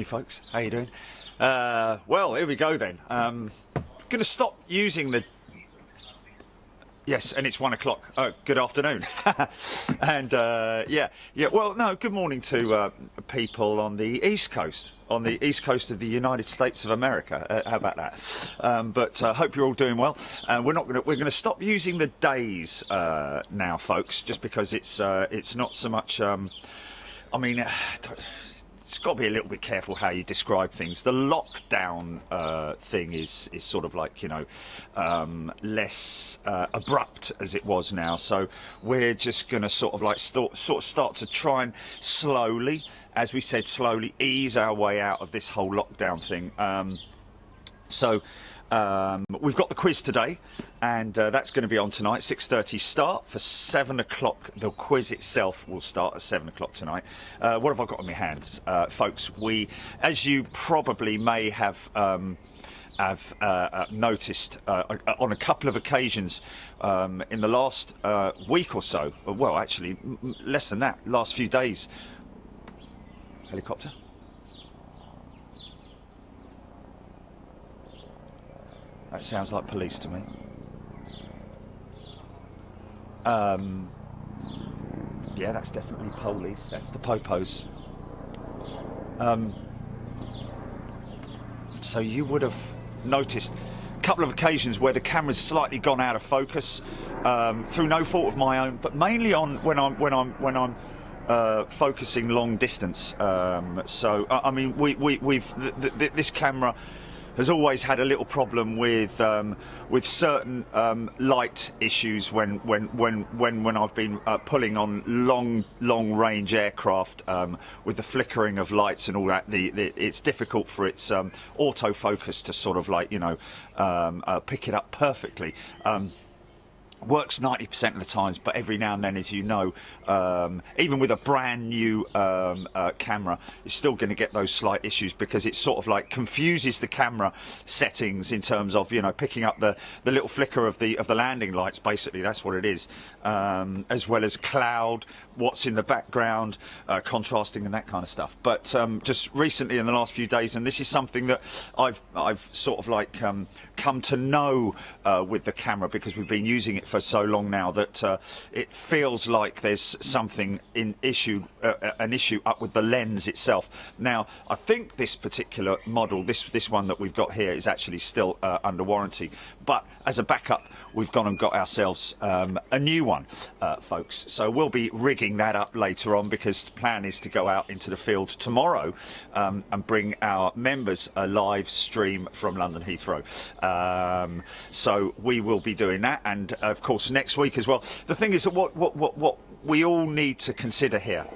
Morning, folks. How you doing? Well, here we go then. Going to stop using the... Yes, and it's 1 o'clock. Good afternoon. And yeah. Well, no. Good morning to people on the East Coast, of the United States of America. How about that? But hope you're all doing well. We're going to stop using the days now, folks, just because it's not so much. I mean, it's got to be a little bit careful how you describe things. The lockdown thing is sort of like, you know, less abrupt as it was now. So we're just going to sort of start to try and slowly, as we said, slowly ease our way out of this whole lockdown thing. We've got the quiz today, and that's going to be on tonight, 6:30 start for 7 o'clock. The quiz itself will start at 7 o'clock tonight. What have I got on my hands, folks? We, as you probably may have noticed on a couple of occasions in the last week or so, well, actually less than that, last few days. Helicopter. That sounds like police to me. Yeah, that's definitely police. That's the popos. So you would have noticed a couple of occasions where the camera's slightly gone out of focus through no fault of my own, but mainly on when I'm focusing long distance. So I mean, this camera has always had a little problem with certain light issues when I've been pulling on long range aircraft with the flickering of lights and all that. It's difficult for its autofocus to sort of like, you know, pick it up perfectly. Works 90% of the times, but every now and then, as you know, even with a brand new camera, you're still going to get those slight issues because it sort of like confuses the camera settings in terms of, you know, picking up the little flicker of the landing lights. Basically, that's what it is, as well as cloud, what's in the background, contrasting and that kind of stuff. But just recently, in the last few days, and this is something that I've sort of like come to know with the camera because we've been using it for so long now, that it feels like there's something an issue up with the lens itself. Now, I think this particular model, this one that we've got here, is actually still under warranty. But as a backup, we've gone and got ourselves a new one, folks. So we'll be rigging that up later on, because the plan is to go out into the field tomorrow and bring our members a live stream from London Heathrow. So we will be doing that, and of course next week as well. The thing is that what we all need to consider here,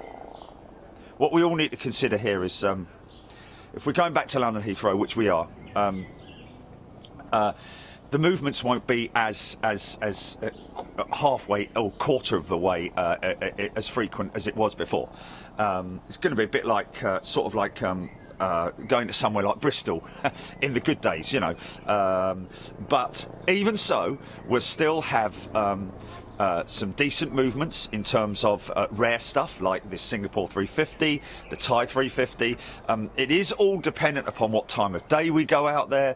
is if we're going back to London Heathrow, which we are, the movements won't be as halfway or quarter of the way as frequent as it was before. It's going to be a bit like sort of like going to somewhere like Bristol in the good days, you know. But even so, we'll still have some decent movements in terms of rare stuff like this Singapore 350, the Thai 350. It is all dependent upon what time of day we go out there.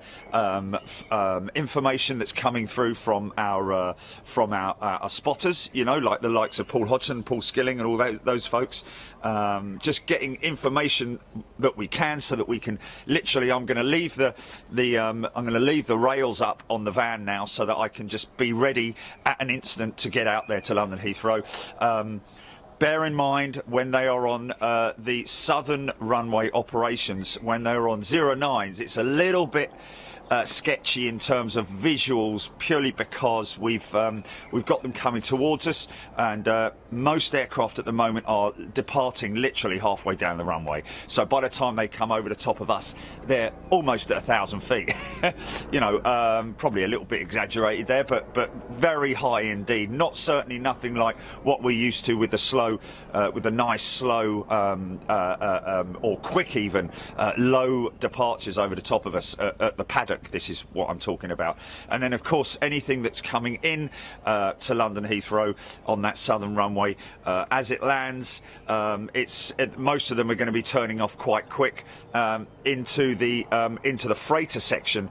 Information that's coming through from our spotters, you know, like the likes of Paul Hodgson, Paul Skilling, and all those folks. Just getting information that we can, so that we can literally. I'm going to leave the rails up on the van now, so that I can just be ready at an instant to get out there to London Heathrow. Bear in mind, when they are on the southern runway operations, when they're on 09s, it's a little bit sketchy in terms of visuals, purely because we've got them coming towards us, and most aircraft at the moment are departing literally halfway down the runway. So by the time they come over the top of us, they're almost at 1,000 feet. You know, probably a little bit exaggerated there, but very high indeed. Certainly nothing like what we're used to with the slow, with the nice slow or quick even low departures over the top of us at the paddock. paddock. This is what I'm talking about. And then, of course, anything that's coming in to London Heathrow on that southern runway, as it lands, most of them are going to be turning off quite quick into the freighter section,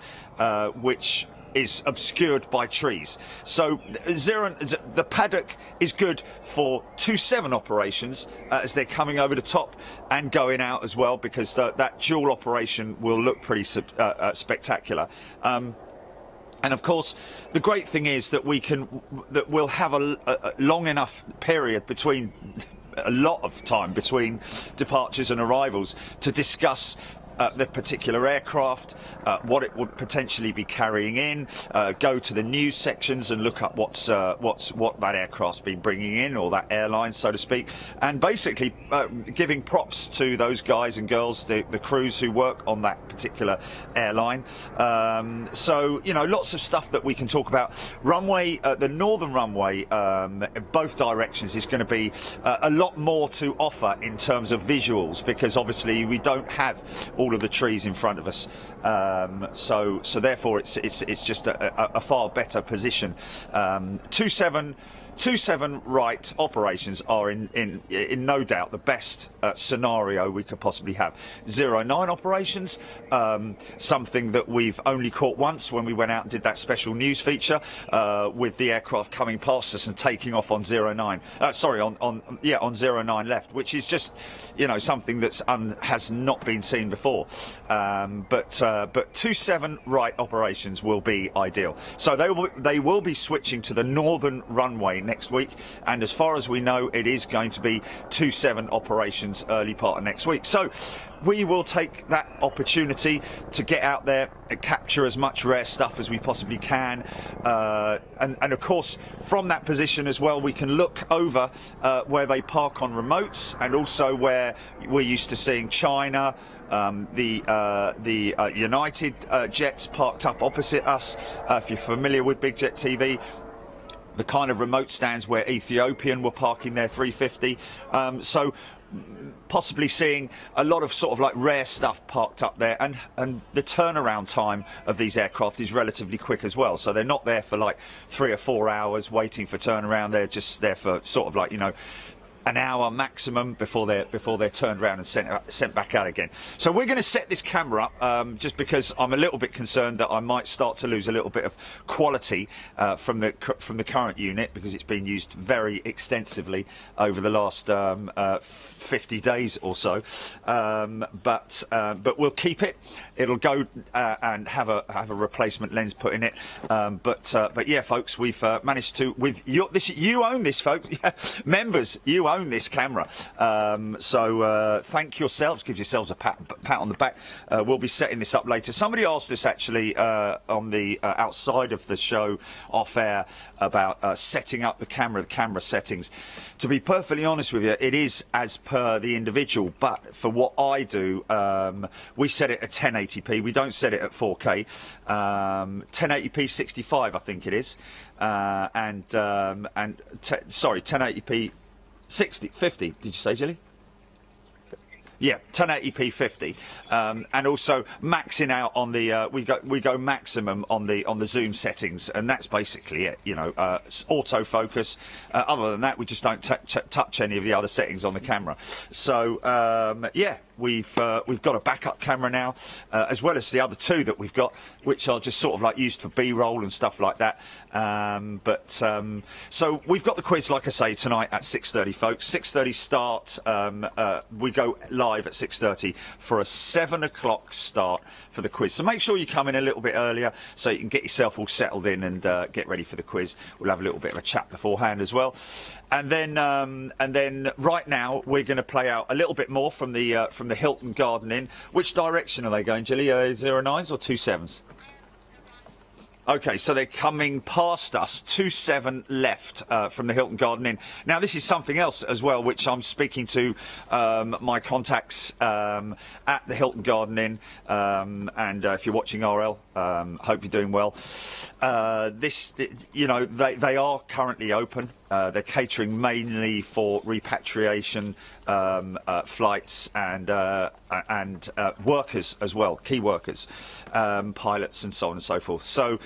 which is obscured by trees. So the paddock is good for 2-7 operations as they're coming over the top and going out as well, because that dual operation will look pretty spectacular. And of course, the great thing is that we'll have a long enough period between a lot of time between departures and arrivals to discuss the particular aircraft, what it would potentially be carrying in, go to the news sections and look up what that aircraft's been bringing in, or that airline, so to speak, and basically giving props to those guys and girls, the crews who work on that particular airline. So, you know, lots of stuff that we can talk about. Runway, the northern runway, both directions, is going to be a lot more to offer in terms of visuals, because obviously we don't have all of the trees in front of us, so therefore it's just a far better position. 2-7 right operations are in no doubt the best scenario we could possibly have. 0-9 operations, something that we've only caught once when we went out and did that special news feature with the aircraft coming past us and taking off on 0-9. Sorry, on 0-9 left, which is just, you know, something that's has not been seen before. But 2-7 right operations will be ideal. So they will be switching to the northern runway next week, and as far as we know, it is going to be 2-7 operations early part of next week. So we will take that opportunity to get out there and capture as much rare stuff as we possibly can, and of course from that position as well we can look over where they park on remotes, and also where we're used to seeing China, the United jets parked up opposite us. If you're familiar with Big Jet TV, the kind of remote stands where Ethiopian were parking their 350. So possibly seeing a lot of sort of like rare stuff parked up there, and the turnaround time of these aircraft is relatively quick as well. So they're not there for like 3 or 4 hours waiting for turnaround. They're just there for sort of like, you know, an hour maximum before they're turned around and sent back out again. So we're going to set this camera up just because I'm a little bit concerned that I might start to lose a little bit of quality from the current unit, because it's been used very extensively over the last 50 days or so. But we'll keep it. It'll go and have a replacement lens put in it. But yeah, folks, we've managed to, with you own this, folks. Members, you own this camera, so thank yourselves, give yourselves a pat on the back. We'll be setting this up later. Somebody asked us actually on the outside of the show off air about setting up the camera settings. To be perfectly honest with you, it is as per the individual, but for what I do, we set it at 1080p. We don't set it at 4K. 1080p 65, I think it is, sorry, 1080p 50, did you say, Jilly? Yeah, 1080p 50, and also maxing out on the we go maximum on the zoom settings, and that's basically it. You know, autofocus. Other than that, we just don't touch any of the other settings on the camera. So yeah, we've got a backup camera now, as well as the other two that we've got, which are just sort of like used for B-roll and stuff like that. So we've got the quiz, like I say, tonight at 6:30, folks. 6:30 start. We go live at 6:30 for a 7 o'clock start for the quiz. So make sure you come in a little bit earlier so you can get yourself all settled in and get ready for the quiz. We'll have a little bit of a chat beforehand as well. And then right now we're going to play out a little bit more from the Hilton Garden Inn. Which direction are they going, Gilly? 09s or 27s? Okay, so they're coming past us, 27 left from the Hilton Garden Inn. Now, this is something else as well, which I'm speaking to my contacts at the Hilton Garden Inn. And if you're watching RL, hope you're doing well. You know, they are currently open. They're catering mainly for repatriation flights and and workers as well, key workers, pilots and so on and so forth. So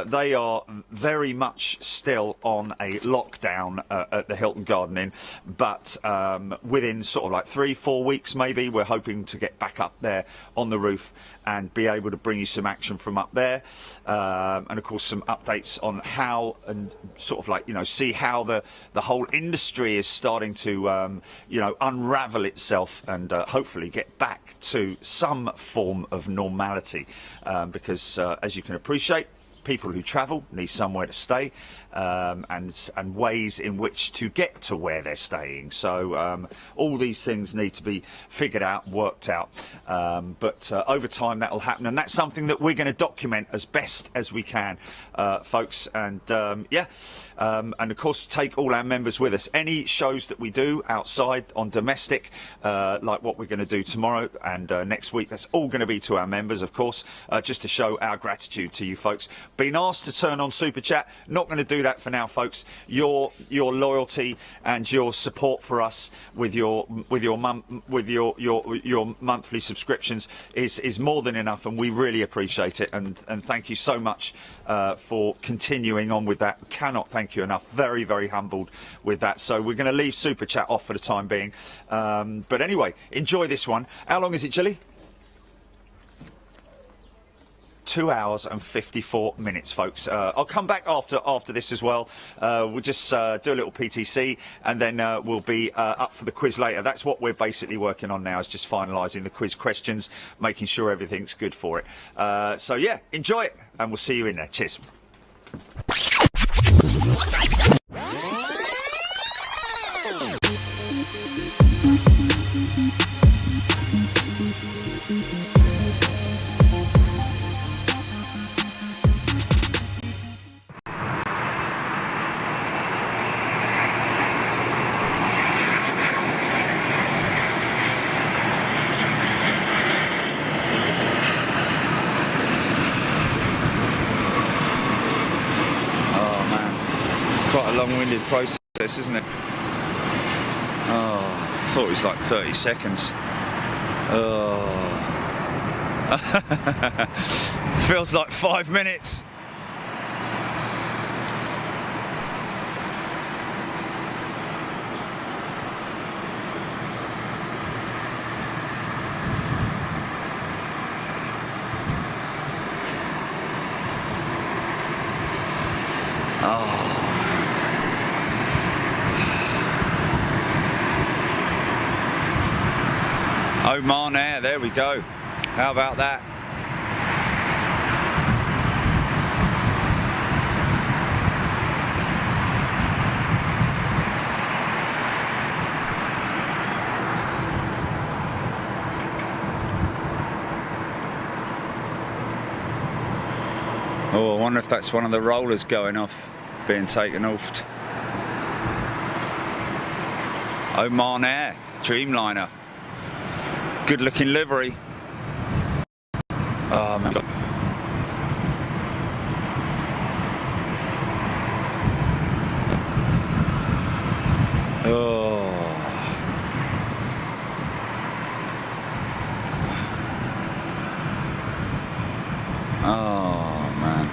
they are very much still on a lockdown at the Hilton Garden Inn, but within sort of like 3-4 weeks maybe, we're hoping to get back up there on the roof and be able to bring you some action from up there, and of course some updates on how, and sort of like, you know, see how the whole industry is starting to you know, unravel itself and hopefully get back to some form of normality, because as you can appreciate, people who travel need somewhere to stay, and ways in which to get to where they're staying. So all these things need to be figured out, worked out, but over time that will happen, and that's something that we're going to document as best as we can, folks. And yeah, and of course take all our members with us. Any shows that we do outside on domestic, like what we're going to do tomorrow and next week, that's all going to be to our members, of course, just to show our gratitude to you folks. Been asked to turn on Super Chat, not going to do that for now, folks. Your loyalty and your support for us with your monthly subscriptions is more than enough, and we really appreciate it, and thank you so much for continuing on with that. Cannot thank you enough. Very, very humbled with that. So we're going to leave Super Chat off for the time being, but anyway, enjoy this one. How long is it, Gilly? 2 hours and 54 minutes, folks. I'll come back after this as well. We'll just do a little PTC, and then we'll be up for the quiz later. That's what we're basically working on now, is just finalising the quiz questions, making sure everything's good for it. So yeah, enjoy it, and we'll see you in there. Cheers. Long-winded process, isn't it? Oh, I thought it was like 30 seconds. Oh. Feels like 5 minutes. Oman Air, there we go. How about that? Oh, I wonder if that's one of the rollers going off, being taken off. Oman Air, Dreamliner. Good looking livery. Oh my God. Oh. Oh man.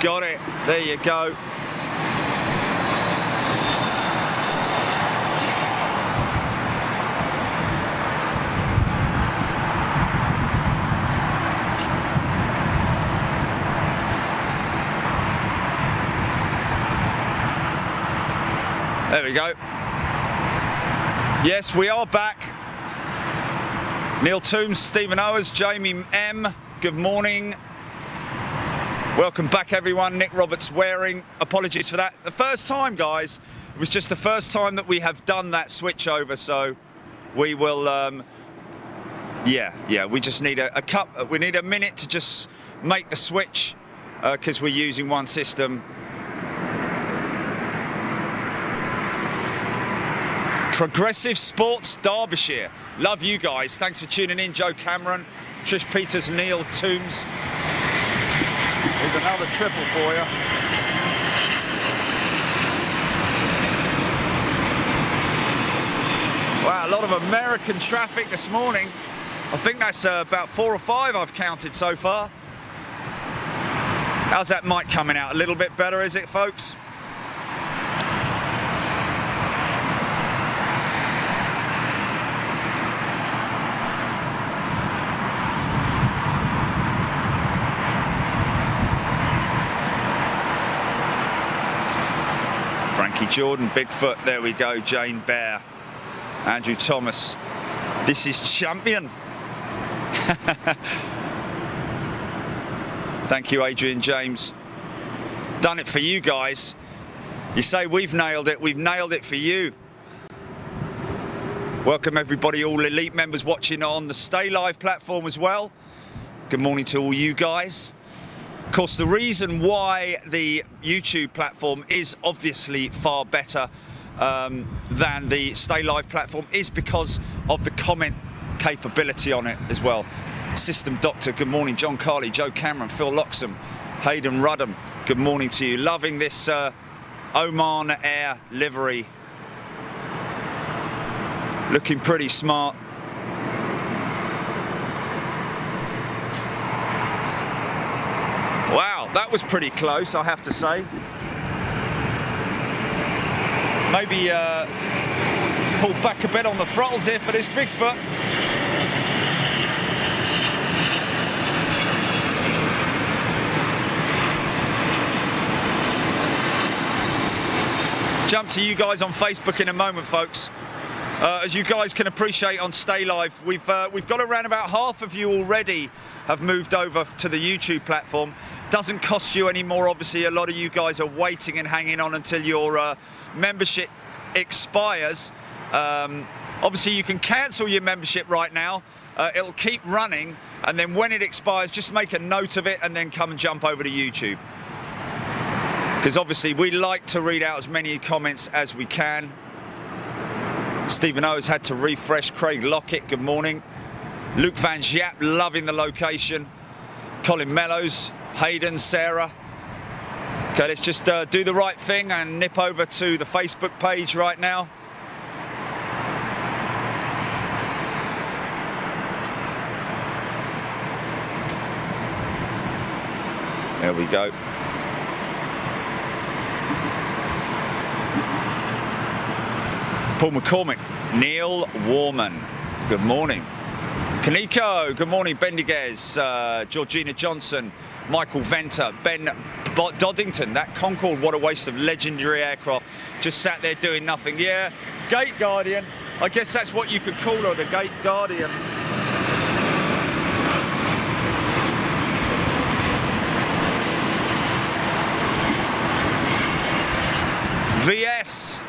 Got it. There you go. There we go. Yes, we are back. Neil Toombs, Stephen Owers, Jamie M. Good morning. Welcome back, everyone. Nick Roberts Waring. Apologies for that. The first time, guys. It was just the first time that we have done that switch over, so we will. Yeah. We just need a minute to just make the switch because we're using one system. Progressive Sports Derbyshire. Love you guys. Thanks for tuning in. Joe Cameron, Trish Peters, Neil Toombs. Here's another triple for you. Wow, a lot of American traffic this morning. I think that's about 4 or 5 I've counted so far. How's that mic coming out? A little bit better, is it, folks? Frankie Jordan, Bigfoot, there we go, Jane Bear, Andrew Thomas. This is champion. Thank you, Adrian James. Done it for you guys. You say we've nailed it for you. Welcome everybody, all elite members watching on the Stay Live platform as well. Good morning to all you guys. Of course, the reason why the YouTube platform is obviously far better than the Stay Live platform is because of the comment capability on it as well. System Doctor, good morning. John Carley, Joe Cameron, Phil Loxham, Hayden Rudham, good morning to you. Loving this Oman Air livery. Looking pretty smart. Wow, that was pretty close, I have to say. Maybe pull back a bit on the throttles here for this Bigfoot. Jump to you guys on Facebook in a moment, folks. As you guys can appreciate on Stay Live, we've got around about half of you already have moved over to the YouTube platform. Doesn't cost you any more, obviously. A lot of you guys are waiting and hanging on until your membership expires. Obviously, you can cancel your membership right now. It'll keep running, and then when it expires, just make a note of it and then come and jump over to YouTube. Because obviously we like to read out as many comments as we can. Stephen O has had to refresh. Craig Lockett, good morning. Luke Van Schaap, loving the location. Colin Mellows, Hayden, Sarah. Okay, let's just do the right thing and nip over to the Facebook page right now. There we go. Paul McCormick, Neil Warman, good morning. Kaneko, good morning. Bendiguez, Georgina Johnson, Michael Venter, Ben Doddington. That Concorde, what a waste of legendary aircraft. Just sat there doing nothing. Yeah, Gate Guardian. I guess that's what you could call her, the Gate Guardian. VS.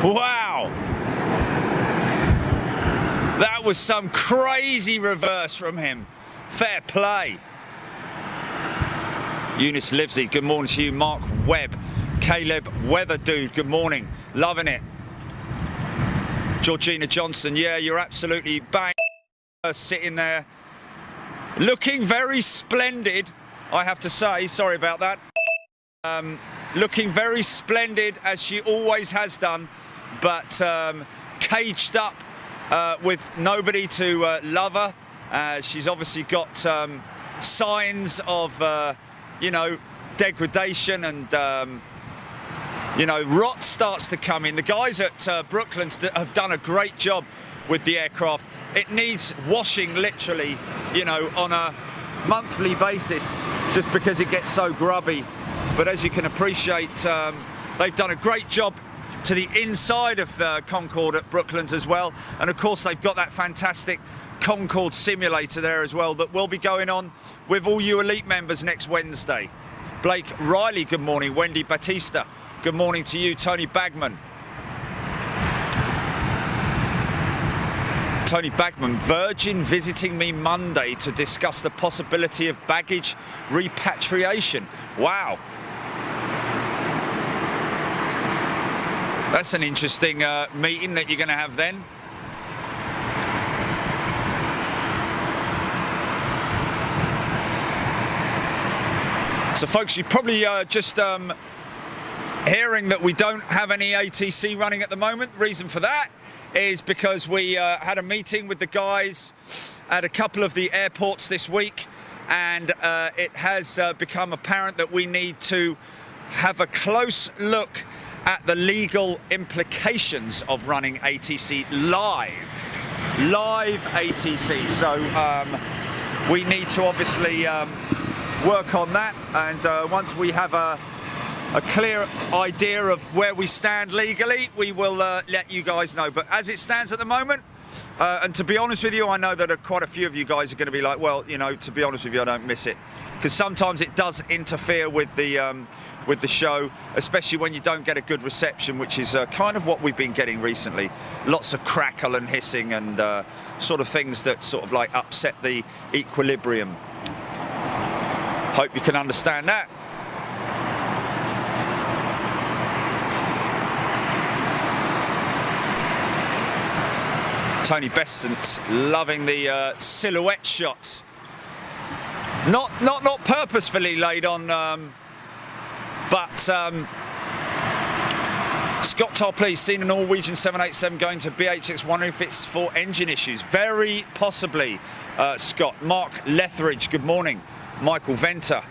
Wow, that was some crazy reverse from him. Fair play. Eunice Livesey, good morning to you. Mark Webb, Caleb Weather Dude, good morning. Loving it. Georgina Johnson, yeah, you're absolutely bang. Sitting there, looking very splendid, I have to say. Sorry about that. Looking very splendid, as she always has done, but caged up with nobody to love her. She's obviously got signs of, you know, degradation and, you know, rot starts to come in. The guys at Brooklands have done a great job with the aircraft. It needs washing literally, you know, on a monthly basis just because it gets so grubby. But as you can appreciate, they've done a great job to the inside of the Concorde at Brooklands as well. And of course, they've got that fantastic Concorde simulator there as well that will be going on with all you elite members next Wednesday. Blake Riley, good morning. Wendy Batista, good morning to you. Tony Bagman. Tony Bagman, Virgin visiting me Monday to discuss the possibility of baggage repatriation. Wow. That's an interesting meeting that you're going to have then. So folks, you're probably just hearing that we don't have any ATC running at the moment. Reason for that is because we had a meeting with the guys at a couple of the airports this week, and it has become apparent that we need to have a close look at the legal implications of running ATC live ATC. So we need to obviously work on that, and once we have a clear idea of where we stand legally, we will let you guys know. But as it stands at the moment, and to be honest with you, I know that quite a few of you guys are going to be like, well, you know, to be honest with you, I don't miss it, because sometimes it does interfere with the show, especially when you don't get a good reception, which is kind of what we've been getting recently. Lots of crackle and hissing and sort of things that sort of like upset the equilibrium. Hope you can understand that. Tony Besant loving the silhouette shots. Not purposefully laid on, but Scott Tarpley, seen a Norwegian 787 going to BHX, wondering if it's for engine issues. Very possibly, Scott. Mark Lethridge, good morning. Michael Venter,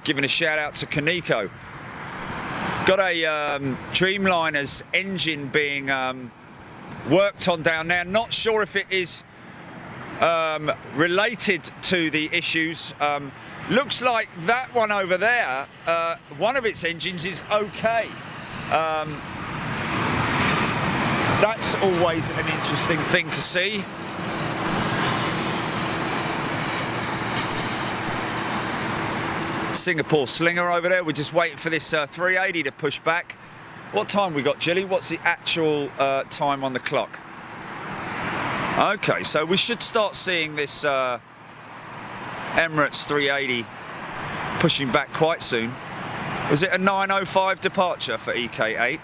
giving a shout out to Kaneko. Got a Dreamliner's engine being worked on down there. Not sure if it is related to the issues. Looks like that one over there, one of its engines is okay. That's always an interesting thing to see. Singapore Slinger over there. We're just waiting for this 380 to push back. What time we got, Jilly? What's the actual time on the clock? Okay, so we should start seeing this Emirates 380 pushing back quite soon. Was it a 9:05 departure for EK8?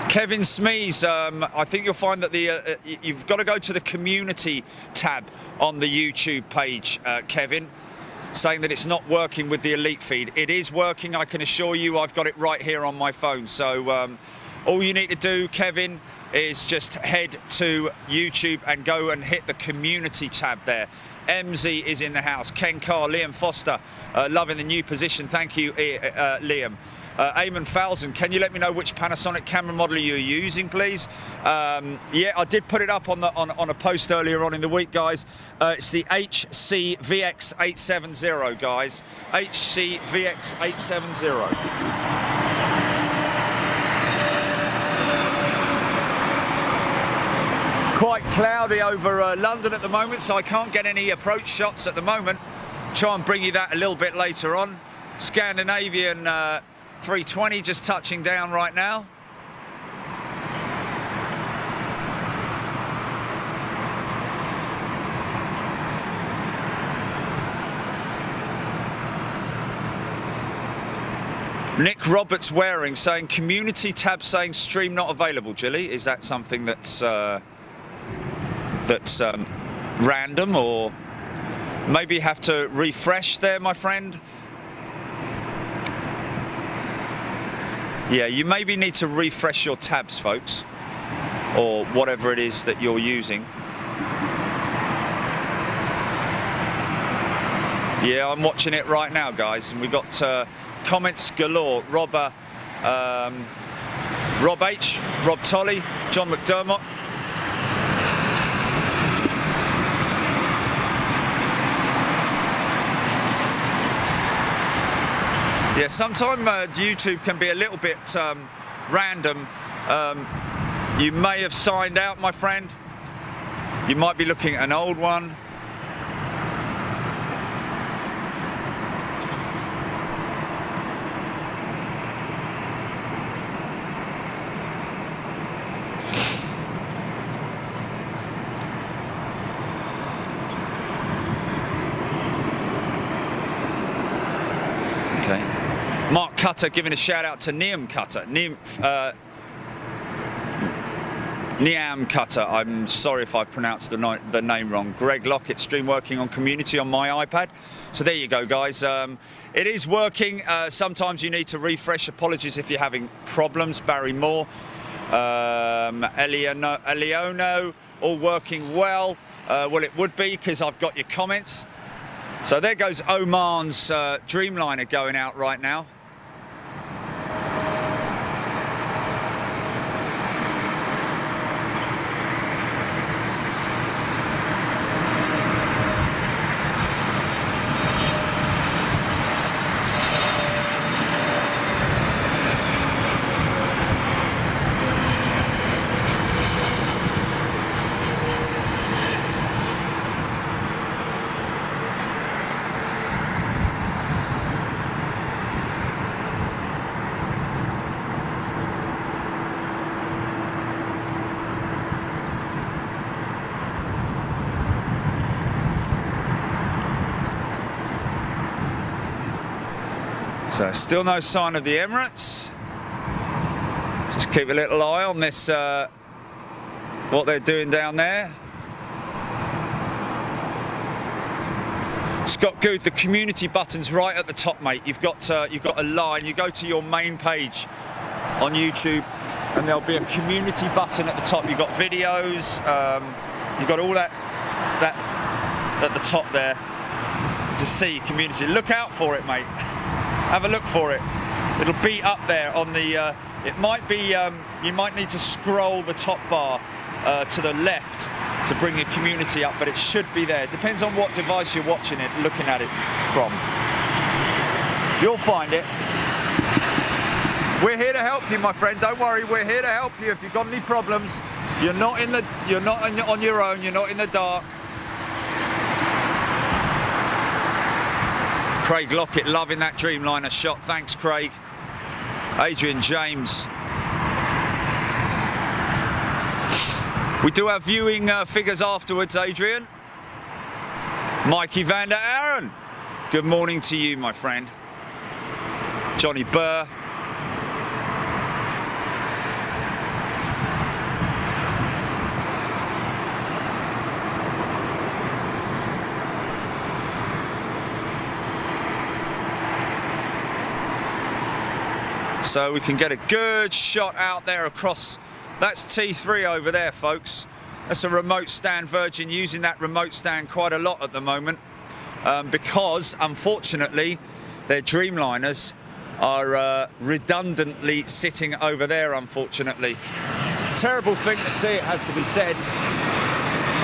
Kevin Smees, I think you'll find that you've got to go to the community tab on the YouTube page, Kevin, saying that it's not working with the elite feed. It is working, I can assure you. I've got it right here on my phone. So all you need to do, Kevin, is just head to YouTube and go and hit the community tab there. MZ is in the house. Ken Carr, Liam Foster, loving the new position. Thank you, Liam. Eamon Falzon, can you let me know which Panasonic camera model you're using, please? Yeah, I did put it up on a post earlier on in the week, guys. It's the HC VX870, guys. HC VX870. Quite cloudy over London at the moment, so I can't get any approach shots at the moment. Try and bring you that a little bit later on. Scandinavian 320 just touching down right now. Nick Roberts Waring saying community tab saying stream not available. Jilly, is that something that's random, or maybe have to refresh there, my friend? Yeah, you maybe need to refresh your tabs, folks, or whatever it is that you're using. Yeah, I'm watching it right now, guys, and we got comments galore. Rob H, Rob Tolley, John McDermott. Yeah, sometimes YouTube can be a little bit random. You may have signed out, my friend. You might be looking at an old one. Okay. Mark Cutter giving a shout out to Niam Cutter. Niam Cutter, I'm sorry if I pronounced the name wrong. Greg Lockett, stream working on community on my iPad. So there you go, guys. It is working. Sometimes you need to refresh. Apologies if you're having problems. Barry Moore, Eliono, all working well. Well, it would be because I've got your comments. So there goes Oman's Dreamliner going out right now. So still no sign of the Emirates. Just keep a little eye on this, what they're doing down there. Scott Good, the community button's right at the top, mate. You've got a line. You go to your main page on YouTube, and there'll be a community button at the top. You've got videos. You've got all that at the top there to see community. Look out for it, mate. Have a look for it. It'll be up there on the. It might be. You might need to scroll the top bar to the left to bring your community up, but it should be there. Depends on what device you're watching it, looking at it from. You'll find it. We're here to help you, my friend. Don't worry. We're here to help you. If you've got any problems, you're not on your own. You're not in the dark. Craig Lockett loving that Dreamliner shot. Thanks, Craig. Adrian James. We do have viewing figures afterwards, Adrian. Mikey van der Aaron. Good morning to you, my friend. Johnny Burr. So we can get a good shot out there across. That's T3 over there, folks. That's a remote stand. Virgin using that remote stand quite a lot at the moment because, unfortunately, their Dreamliners are redundantly sitting over there, unfortunately. Terrible thing to see, it has to be said.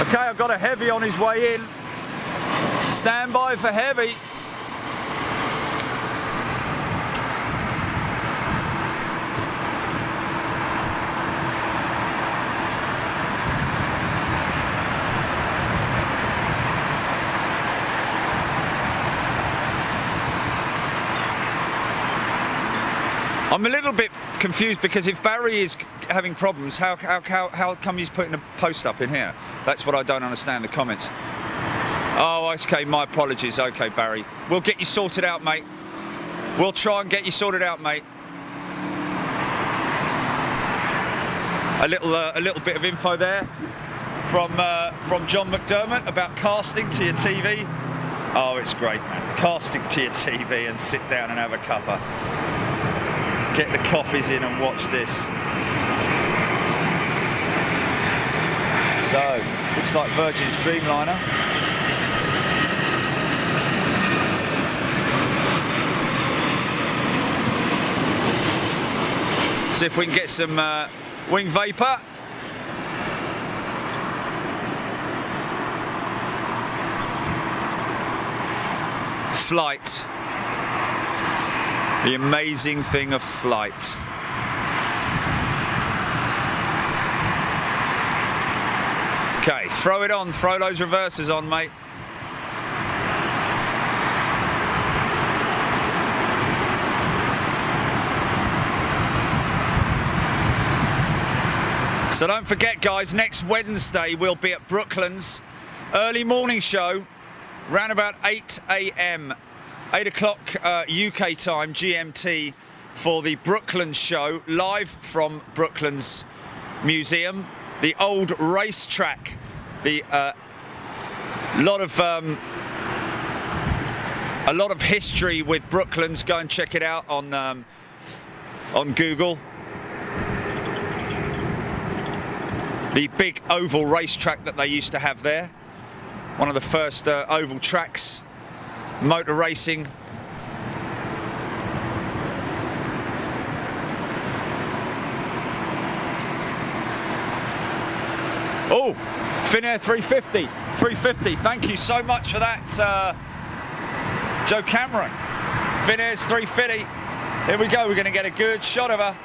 Okay, I've got a heavy on his way in. Stand by for heavy. I'm a little bit confused because if Barry is having problems, how come he's putting a post up in here? That's what I don't understand, the comments. Oh, okay, my apologies. Okay, Barry. We'll get you sorted out, mate. We'll try and get you sorted out, mate. A little bit of info there from John McDermott about casting to your TV. Oh, it's great, man. Casting to your TV and sit down and have a cuppa. Get the coffees in and watch this. So, looks like Virgin's Dreamliner. See if we can get some wing vapour. Flight. The amazing thing of flight. Okay, throw it on, throw those reversers on, mate. So don't forget, guys, next Wednesday we'll be at Brooklands. Early morning show, around about 8 a.m. 8 o'clock UK time, GMT, for the Brooklands show, live from Brooklands Museum. The old racetrack, the a lot of history with Brooklands. Go and check it out on Google. The big oval racetrack that they used to have there, one of the first oval tracks, motor racing. Oh, Finnair 350, 350. Thank you so much for that, Joe Cameron. Finnair's 350. Here we go. We're going to get a good shot of her.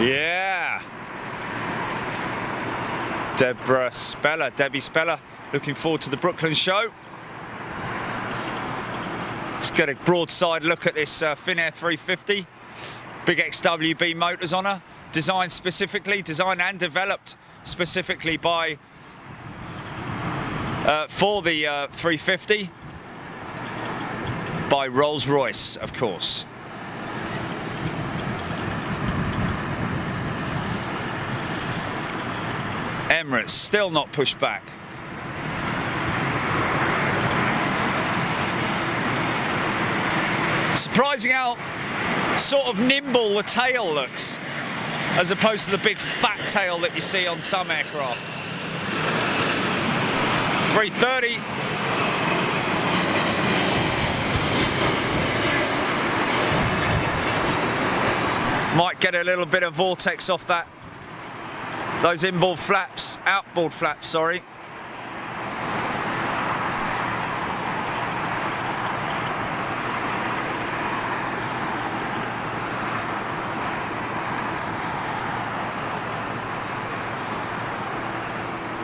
Yeah. Debbie Speller, looking forward to the Brooklands show. Let's get a broadside look at this Finnair 350. Big XWB motors on her, designed and developed specifically by for the 350 by Rolls-Royce, of course. Emirates still not pushed back. Surprising how sort of nimble the tail looks, as opposed to the big fat tail that you see on some aircraft. 330. Might get a little bit of vortex off that. Those outboard flaps, sorry.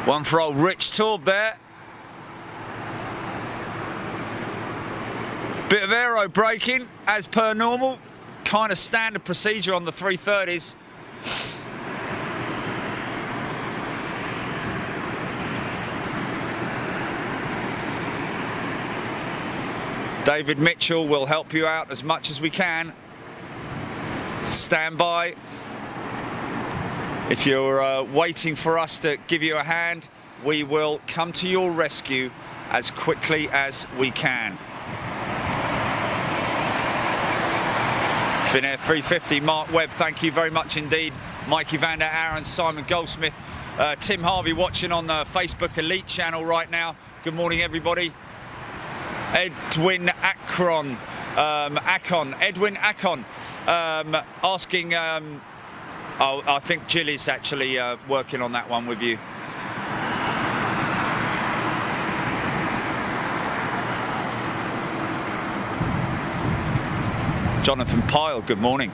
One for old Rich Taub there. Bit of aero braking, as per normal. Kind of standard procedure on the 330s. David Mitchell will help you out as much as we can. Stand by. If you're waiting for us to give you a hand, we will come to your rescue as quickly as we can. Finnair 350, Mark Webb, thank you very much indeed. Mikey van der Aaron, Simon Goldsmith, Tim Harvey watching on the Facebook Elite channel right now. Good morning, everybody. Edwin Akron, Edwin Akon, asking, oh, I think Jilly's actually working on that one with you. Jonathan Pyle, good morning.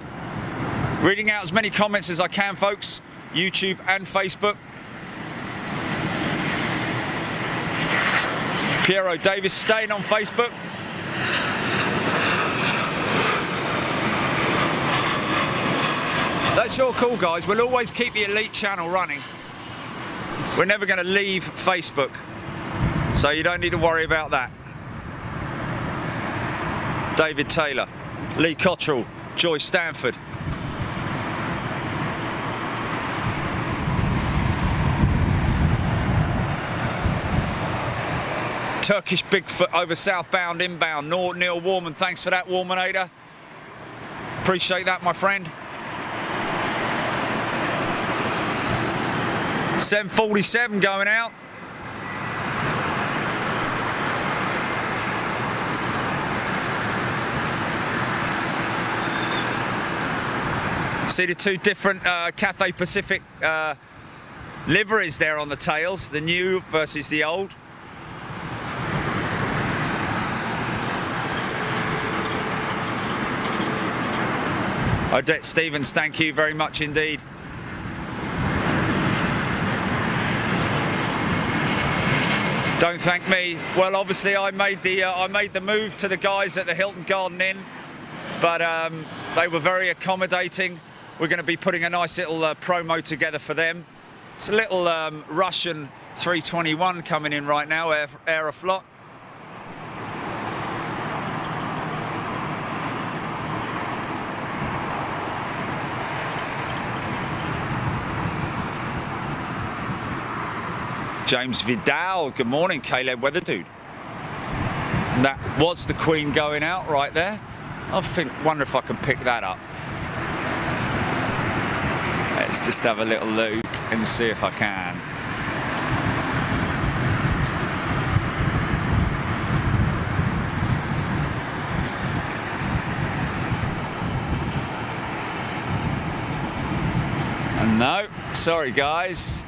Reading out as many comments as I can, folks. YouTube and Facebook. Piero Davis staying on Facebook. That's your call, guys. We'll always keep the Elite channel running. We're never going to leave Facebook, so you don't need to worry about that. David Taylor, Lee Cottrell, Joy Stanford. Turkish Bigfoot over southbound inbound. Neil Warman, thanks for that, Warmanator. Appreciate that, my friend. 747 going out. See the two different Cathay Pacific liveries there on the tails, the new versus the old. Odette Stevens, thank you very much indeed. Don't thank me. Well, obviously I made the move to the guys at the Hilton Garden Inn, but they were very accommodating. We're going to be putting a nice little promo together for them. It's a little Russian 321 coming in right now, Aeroflot. James Vidal, good morning, Caleb Weather Dude. And that was the Queen going out right there. Wonder if I can pick that up. Let's just have a little look and see if I can. And no, sorry guys.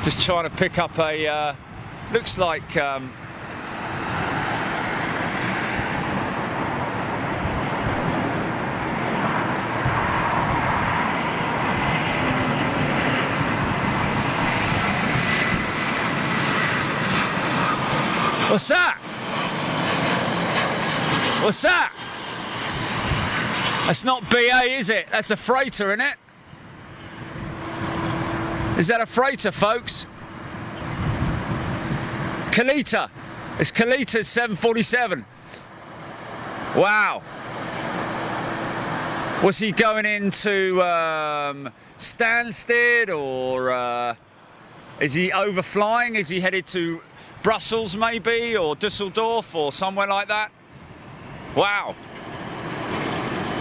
Just trying to pick up a, looks like, what's that? What's that? That's not BA, is it? That's a freighter, isn't it? Is that a freighter, folks? Kalita. It's Kalita's 747. Wow. Was he going into Stansted, or is he overflying? Is he headed to Brussels maybe, or Dusseldorf, or somewhere like that? Wow.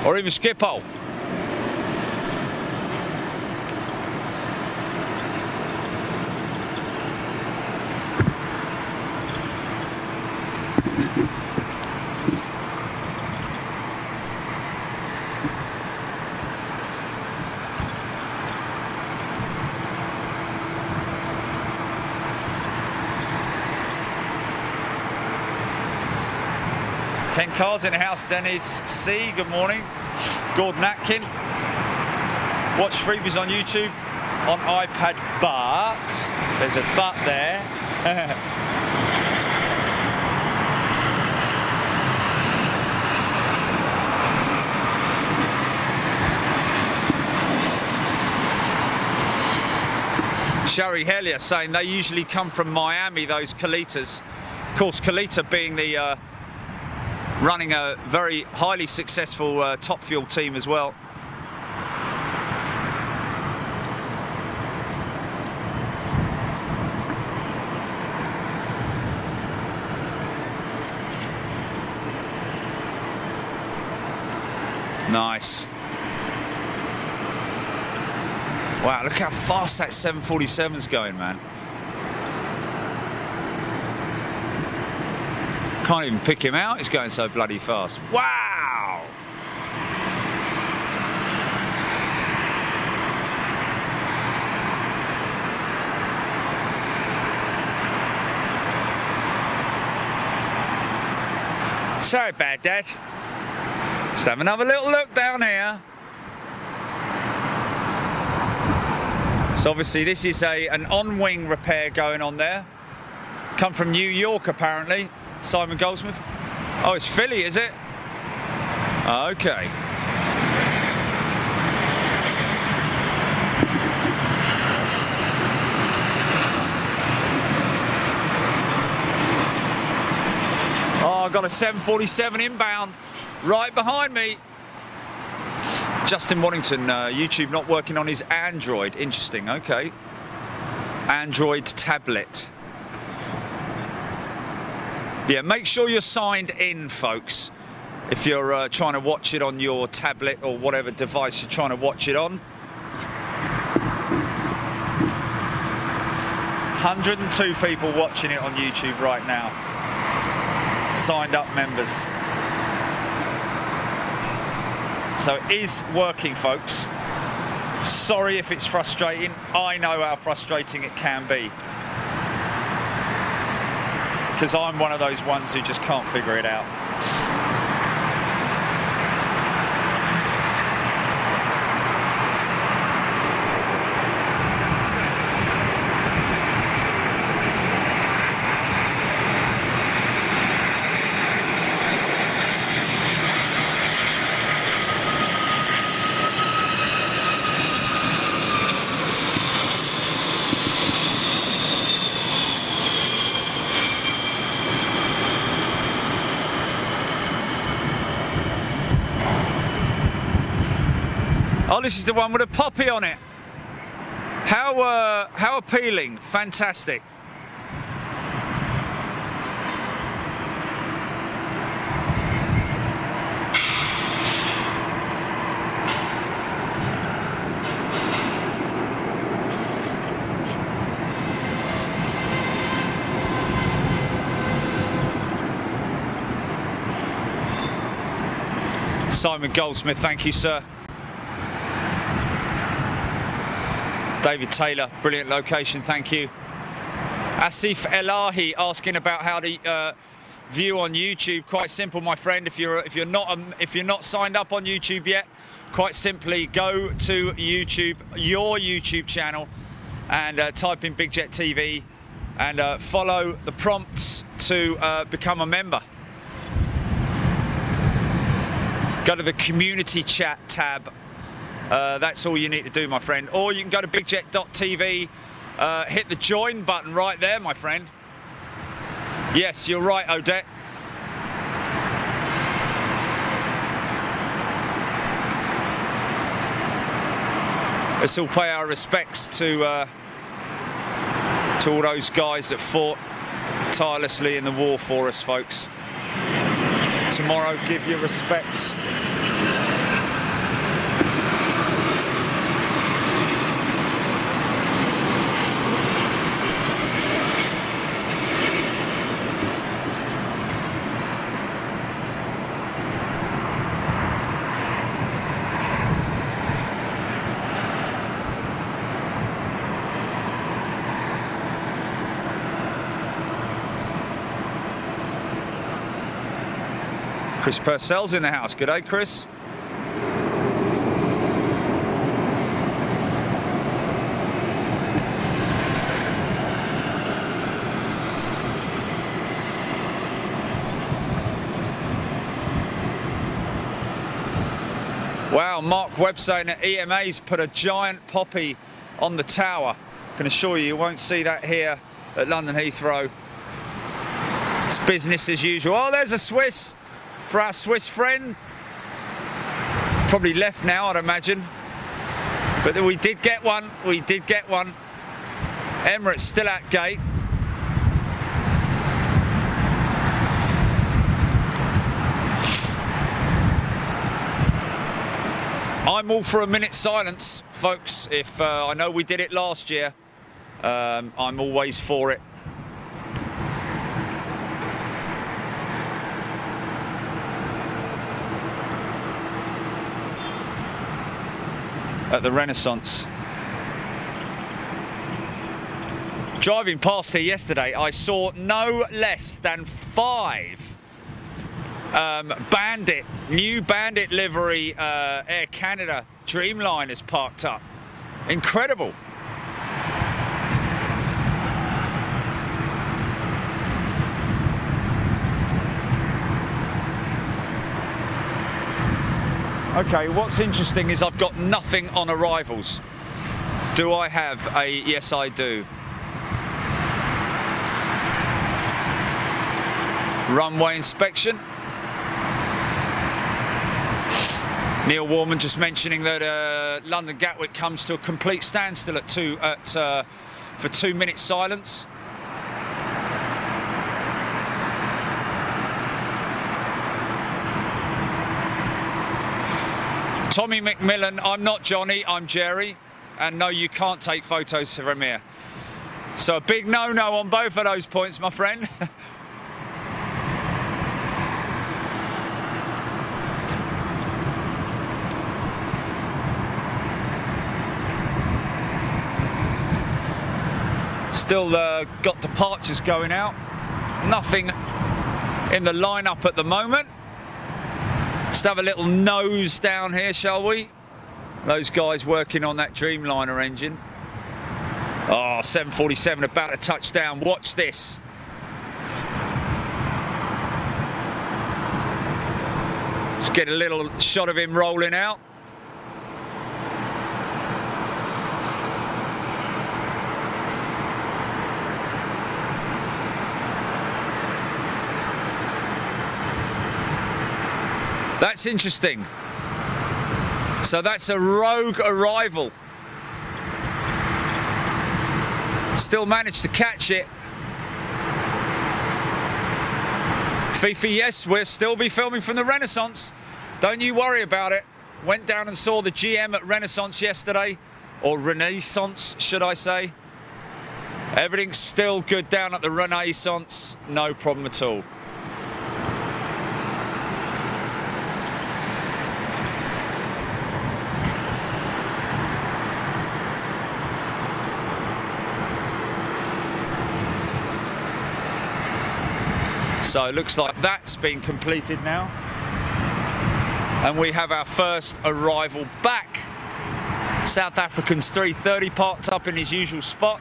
Or even Schiphol. Ken Carr's in the house. Dennis C, good morning. Gordon Atkin. Watch freebies on YouTube, on iPad, but there's a but there. Sherry Hellier saying they usually come from Miami, those Kalitas. Of course, Kalita being the running a very highly successful Top Fuel team as well. Nice. Wow, look how fast that 747's going, man. Can't even pick him out, he's going so bloody fast. Wow! Sorry about that. Let's have another little look down here. So obviously this is an on-wing repair going on there. Come from New York apparently, Simon Goldsmith. Oh, it's Philly, is it? Okay. Oh, I've got a 747 inbound right behind me. Justin Waddington, YouTube not working on his Android. Interesting, okay. Android tablet. Yeah, make sure you're signed in, folks, if you're trying to watch it on your tablet or whatever device you're trying to watch it on. 102 people watching it on YouTube right now. Signed up members. So it is working, folks. Sorry if it's frustrating. I know how frustrating it can be. Because I'm one of those ones who just can't figure it out. Oh, this is the one with a poppy on it. How appealing! Fantastic. Simon Goldsmith, thank you, sir. David Taylor, brilliant location, thank you. Asif Elahi asking about how to view on YouTube. Quite simple, my friend. If you're not signed up on YouTube yet, quite simply go to YouTube, your YouTube channel, and type in Big Jet TV and follow the prompts to become a member. Go to the community chat tab. That's all you need to do, my friend. Or you can go to bigjet.tv, hit the join button right there, my friend. Yes, you're right, Odette. Let's all pay our respects to all those guys that fought tirelessly in the war for us, folks. Tomorrow, give your respects. Chris Purcell's in the house. Good day, Chris. Wow, Mark Webb saying that EMA's put a giant poppy on the tower. I can assure you, you won't see that here at London Heathrow. It's business as usual. Oh, there's a Swiss. For our Swiss friend, probably left now, I'd imagine. But we did get one. We did get one. Emirates still at gate. I'm all for a minute's silence, folks. If I know we did it last year, I'm always for it. At the Renaissance. Driving past here yesterday, I saw no less than 5 Bandit, new Bandit livery Air Canada Dreamliner's parked up. Incredible. Okay, what's interesting is I've got nothing on arrivals. Do I have a... Yes, I do. Runway inspection. Neil Warman just mentioning that London Gatwick comes to a complete standstill at for 2 minutes silence. Tommy McMillan, I'm not Johnny, I'm Jerry, and no, you can't take photos from here. So a big no-no on both of those points, my friend. Still got departures going out. Nothing in the lineup at the moment. Let's have a little nose down here, shall we? Those guys working on that Dreamliner engine. Oh, 747 about to touch down. Watch this. Just get a little shot of him rolling out. That's interesting. So that's a rogue arrival. Still managed to catch it. Fifi, yes, we'll still be filming from the Renaissance. Don't you worry about it. Went down and saw the GM at Renaissance yesterday, or Renaissance, should I say. Everything's still good down at the Renaissance, no problem at all. So it looks like that's been completed now. And we have our first arrival back. South African's 330 parked up in his usual spot.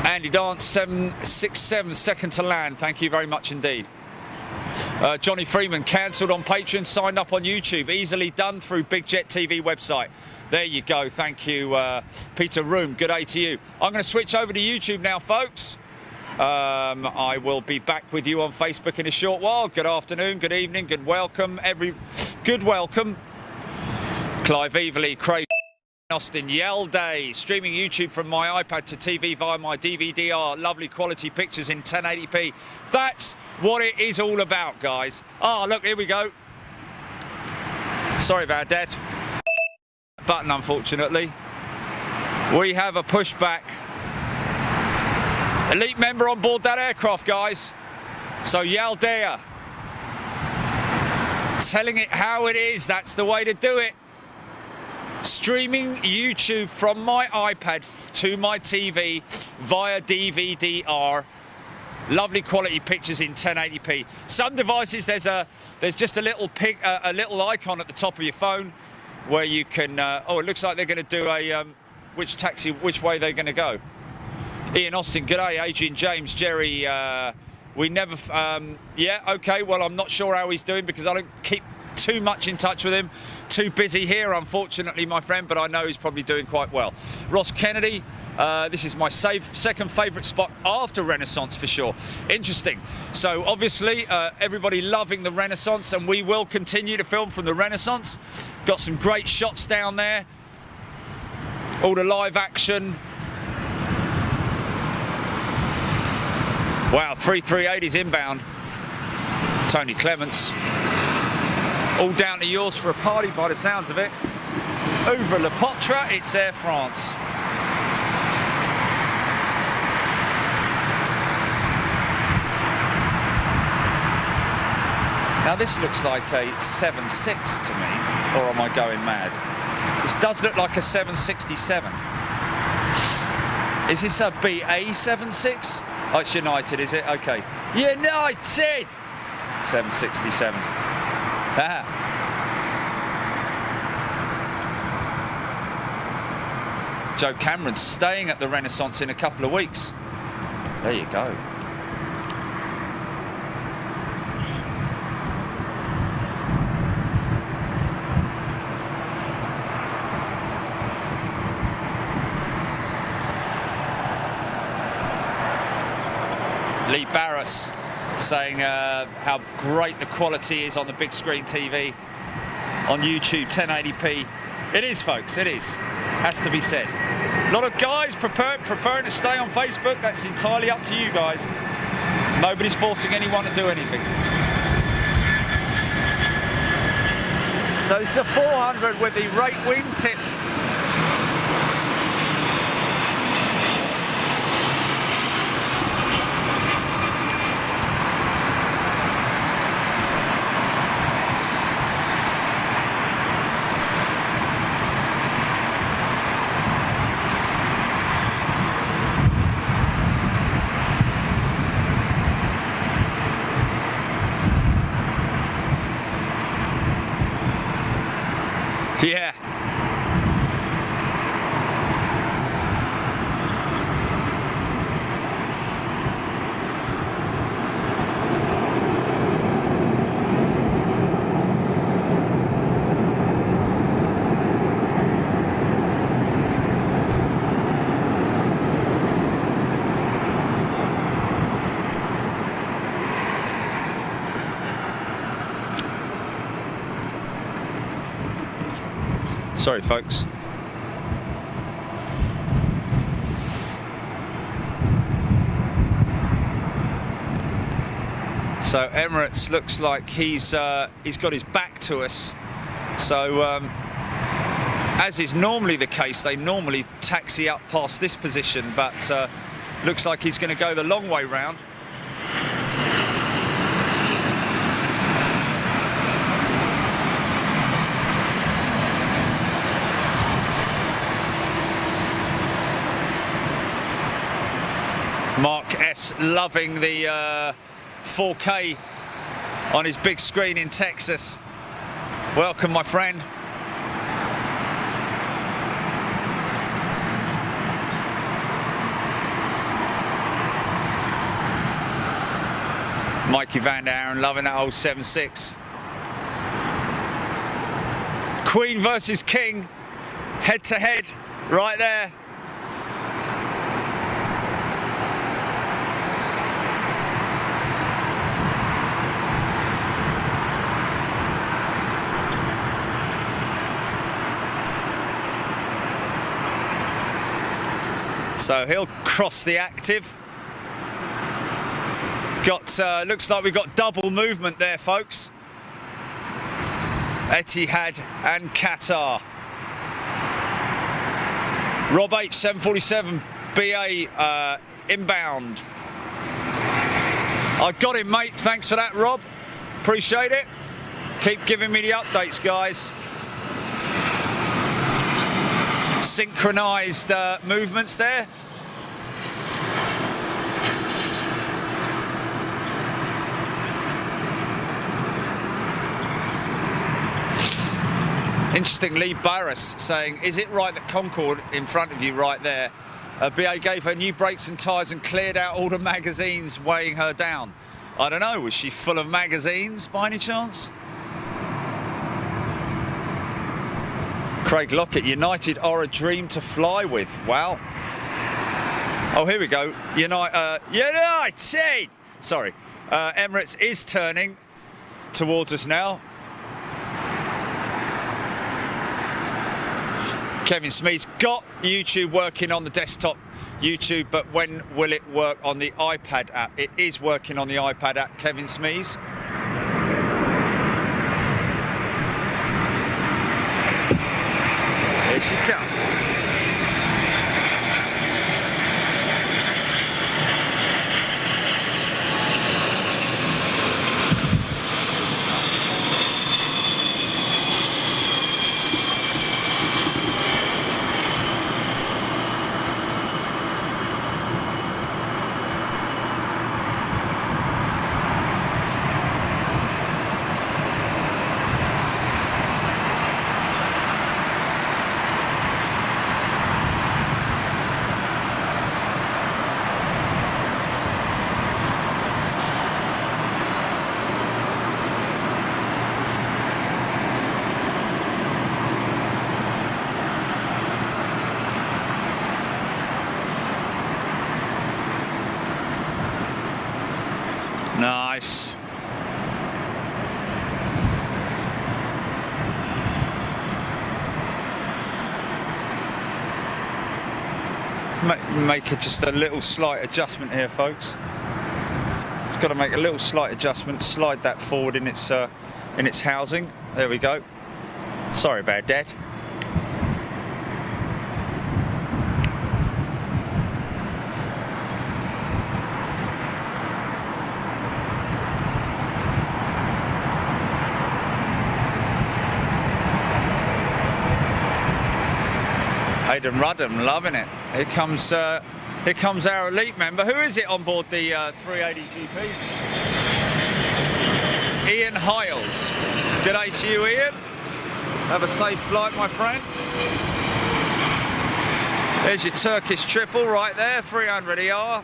Andy Dance 767, second to land. Thank you very much indeed. Johnny Freeman, cancelled on Patreon, signed up on YouTube. Easily done through Big Jet TV website. There you go. Thank you, Peter Room. Good day to you. I'm going to switch over to YouTube now, folks. I will be back with you on Facebook in a short while. Good afternoon, good evening, good welcome, good welcome. Clive Everley, Craig Austin, Yell Day, streaming YouTube from my iPad to TV via my DVD-R. Lovely quality pictures in 1080p. That's what it is all about, guys. Oh, look, here we go. Sorry about that. Button, unfortunately. We have a pushback. Elite member on board that aircraft, guys. So Yaldea, telling it how it is, that's the way to do it. Streaming YouTube from my iPad to my TV via DVD-R. Lovely quality pictures in 1080p. Some devices, there's just a little icon at the top of your phone where you can. Oh, it looks like they're going to do a which way they're going to go. Ian Austin, g'day. Adrian James, Jerry, we never, yeah, okay, well, I'm not sure how he's doing because I don't keep too much in touch with him. Too busy here, unfortunately, my friend, but I know he's probably doing quite well. Ross Kennedy, this is my second favourite spot after Renaissance for sure. Interesting. So obviously, everybody loving the Renaissance, and we will continue to film from the Renaissance. Got some great shots down there. All the live action. Wow, 338 is inbound. Tony Clements. All down to yours for a party by the sounds of it. Over Le Potre, it's Air France. Now this looks like a 7.6 to me, or am I going mad? This does look like a 767. Is this a BA 7.6? Oh, it's United, is it? Okay. United! 767. Joe Cameron's staying at the Renaissance in a couple of weeks. There you go. Lee Barras saying how great the quality is on the big screen TV on YouTube, 1080p. It is, folks, it is. Has to be said. A lot of guys preferring to stay on Facebook. That's entirely up to you guys. Nobody's forcing anyone to do anything. So it's a 400 with the right wing tip. Yeah. Sorry, folks. So Emirates looks like he's got his back to us. So as is normally the case, they normally taxi up past this position, but looks like he's going to go the long way round. Mark S loving the 4K on his big screen in Texas. Welcome, my friend. Mikey Van der Aaron loving that old 7.6. Queen versus King, head to head, right there. So he'll cross the active. Looks like we've got double movement there, folks. Etihad and Qatar. Rob H, 747 BA inbound. I got him, mate. Thanks for that, Rob. Appreciate it. Keep giving me the updates, guys. Synchronized movements there. Interesting, Lee Barras saying, is it right that Concorde in front of you right there, BA gave her new brakes and tyres and cleared out all the magazines weighing her down? I don't know, was she full of magazines by any chance? Craig Lockett, United are a dream to fly with. Wow. Oh, here we go. United! Sorry. Emirates is turning towards us now. Kevin Smee's got YouTube working on the desktop YouTube, but when will it work on the iPad app? It is working on the iPad app, Kevin Smees. Here she comes. Nice. Make just a little slight adjustment here, folks. It's got to make a little slight adjustment. Slide that forward in its housing. There we go. Sorry about that. Hayden Rudham, loving it. Here comes our elite member. Who is it on board the 380 GP? Ian Hiles. Good day to you, Ian. Have a safe flight, my friend. There's your Turkish triple right there, 300 ER.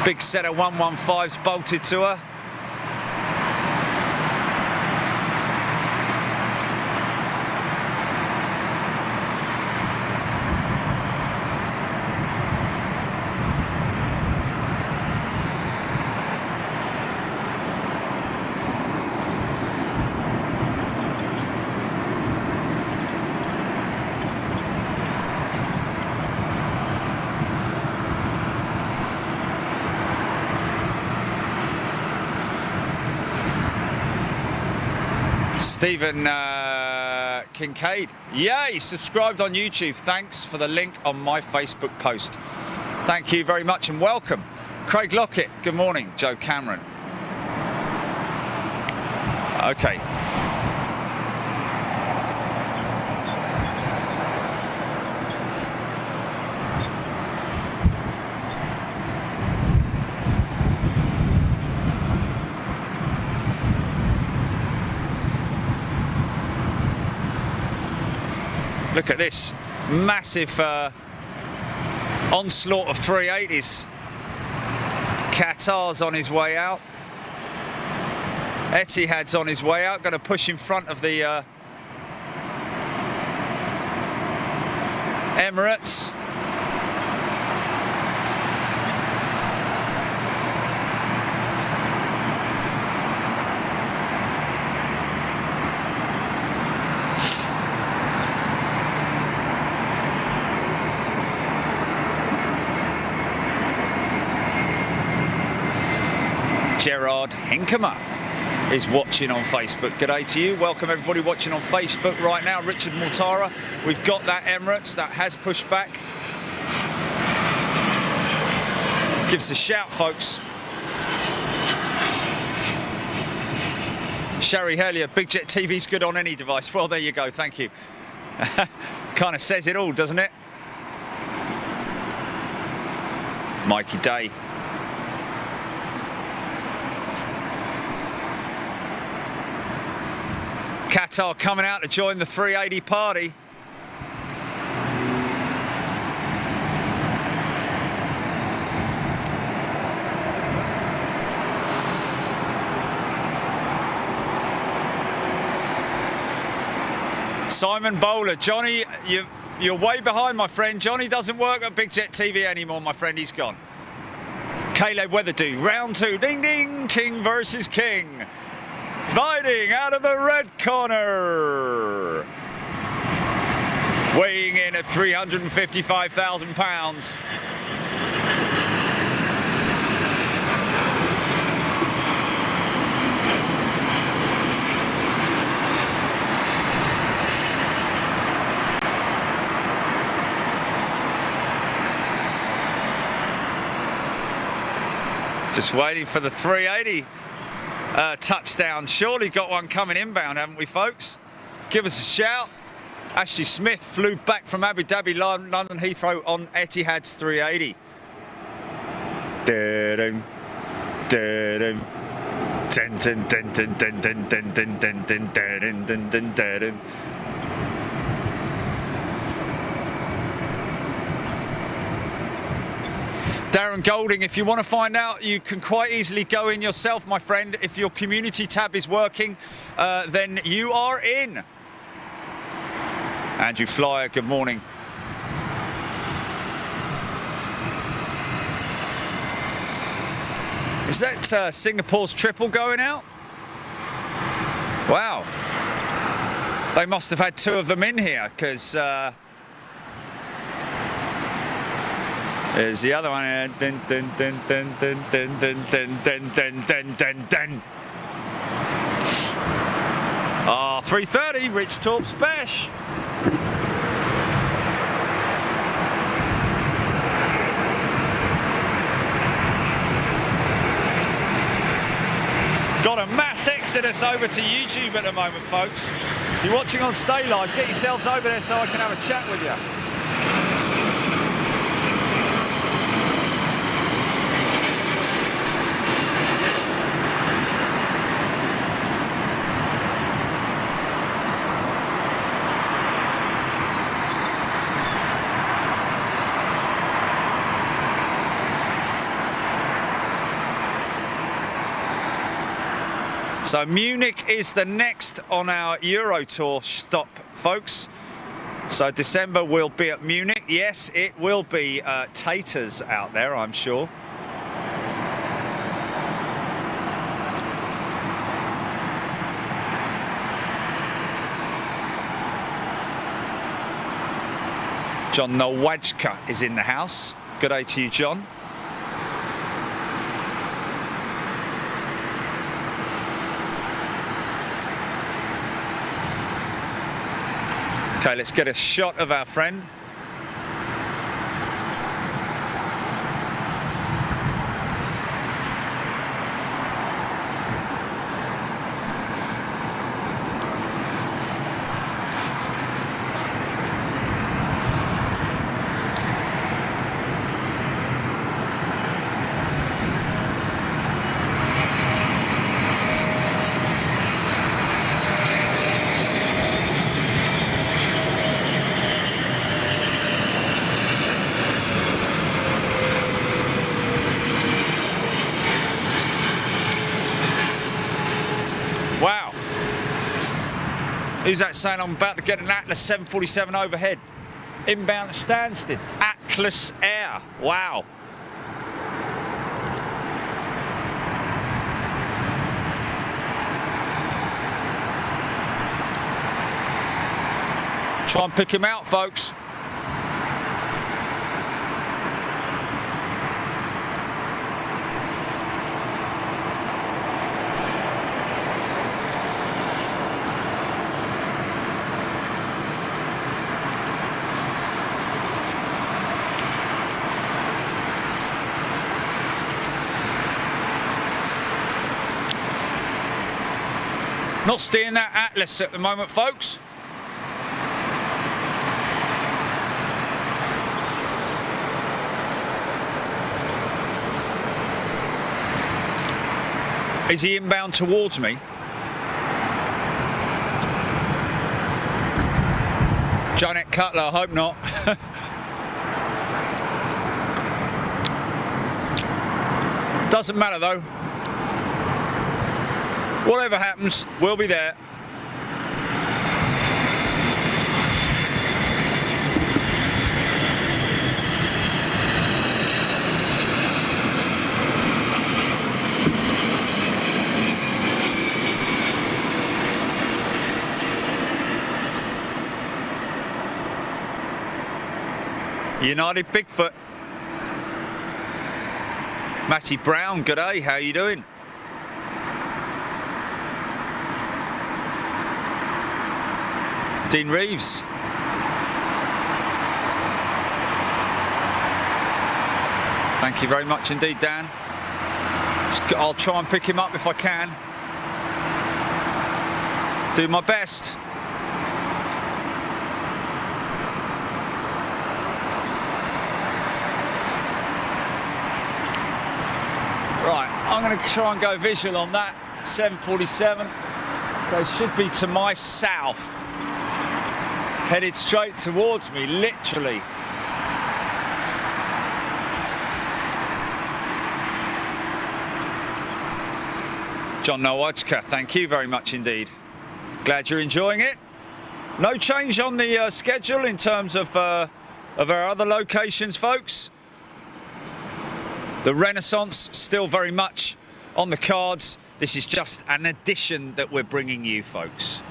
Big set of 115s bolted to her. Stephen Kincaid, yay, subscribed on YouTube. Thanks for the link on my Facebook post. Thank you very much and welcome. Craig Lockett, good morning. Joe Cameron. Okay. Look at this massive onslaught of 380s. Qatar's on his way out. Etihad's on his way out. Going to push in front of the Emirates. Gerard Hinkemer is watching on Facebook. Good day to you. Welcome everybody watching on Facebook right now. Richard Mortara, we've got that Emirates that has pushed back. Give us a shout, folks. Sherry Hellier, Big Jet TV's good on any device. Well, there you go. Thank you. Kind of says it all, doesn't it? Mikey Day. Qatar coming out to join the 380 party. Simon Bowler, Johnny, you're way behind, my friend. Johnny doesn't work at Big Jet TV anymore, my friend. He's gone. Caleb Weatherdew, round two. Ding ding, King versus King. Fighting out of the red corner. Weighing in at 355,000 pounds. Just waiting for the 380 touchdown. Surely got one coming inbound, haven't we, folks? Give us a shout. Ashley Smith flew back from Abu Dhabi, London Heathrow on Etihad's 380. Dun, dun, dun, dun, dun, dun, dun, dun, dun, dun, dun, dun, dun, dun, dun, dun. Darren Golding, if you want to find out, you can quite easily go in yourself, my friend. If your community tab is working, then you are in. Andrew Flyer, good morning. Is that Singapore's triple going out? Wow. They must have had 2 of them in here, because there's the other one. Dun, dun, dun, dun, dun, dun, dun, dun, dun, dun, dun, dun, dun. 3:30, Rich Torp Spesh. Got a mass exodus over to YouTube at the moment, folks. You're watching on Stay Live, get yourselves over there so I can have a chat with you. So Munich is the next on our Euro Tour stop, folks. So December will be at Munich. Yes, it will be taters out there, I'm sure. John Nowajka is in the house. Good day to you, John. Okay, let's get a shot of our friend. Wow. Who's that saying I'm about to get an Atlas 747 overhead? Inbound to Stansted. Atlas Air. Wow. Try and pick him out, folks. Not steering that Atlas at the moment, folks. Is he inbound towards me? Janet Cutler, I hope not. Doesn't matter though. Whatever happens, we'll be there. United Bigfoot. Matty Brown, good day, how you doing? Dean Reeves. Thank you very much indeed, Dan. I'll try and pick him up if I can. Do my best. Right, I'm going to try and go visual on that 747. So it should be to my south. Headed straight towards me, literally. John Nowajka, thank you very much indeed. Glad you're enjoying it. No change on the schedule in terms of our other locations, folks. The Renaissance still very much on the cards. This is just an addition that we're bringing you, folks.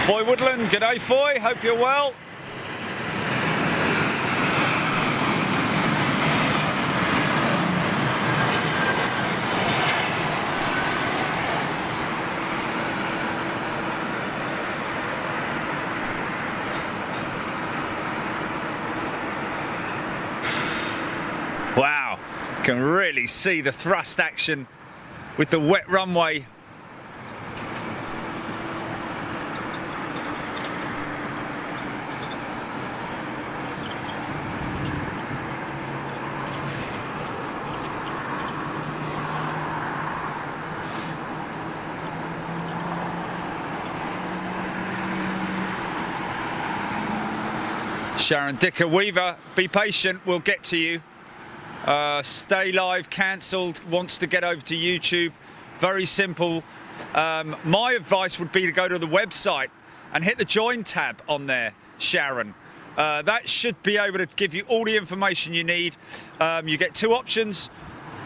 Foy Woodland, g'day Foy, hope you're well. Wow, can really see the thrust action with the wet runway. Sharon Dicker Weaver, be patient, we'll get to you. Stay live, cancelled, wants to get over to YouTube. Very simple. My advice would be to go to the website and hit the join tab on there, Sharon. That should be able to give you all the information you need. You get two options,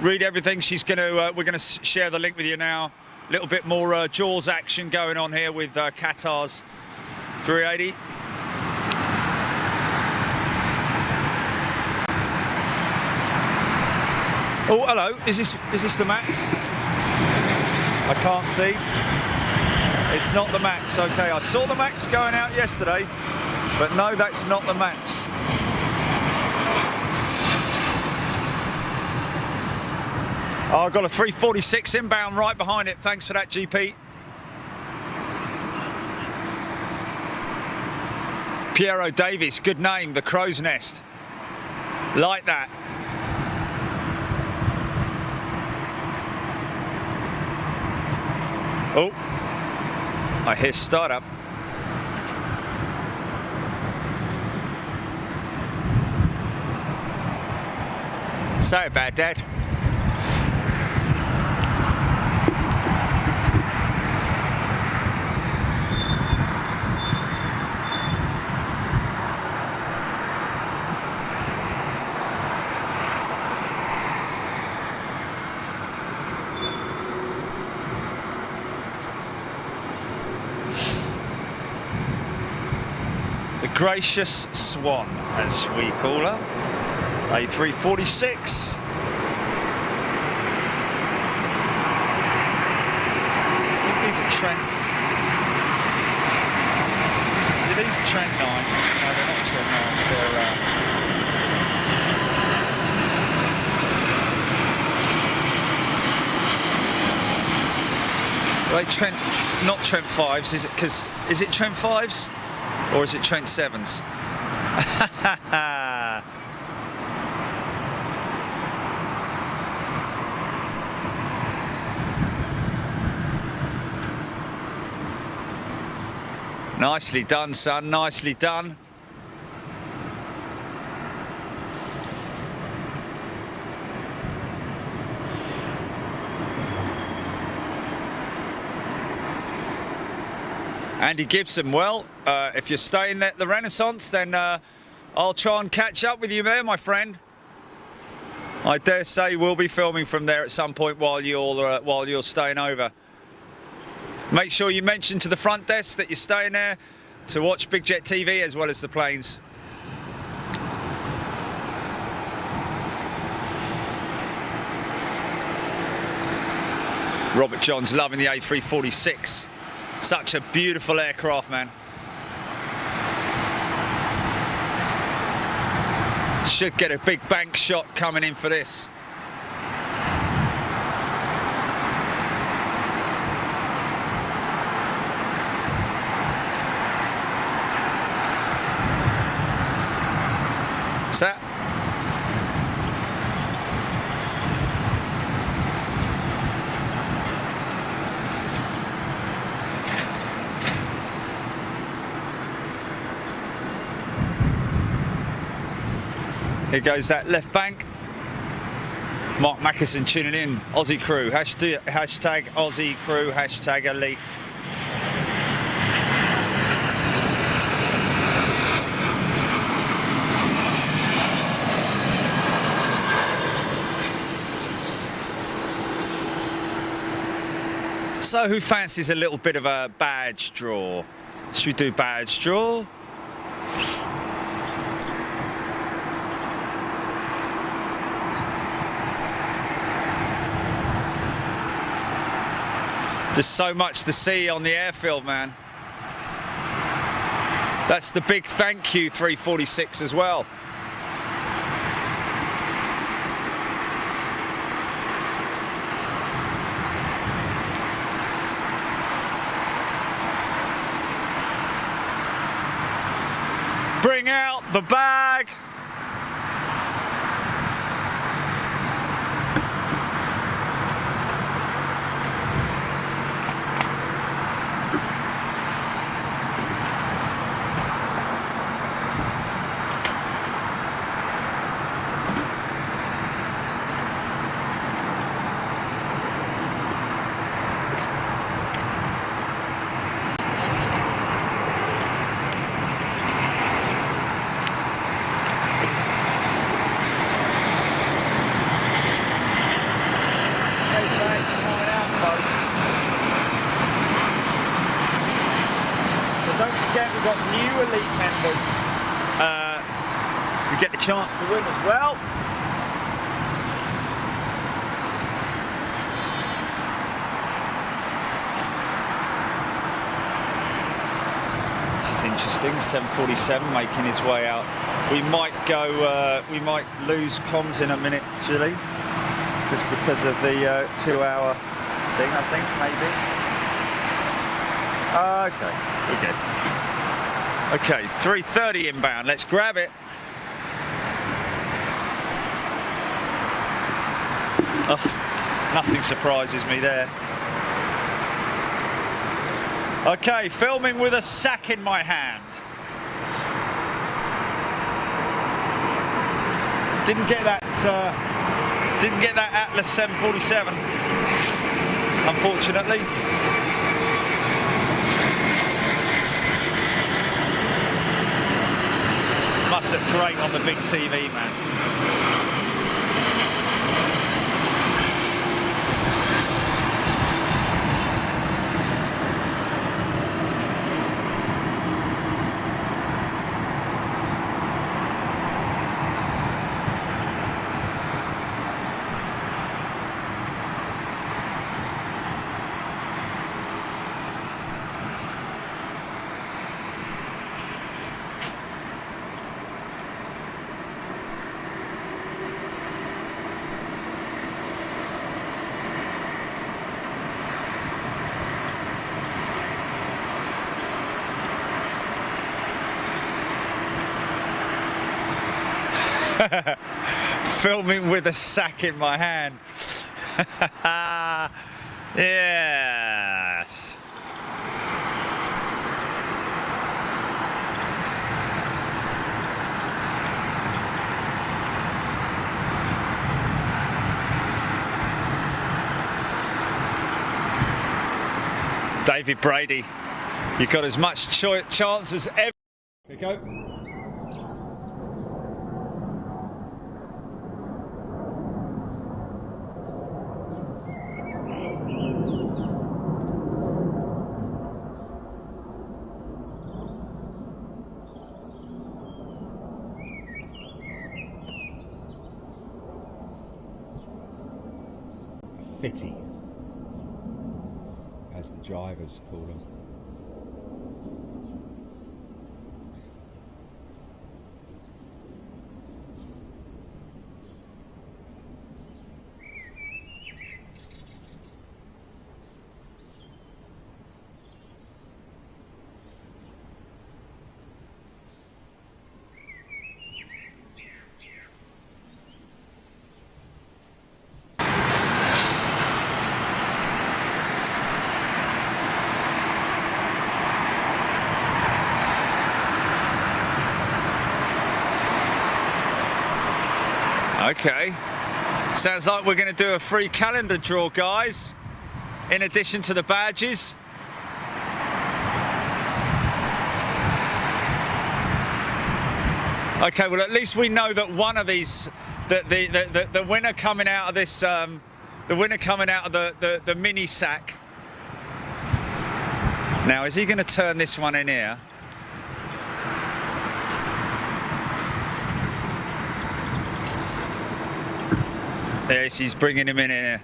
read everything. We're gonna share the link with you now. A little bit more Jaws action going on here with Qatar's 380. Oh, hello. Is this the Max? I can't see. It's not the Max. Okay, I saw the Max going out yesterday, but no, that's not the Max. Oh, I've got a 346 inbound right behind it. Thanks for that, GP. Piero Davies, good name. The Crow's Nest. Like that. Oh, I hear startup. Sorry about that. Gracious Swan, as we call her, A346. I think these are Trent. Are these Trent 9s? No, they're not Trent 9s. They're they Trent, not Trent 5s? Is it? Because is it Trent 5s? Or is it Trent 7s? Nicely done, son, nicely done. Andy Gibson, well, if you're staying at the Renaissance, then I'll try and catch up with you there, my friend. I dare say we'll be filming from there at some point while you're staying over. Make sure you mention to the front desk that you're staying there to watch Big Jet TV as well as the planes. Robert John's loving the A346. Such a beautiful aircraft, man. Should get a big bank shot coming in for this. Here goes that left bank. Mark Mackison tuning in. Aussie crew. Hashtag Aussie crew. Hashtag elite. So who fancies a little bit of a badge draw? Should we do badge draw? Just so much to see on the airfield, man. That's the big thank you 346 as well. Bring out the bag. We've got new elite members who get the chance to win as well. This is interesting. 747 making his way out. We might go. We might lose comms in a minute, Julie, just because of the 2-hour thing. I think maybe. Okay, we're good. Okay, 3:30 inbound, let's grab it. Oh, nothing surprises me there. Okay, filming with a sack in my hand. Didn't get that Atlas 747, unfortunately. Must look great on the big TV, man. Filming with a sack in my hand. Yes. David Brady, you've got as much chance as ever. Here we go. Fitty, as the drivers call them. Okay. Sounds like we're going to do a free calendar draw, guys, in addition to the badges. Okay, well, at least we know that one of these, the winner coming out of this, the winner coming out of the mini sack. Now, is he going to turn this one in here? Yes, he's bringing him in here.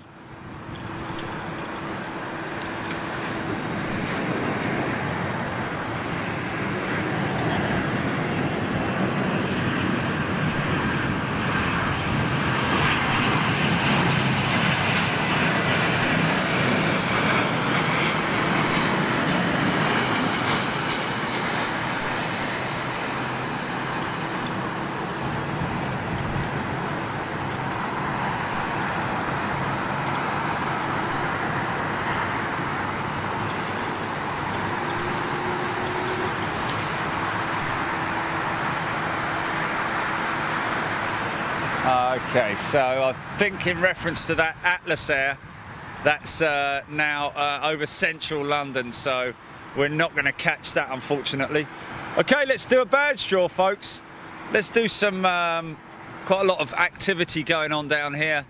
Okay, so I think in reference to that Atlas Air, that's now over central London, so we're not going to catch that, unfortunately. Okay, let's do a badge draw, folks. Let's do some, quite a lot of activity going on down here.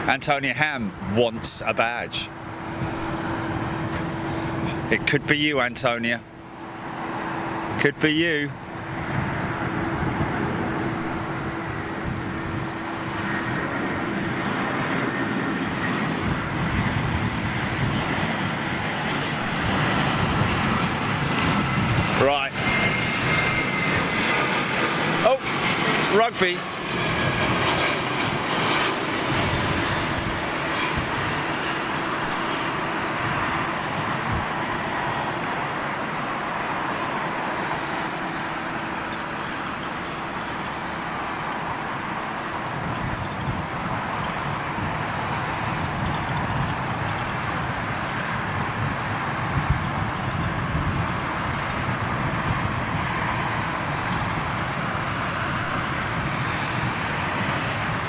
Antonia Ham wants a badge. It could be you, Antonia. Could be you. Right. Oh, rugby.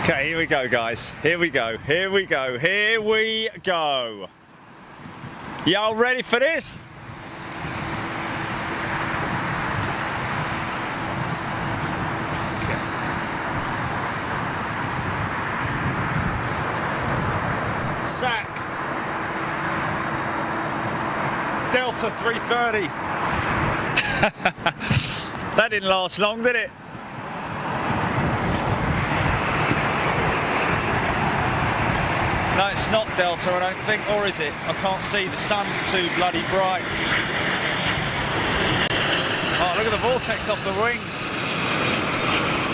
Okay, here we go, guys. Here we go. Here we go. Here we go. Y'all ready for this? Okay. Sack. Delta 330. That didn't last long, did it? No, it's not Delta, I don't think, or is it? I can't see, the sun's too bloody bright. Oh, look at the vortex off the wings.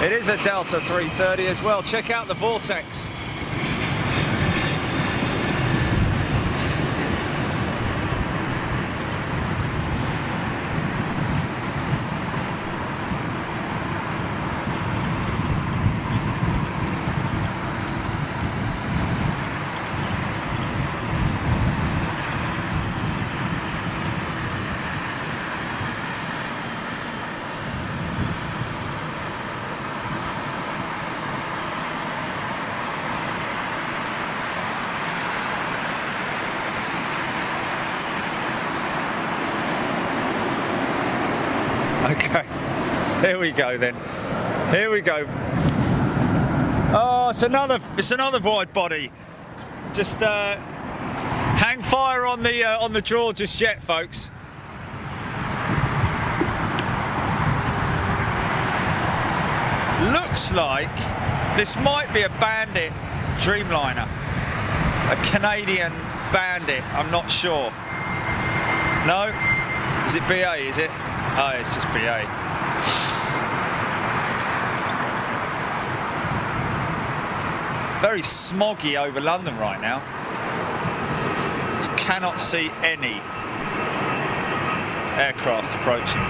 It is a Delta 330 as well. Check out the vortex. Okay, here we go then. Here we go. Oh, it's another wide body. Just hang fire on the draw just yet, folks. Looks like this might be a Bandit Dreamliner, a Canadian Bandit. I'm not sure. No, is it BA? Is it? Oh, it's just BA. Very smoggy over London right now. Just cannot see any aircraft approaching.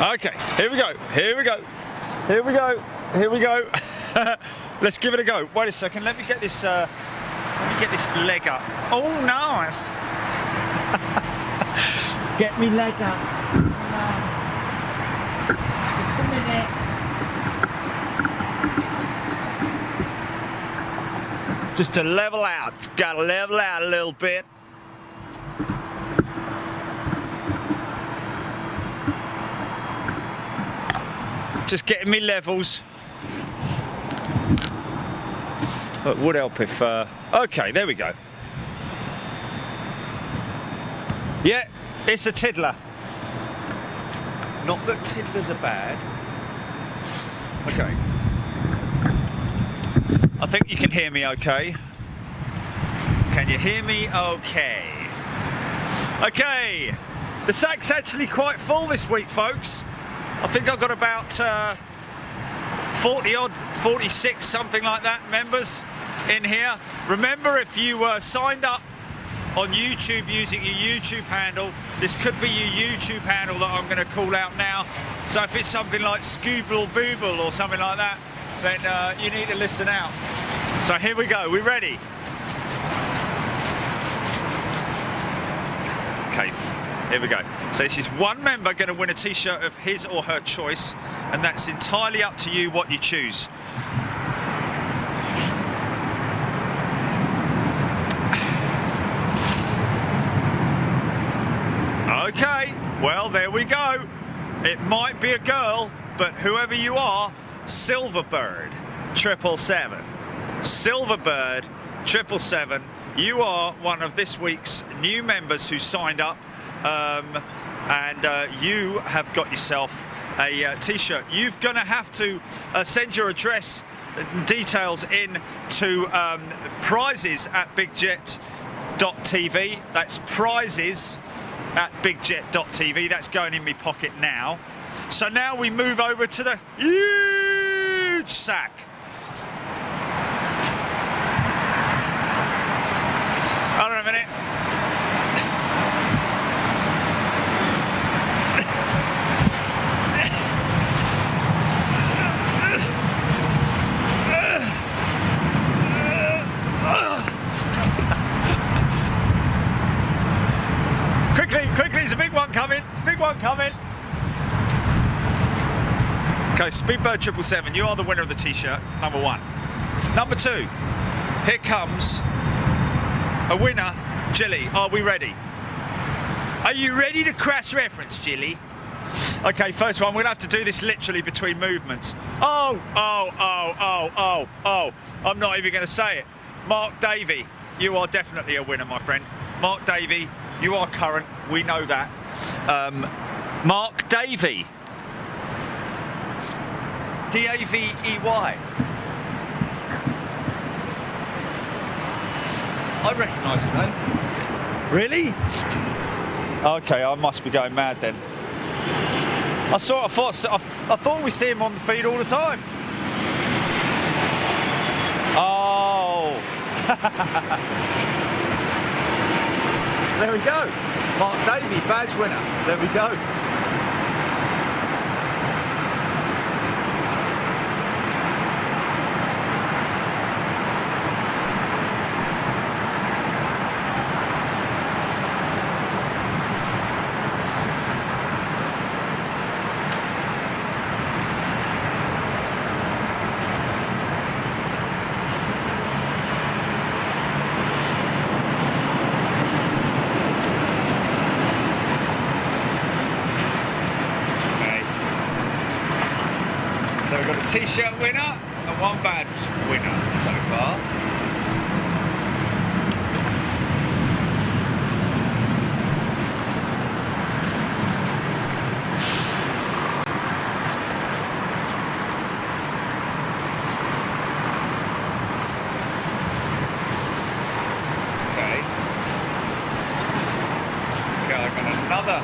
Okay, here we go, here we go, here we go, here we go. Let's give it a go. Wait a second, let me get this leg up. Oh, nice. Get me leg up. Just a minute. Just to level out, gotta level out a little bit. Just getting me levels. But would help if, okay, there we go. Yeah, it's a tiddler. Not that tiddlers are bad. Okay. I think you can hear me okay. Can you hear me okay? Okay, the sack's actually quite full this week, folks. I think I've got about 40 odd, 46, something like that, members in here. Remember, if you signed up on YouTube using your YouTube handle, this could be your YouTube handle that I'm going to call out now. So if it's something like Scooble Booble or something like that, then you need to listen out. So here we go, we ready? Okay, here we go. So this is one member going to win a t-shirt of his or her choice, and that's entirely up to you what you choose. Okay, well, there we go. It might be a girl, but whoever you are, Silverbird 777. Silverbird 777. You are one of this week's new members who signed up, and you have got yourself a t-shirt. You're going to have to send your address and details in to prizes at bigjet.tv. That's prizes at bigjet.tv. That's going in my pocket now. So now we move over to the huge sack. Hold on a minute. Quickly, there's a big one coming. There's a big one coming. Okay, Speedbird 777, you are the winner of the t-shirt, number one. Number two, here comes a winner, Jilly. Are we ready? Are you ready to crash reference, Jilly? Okay, first one, we're gonna have to do this literally between movements. Oh, I'm not even gonna say it. Mark Davey, you are definitely a winner, my friend. Mark Davey, you are current, we know that. Mark Davey. D-A-V-E-Y. I recognise the name. Really? Okay, I must be going mad then. I thought we see him on the feed all the time. Oh. There we go. Mark Davey, badge winner. There we go. So we've got a t-shirt winner and one badge winner so far. Okay, I've got another.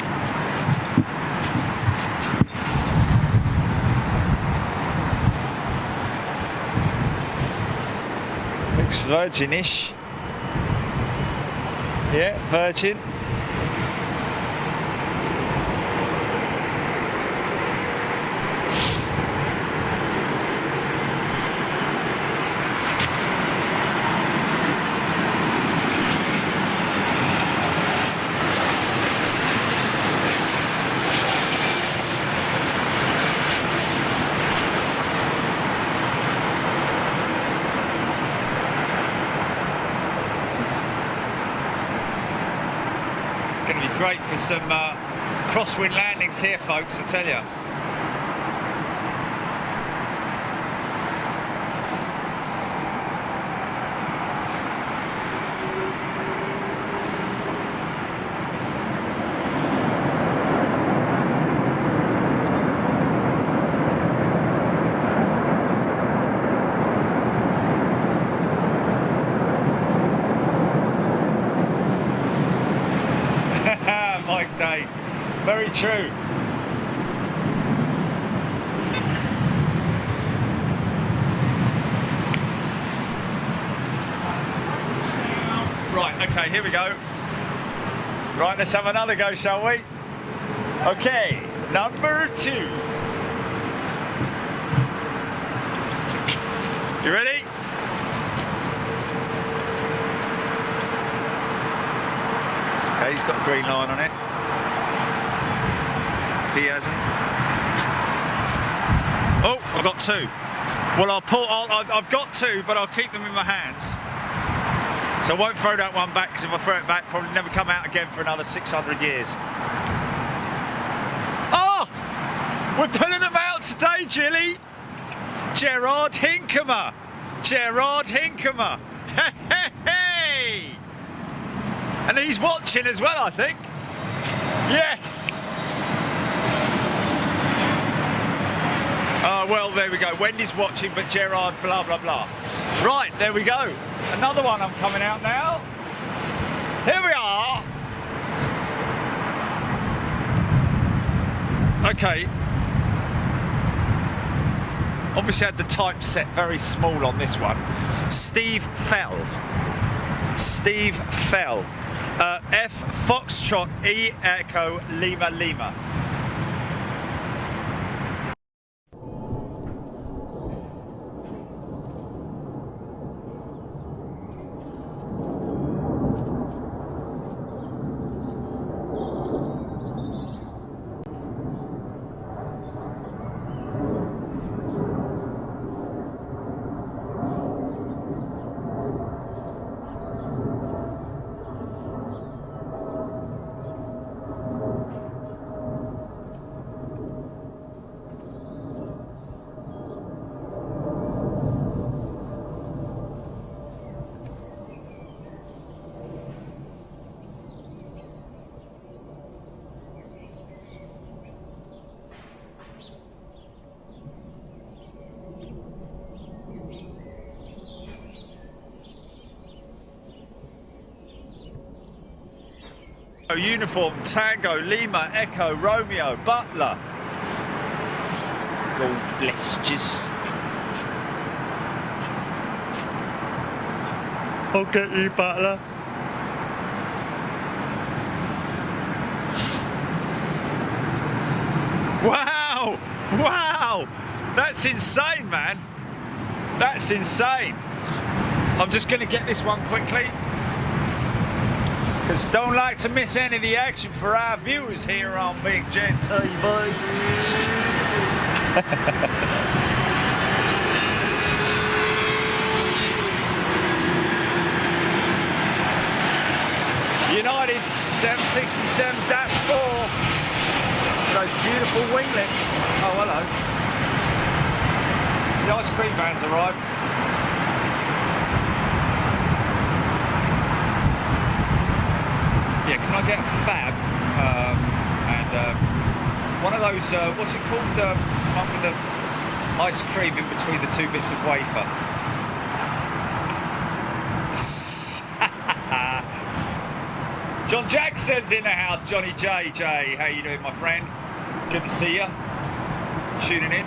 Virginish. Yeah, virgin. great for some crosswind landings here, folks, I tell you. Very true. Right, okay, here we go. Right, let's have another go, shall we? Okay, number 2. You ready? Okay, he's got a green line on it. He hasn't. Oh, I've got 2. Well, I've got 2, but I'll keep them in my hands. So I won't throw that one back, because if I throw it back, probably never come out again for another 600 years. Oh! We're pulling them out today, Jilly. Gerard Hinkemer. Gerard Hinkemer. Hey, hey, hey! And he's watching as well, I think. Yes! Well, there we go. Wendy's watching, but Gerard, blah, blah, blah. Right, there we go. Another one I'm coming out now. Here we are. Okay. Obviously had the typeset very small on this one. Steve Fell. Steve Fell. F Foxtrot E Echo Lima Lima. Uniform, Tango, Lima, Echo, Romeo, Butler. God bless yous. I'll get you, Butler. Wow! Wow! That's insane, man. That's insane. I'm just going to get this one quickly, because don't like to miss any of the action for our viewers here on Big Jet TV. United 767-4. Those beautiful winglets. Oh, hello. The ice cream van's arrived. Yeah, can I get a fab and one of those, what's it called, one with the ice cream in between the 2 bits of wafer? John Jackson's in the house. Johnny JJ, how you doing, my friend? Good to see you. Tuning in.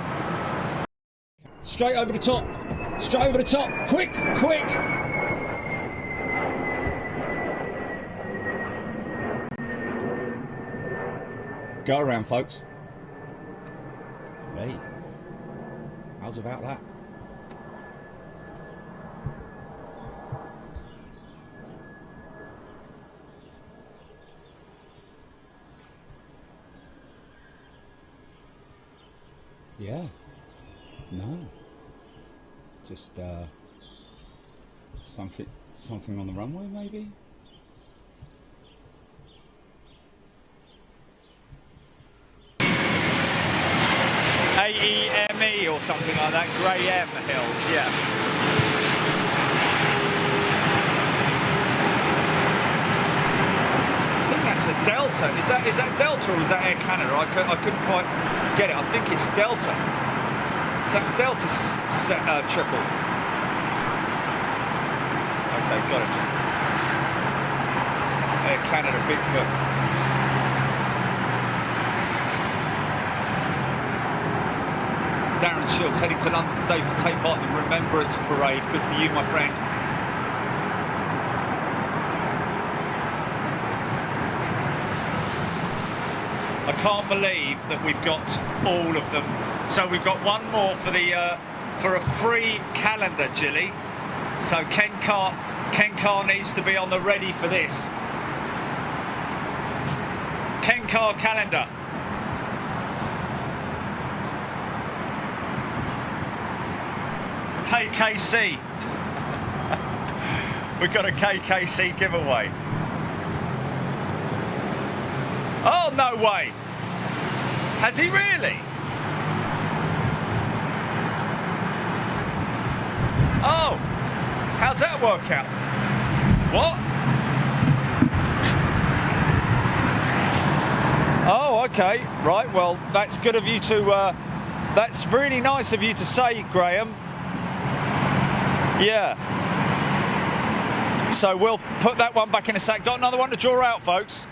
Straight over the top. Straight over the top. Quick, quick. Go around, folks. Hey, how's about that? Yeah. No. Just something on the runway, maybe. something like that. Graham Hill, yeah. I think that's a Delta. Is that Delta or is that Air Canada? I couldn't quite get it. I think it's Delta. Is that Delta triple? Okay, got it. Air Canada Bigfoot. Darren Shields heading to London today for take part in the Remembrance Parade. Good for you, my friend. I can't believe that we've got all of them. So we've got one more for the for a free calendar, Jilly. So Ken Carr needs to be on the ready for this. Ken Carr calendar. KKC. We've got a KKC giveaway. Oh, no way. Has he really? Oh, how's that work out? What? Oh, okay. Right, well, that's good of you to, that's really nice of you to say, Graham. Yeah. So we'll put that one back in a sack. Got another one to draw out, folks.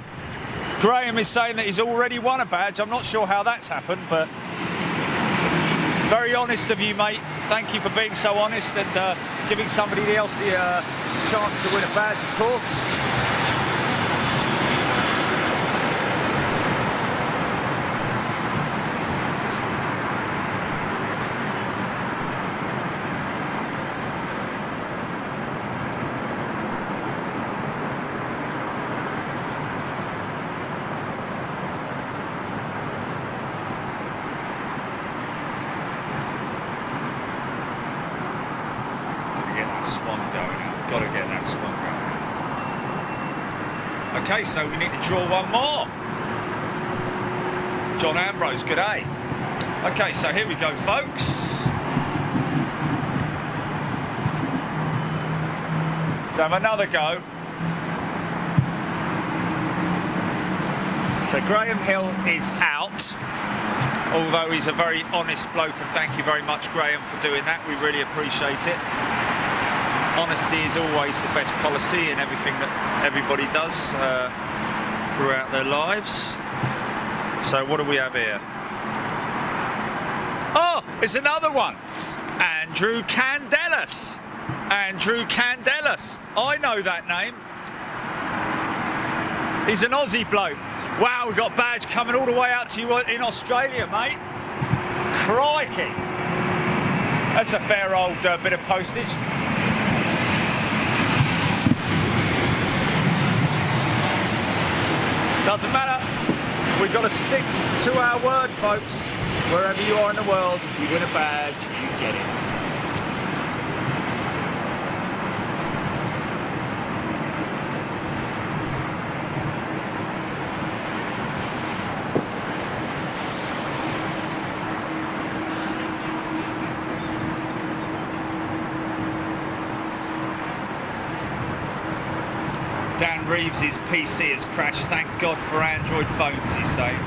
Graham is saying that he's already won a badge. I'm not sure how that's happened, but very honest of you, mate. Thank you for being so honest and giving somebody else the chance to win a badge, of course. Okay, so we need to draw one more. John Ambrose, good day. Okay, so here we go, folks. So have another go. So Graham Hill is out, although he's a very honest bloke, and thank you very much, Graham, for doing that. We really appreciate it. Honesty is always the best policy in everything that everybody does throughout their lives. So what do we have here? Oh, it's another one. Andrew Candelas. Andrew Candelas. I know that name. He's an Aussie bloke. Wow, we've got a badge coming all the way out to you in Australia, mate. Crikey. That's a fair old bit of postage. Doesn't matter, we've got to stick to our word, folks. Wherever you are in the world, if you win a badge, you get it. Dan Reeves' PC has crashed. Thank God for Android phones, he's saying.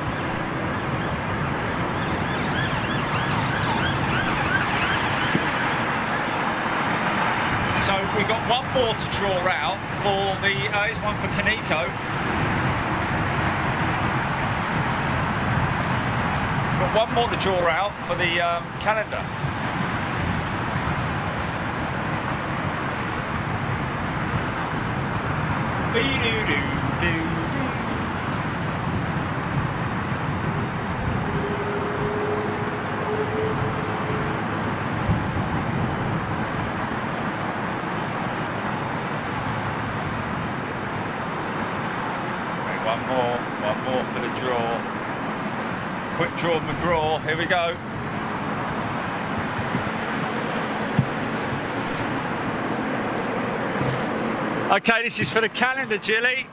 So we've got one more to draw out for the, here's one for Kaneko. Got one more to draw out for the calendar. One more for the draw. Quick draw McGraw, here we go. Okay, this is for the calendar, Jilly.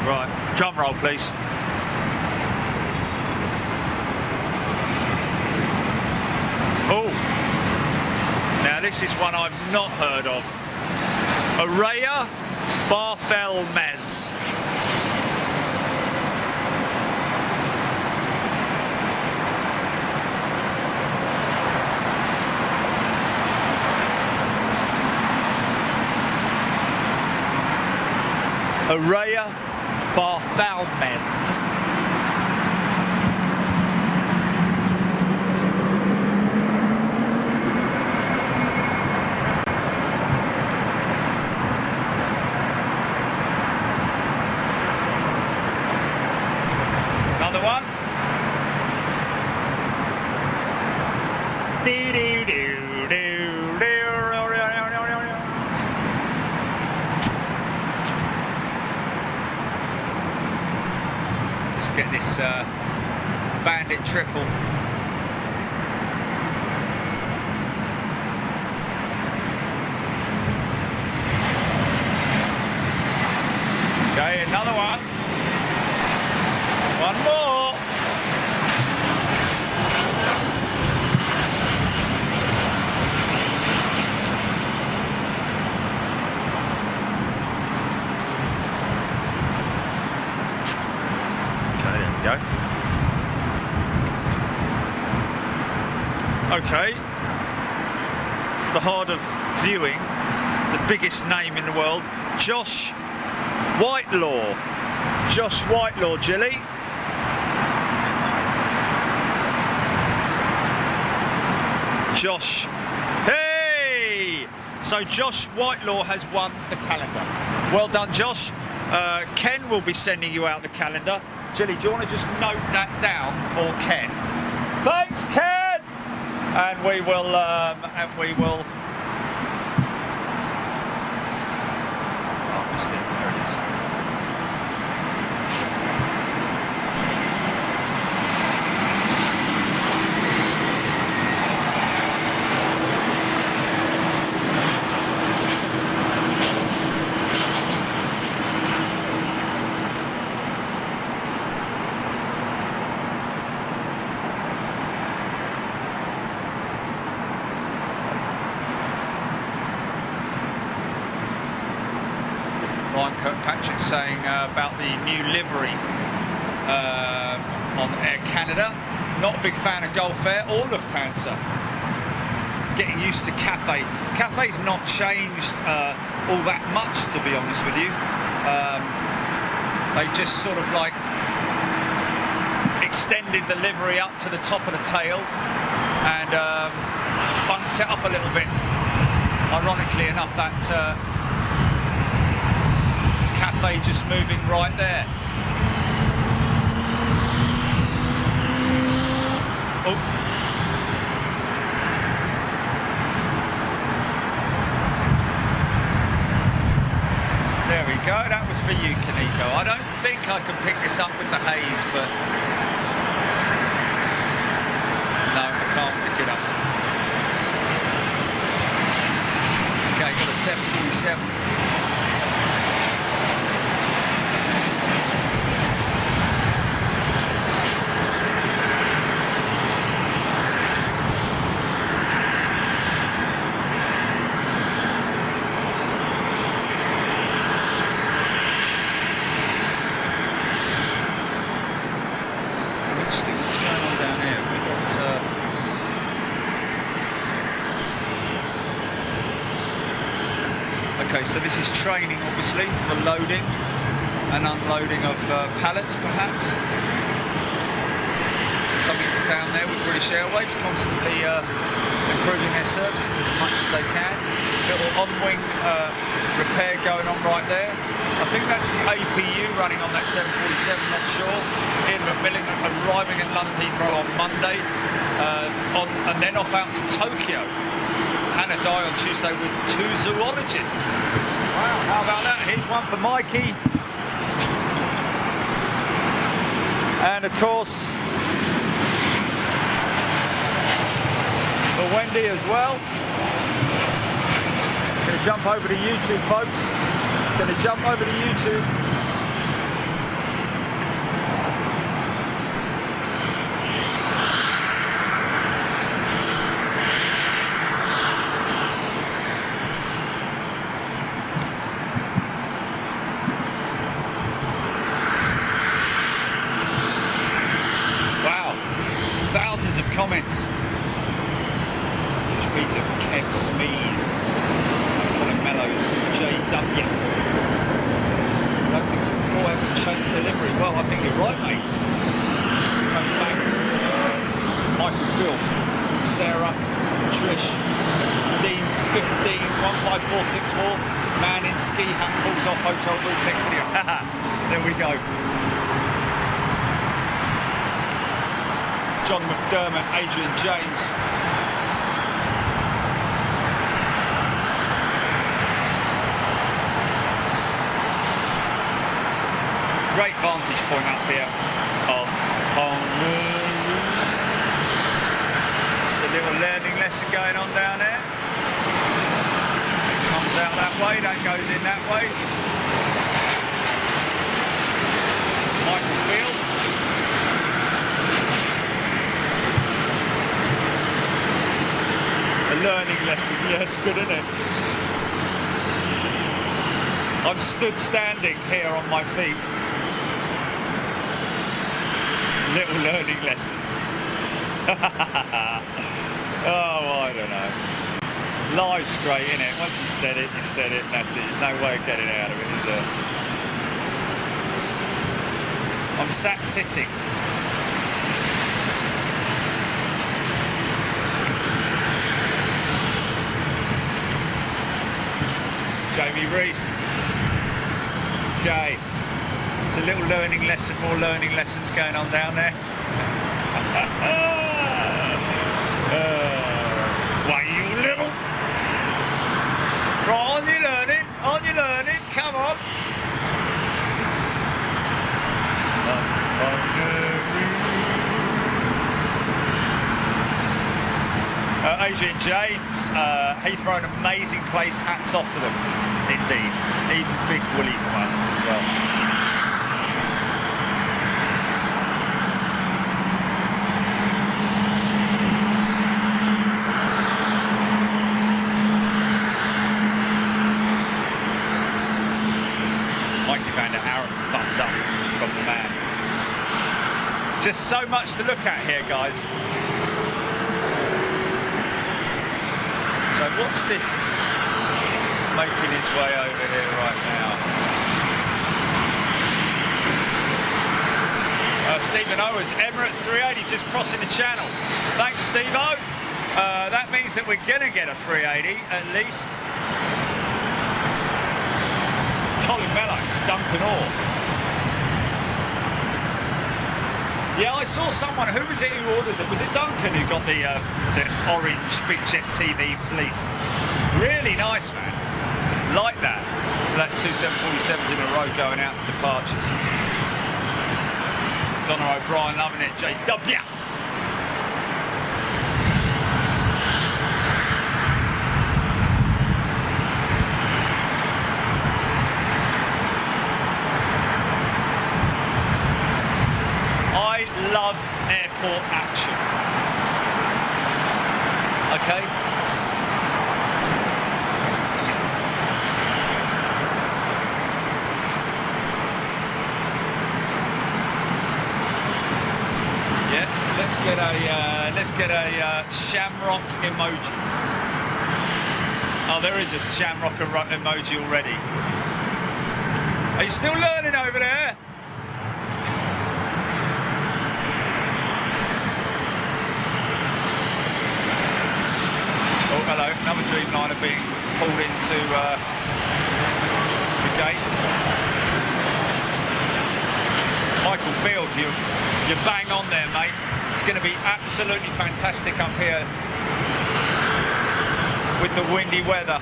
Right, drum roll, please. Oh, now this is one I've not heard of. Araya Barthelmez. Araya Barthelmez. Another one. Just get this bandit triple. Okay, another one. One more. Okay, there we go. Okay. For the hard of viewing, the biggest name in the world, Josh Whitelaw. Josh Whitelaw, Jilly. Josh. Hey! So Josh Whitelaw has won the calendar. Well done, Josh. Ken will be sending you out the calendar. Jilly, do you want to just note that down for Ken? Thanks, Ken! And we will, Oh, I missed it. There it is. Ryan Kirkpatrick saying about the new livery on Air Canada. Not a big fan of Gulf Air or Lufthansa. Getting used to Cathay. Cathay's not changed all that much, to be honest with you. They just sort of like extended the livery up to the top of the tail and funked it up a little bit. Ironically enough, that Cathay just moving right there. Oh. There we go, that was for you, Kaneko. I don't think I can pick this up with the haze, but no, I can't pick it up. Okay, got a 747. Okay, so this is training, obviously, for loading and unloading of pallets, perhaps. Something down there with British Airways, constantly improving their services as much as they can. Little on-wing repair going on right there. I think that's the APU running on that 747, not sure. Ian McMillan arriving at London Heathrow on Monday, and then off out to Tokyo. Hannah Dye on Tuesday with 2 zoologists. Wow, how about that? Here's one for Mikey. And of course, for Wendy as well. Gonna jump over to YouTube, folks. Gonna jump over to YouTube. comments. Trish Peter, Kev Smees, Colin Mellows, JW. I don't think so. Boy, ever changed their livery. Well, I think you're right, mate. Tony Bang, Michael Field, Sarah, Trish, Dean 15, 15464. Man in ski hat falls off hotel roof. Next video. There we go. John McDermott, Adrian James. Great vantage point up here. Just a little learning lesson going on down there. It comes out that way, that goes in that way. Michael Field. A learning lesson, yes, good, isn't it? I'm stood standing here on my feet. Little learning lesson. Oh, I don't know. Live's great, isn't it? Once you said it, and that's it. No way of getting out of it, is there? I'm sat sitting. Jamie Rees. Okay. It's a little learning lesson, more learning lessons going on down there. Why, you little? Right, on you learning, come on. Adrian James, Heathrow, an amazing place, hats off to them, indeed. Even big woolly ones as well. Thumbs up from the man. It's just so much to look at here, guys. So what's this making his way over here right now? Stephen Owens, Emirates 380 just crossing the channel. Thanks, Steve-O. That means that we're gonna get a 380 at least. Colin Mellows, Duncan Orr. Yeah, I saw someone, who was it who ordered it? Was it Duncan who got the orange Big Jet TV fleece? Really nice, man. Like that. That 2 747s in a row going out in departures. Donna O'Brien loving it, JW. Love airport action. Okay. Yeah, let's get a shamrock emoji. Oh, there is a shamrock emoji already. Are you still learning over there? Hello, another Dreamliner being pulled into gate. Michael Field, you're bang on there, mate. It's going to be absolutely fantastic up here with the windy weather.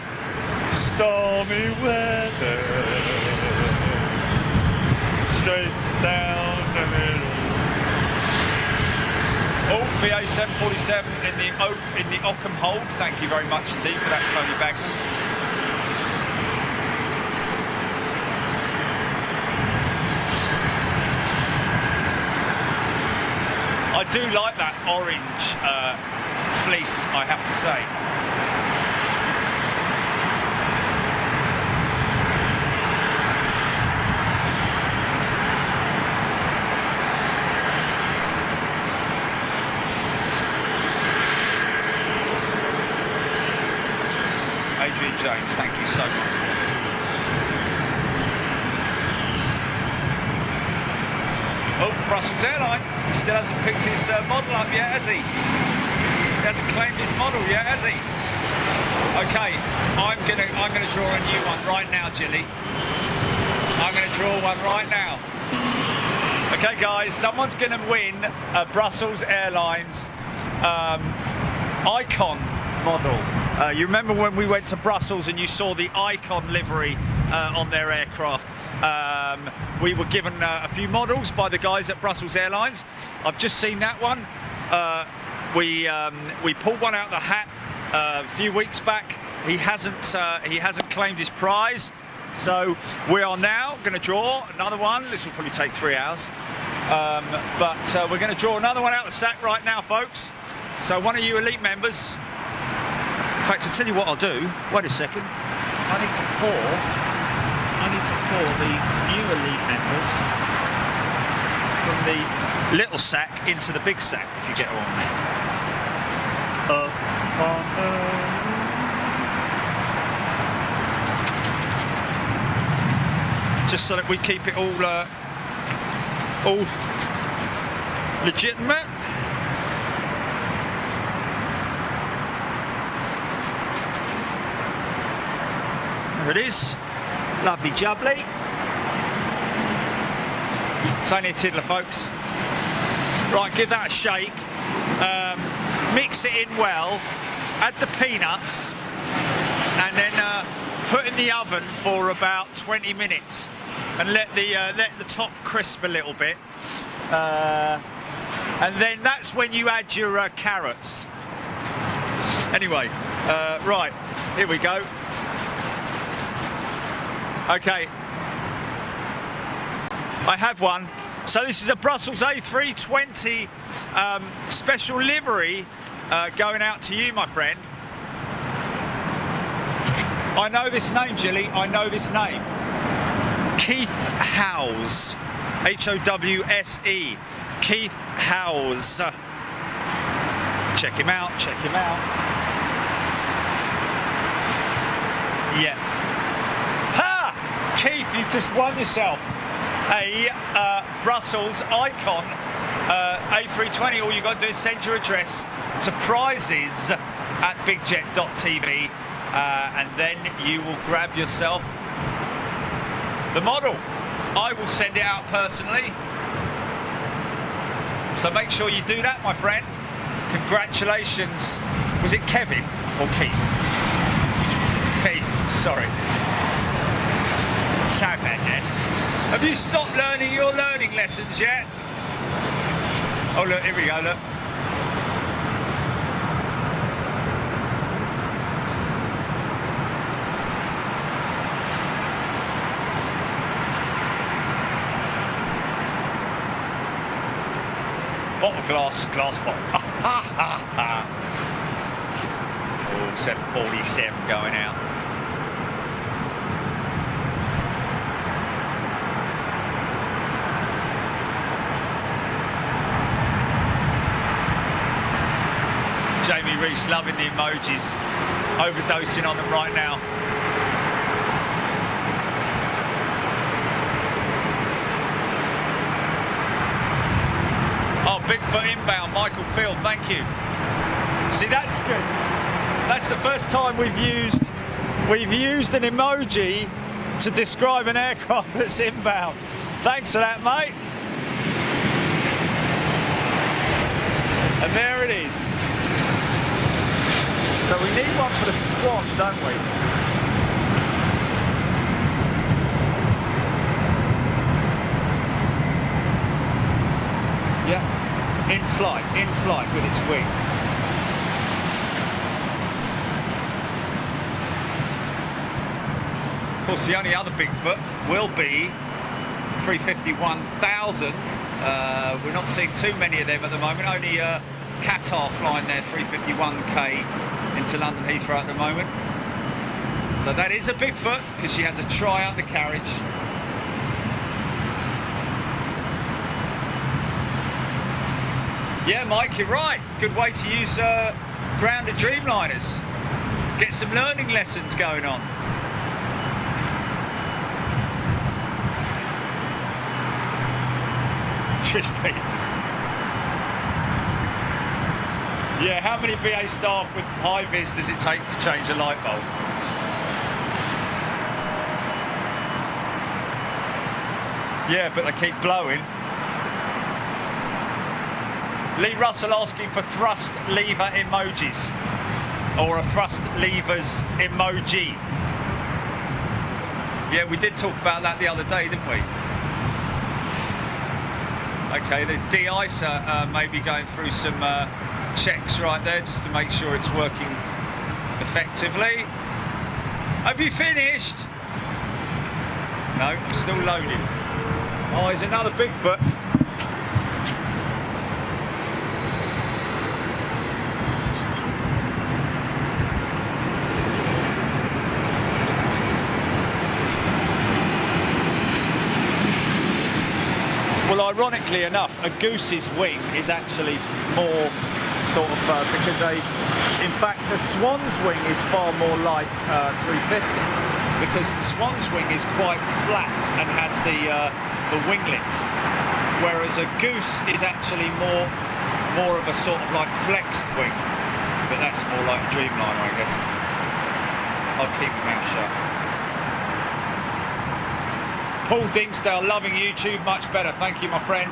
Stormy weather. Straight down the middle. Oh, BA 747 in the Ockham hold. Thank you very much indeed for that, Tony Bagman. I do like that orange fleece, I have to say. James. Thank you so much. Oh, Brussels Airline. He still hasn't picked his model up yet, has he? He hasn't claimed his model yet, has he? Okay, I'm gonna draw a new one right now, Jilly. I'm gonna draw one right now. Okay, guys, someone's gonna win a Brussels Airlines Icon model. You remember when we went to Brussels and you saw the Icon livery on their aircraft? We were given a few models by the guys at Brussels Airlines. I've just seen that one. We pulled one out of the hat a few weeks back. He hasn't claimed his prize, so we are now going to draw another one. This will probably take 3 hours, but we're going to draw another one out of the sack right now, folks. So one of you elite members. In fact, I'll tell you what I'll do. Wait a second. I need to pour the new elite members from the little sack into the big sack, if you get what I mean. Just so that we keep it all legitimate. There it is. Lovely jubbly. It's only a tiddler, folks. Right, give that a shake. Mix it in well. Add the peanuts, and then put in the oven for about 20 minutes, and let the top crisp a little bit. And then that's when you add your carrots. Anyway, right, here we go. Okay, I have one. So this is a Brussels A320 special livery going out to you, my friend. I know this name, Jilly. I know this name. Keith Howes. H-O-W-S-E. Keith Howes. Check him out. Check him out. Yeah. Keith, you've just won yourself a Brussels Icon A320. All you got to do is send your address to prizes@bigjet.tv, and then you will grab yourself the model. I will send it out personally, so make sure you do that, my friend. Congratulations. Was it Kevin or Keith? Keith, sorry. Sorry about that. Have you stopped learning your learning lessons yet? Oh look, here we go, look. Bottle glass bottle. Oh, 747 going out. Jamie Reese loving the emojis, overdosing on them right now. Oh, Bigfoot inbound, Michael Phil, thank you. See, that's good. That's the first time we've used an emoji to describe an aircraft that's inbound. Thanks for that, mate. And there it is. So we need one for the Swan, don't we? Yeah, in flight with its wing. Of course, the only other Bigfoot will be 350-1000. We're not seeing too many of them at the moment. Only Qatar flying their 351K into London Heathrow at the moment. So that is a Bigfoot because she has a tri-undercarriage. Yeah, Mike, you're right. Good way to use grounded Dreamliners. Get some learning lessons going on. Trish Peters. Yeah, how many BA staff with high vis does it take to change a light bulb? Yeah, but they keep blowing. Lee Russell asking for thrust lever emojis. Or a thrust levers emoji. Yeah, we did talk about that the other day, didn't we? Okay, the de-icer may be going through some checks right there just to make sure it's working effectively. Have you finished? No, I'm still loading. Oh, there's another Bigfoot. Well, ironically enough, a goose's wing is actually more sort of because in fact a swan's wing is far more like 350 because the swan's wing is quite flat and has the winglets, whereas a goose is actually more of a sort of like flexed wing, but that's more like a Dreamliner, I guess. I'll keep my mouth shut. Paul Dingsdale, loving YouTube much better. Thank you, my friend.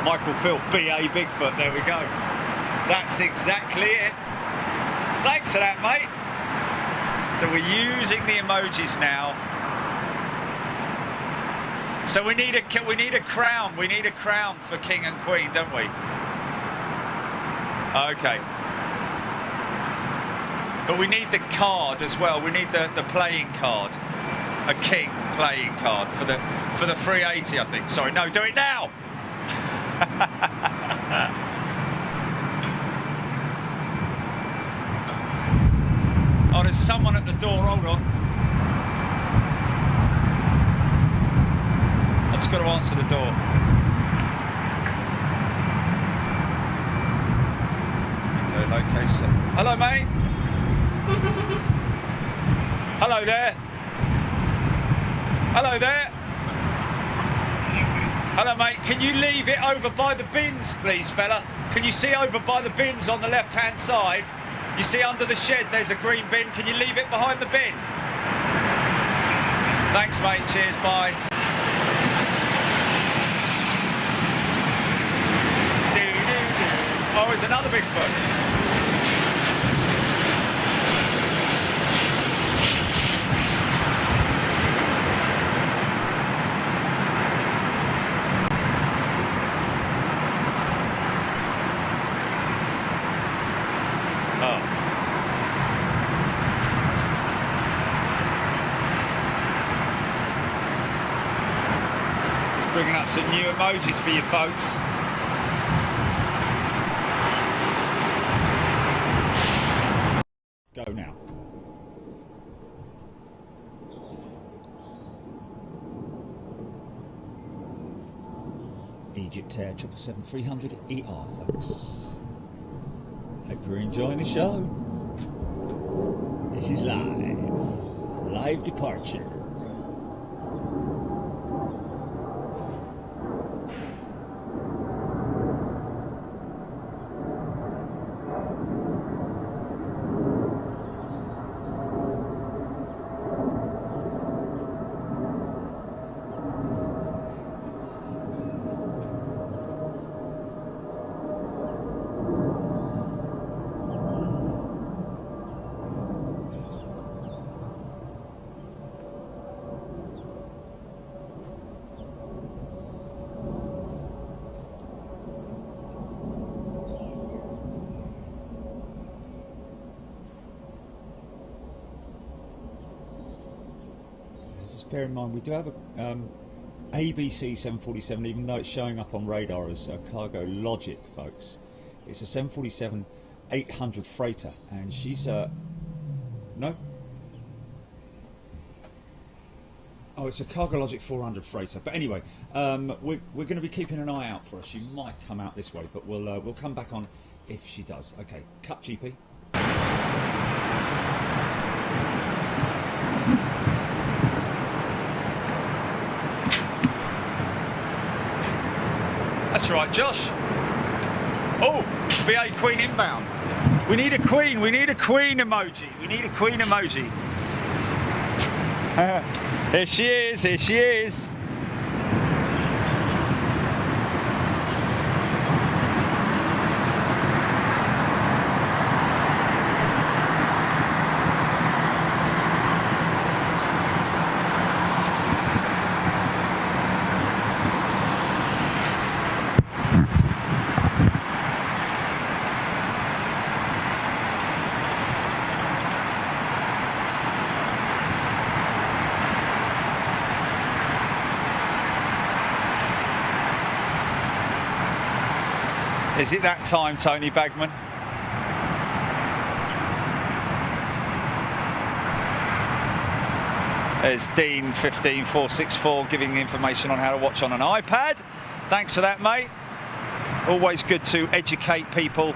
Michael Phil, BA Bigfoot. There we go. That's exactly it. Thanks for that, mate. So we're using the emojis now. So we need a crown. We need a crown for King and Queen, don't we? Okay. But we need the card as well. We need the playing card. A king playing card for the 380, I think. Sorry, no, do it now. Oh, there's someone at the door. Hold on. I've just got to answer the door. Okay, location. Hello, mate. Hello there. Hello there. Hello, mate. Can you leave it over by the bins, please, fella? Can you see over by the bins on the left-hand side? You see under the shed there's a green bin. Can you leave it behind the bin? Thanks, mate. Cheers. Bye. Oh, it's another Bigfoot. Bringing up some new emojis for you folks. Go now. Egypt Air 777-300 ER, folks. Hope you're enjoying the show. This is live departure. Bear in mind, we do have a ABC 747, even though it's showing up on radar as a Cargo Logic, folks. It's a 747-800 freighter, and she's a... No? Oh, it's a Cargo Logic 400 freighter. But anyway, we're going to be keeping an eye out for her. She might come out this way, but we'll come back on if she does. Okay, cut GP. That's right, Josh. Oh, BA Queen inbound. We need a queen. We need a queen emoji. We need a queen emoji. Here she is. Here she is. Is it that time, Tony Bagman? There's Dean 15464 giving information on how to watch on an iPad. Thanks for that, mate. Always good to educate people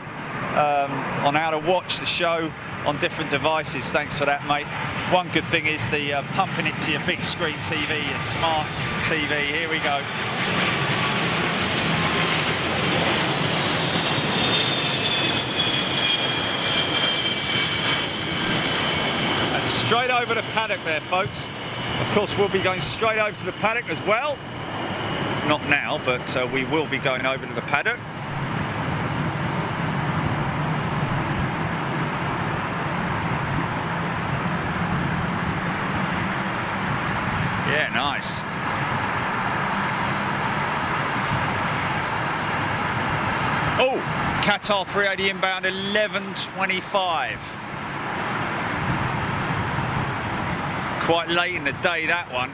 on how to watch the show on different devices. Thanks for that, mate. One good thing is the pumping it to your big screen TV, your smart TV. Here we go. Straight over the paddock there, folks. Of course, we'll be going straight over to the paddock as well. Not now, but we will be going over to the paddock. Yeah, nice. Oh, Qatar 380 inbound, 11:25. Quite late in the day, that one.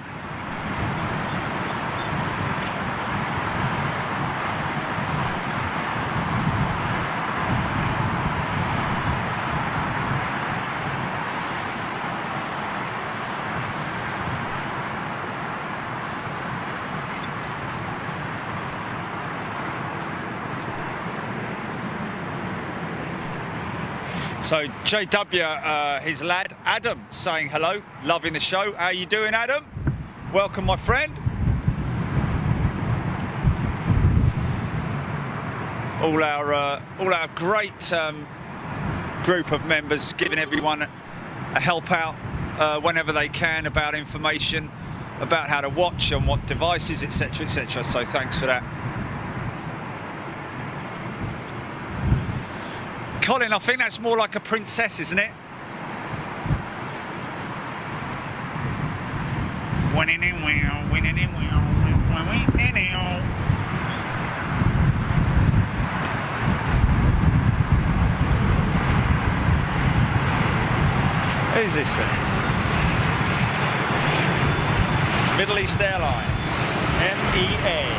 So JW, his lad Adam saying hello, loving the show. How you doing, Adam? Welcome, my friend. All our great group of members giving everyone a help out whenever they can about information about how to watch on what devices, etc., etc. So thanks for that. Colin, I think that's more like a princess, isn't it? Who's this thing? Middle East Airlines, MEA.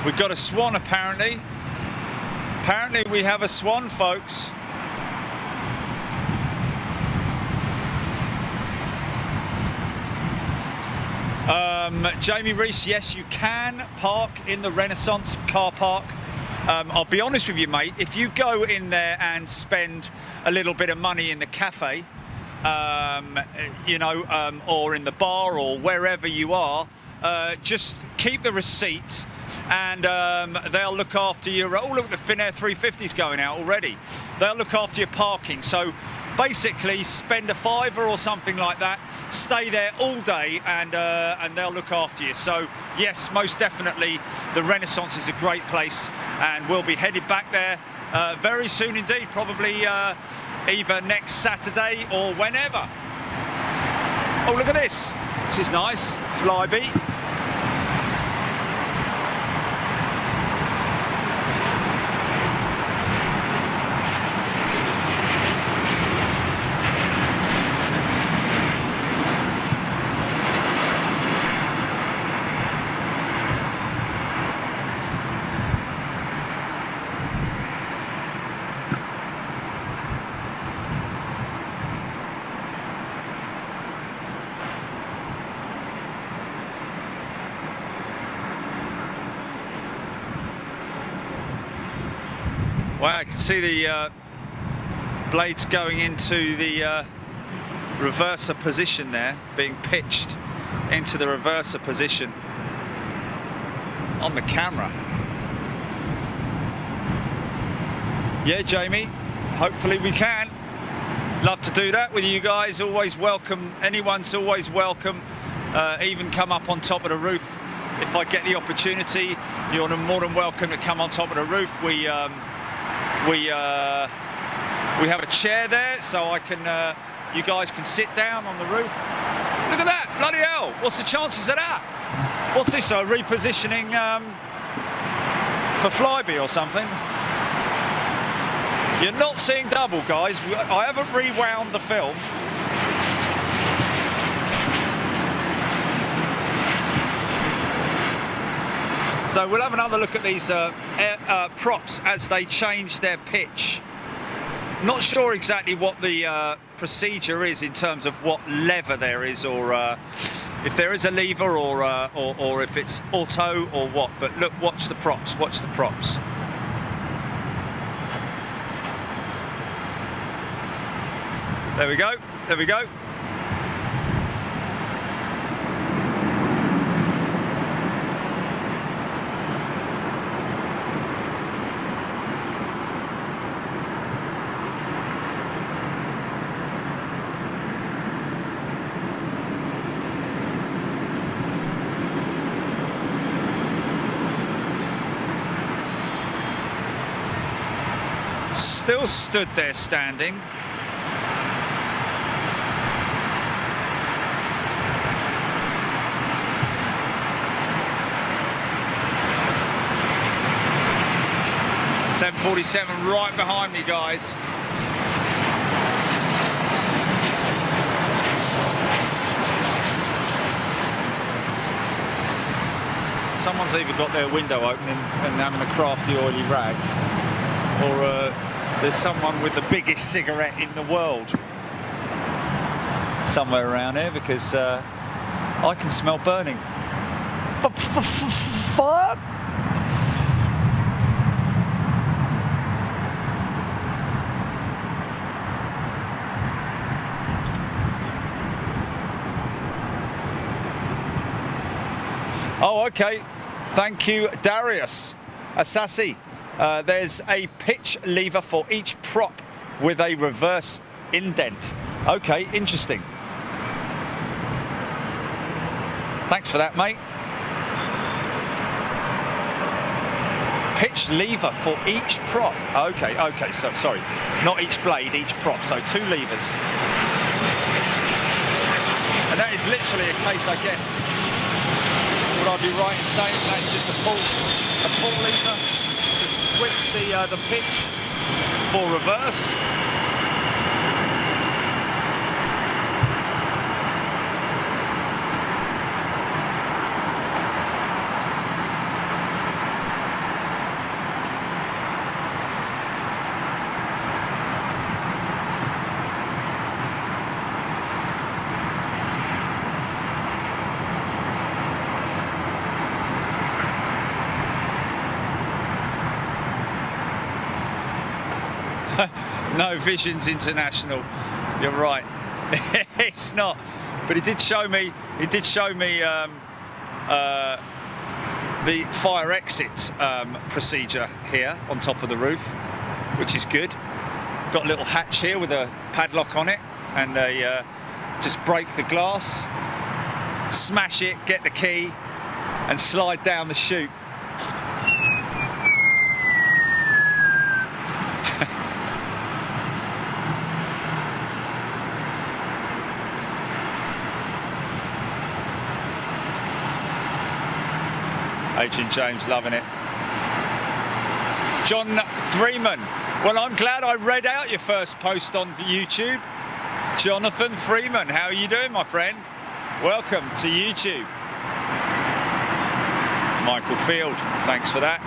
We've got a swan, apparently. Apparently we have a swan, folks. Jamie Reese, yes, you can park in the Renaissance car park. I'll be honest with you, mate, if you go in there and spend a little bit of money in the cafe, you know, or in the bar or wherever you are, just keep the receipt and they'll look after your, oh look, the Finnair 350's going out already. They'll look after your parking. So basically spend a £5 or something like that, stay there all day and they'll look after you. So yes, most definitely the Renaissance is a great place and we'll be headed back there very soon indeed, probably either next Saturday or whenever. Oh, look at this. This is nice. Flyby. Wow, I can see the blades going into the reverser position there, being pitched into the reverser position on the camera. Yeah, Jamie, hopefully we can. Love to do that with you guys. Always welcome. Anyone's always welcome. Even come up on top of the roof if I get the opportunity. You're more than welcome to come on top of the roof. We have a chair there, so I can. You guys can sit down on the roof. Look at that! Bloody hell! What's the chances of that? What's this? A repositioning for Flybe or something? You're not seeing double, guys. I haven't rewound the film. So we'll have another look at these props as they change their pitch. Not sure exactly what the procedure is in terms of what lever there is, or if there is a lever, or if it's auto or what. But look, watch the props. Watch the props. There we go. There we go. Still stood there standing. .747 right behind me, guys. Someone's either got their window open and having a crafty oily rag, or there's someone with the biggest cigarette in the world somewhere around here, because I can smell burning. Fire! Oh, okay. Thank you, Darius Assassi. There's a pitch lever for each prop with a reverse indent. Okay, interesting. Thanks for that, mate. Pitch lever for each prop. Okay, okay, so sorry. Not each blade, each prop, so 2 levers. And that is literally a case, I guess. Would I be right in saying that's just a pull lever to switch the pitch for reverse? No, Visions International. You're right. It's not, but it did show me. It did show me the fire exit procedure here on top of the roof, which is good. Got a little hatch here with a padlock on it, and they just break the glass, smash it, get the key, and slide down the chute. Agent James loving it. John Freeman. Well, I'm glad I read out your first post on YouTube. Jonathan Freeman, how are you doing, my friend? Welcome to YouTube. Michael Field, thanks for that.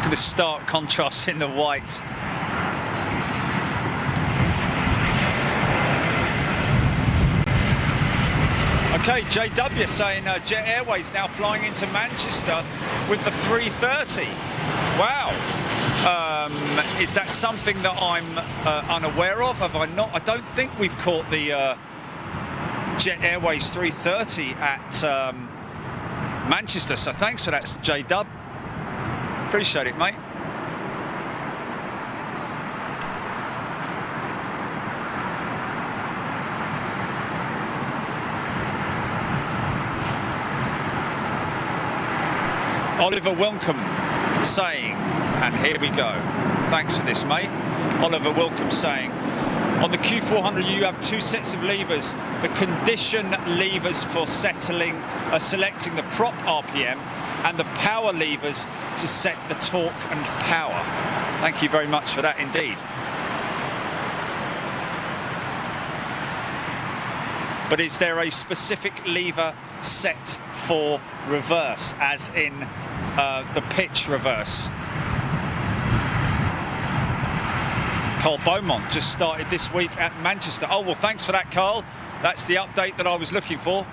Look at the stark contrast in the white. Okay, JW saying Jet Airways now flying into Manchester with the 330. Wow. Is that something that I'm unaware of? Have I not? I don't think we've caught the Jet Airways 330 at Manchester. So thanks for that, JW. Appreciate it, mate. Oliver Welcome saying, and here we go. Thanks for this, mate. Oliver Welcome saying, on the Q400 you have two sets of levers. The condition levers for selecting the prop RPM and the power levers to set the torque and power. Thank you very much for that indeed. But is there a specific lever set for reverse, as in the pitch reverse? Carl Beaumont just started this week at Manchester. Oh, well, thanks for that, Carl. That's the update that I was looking for.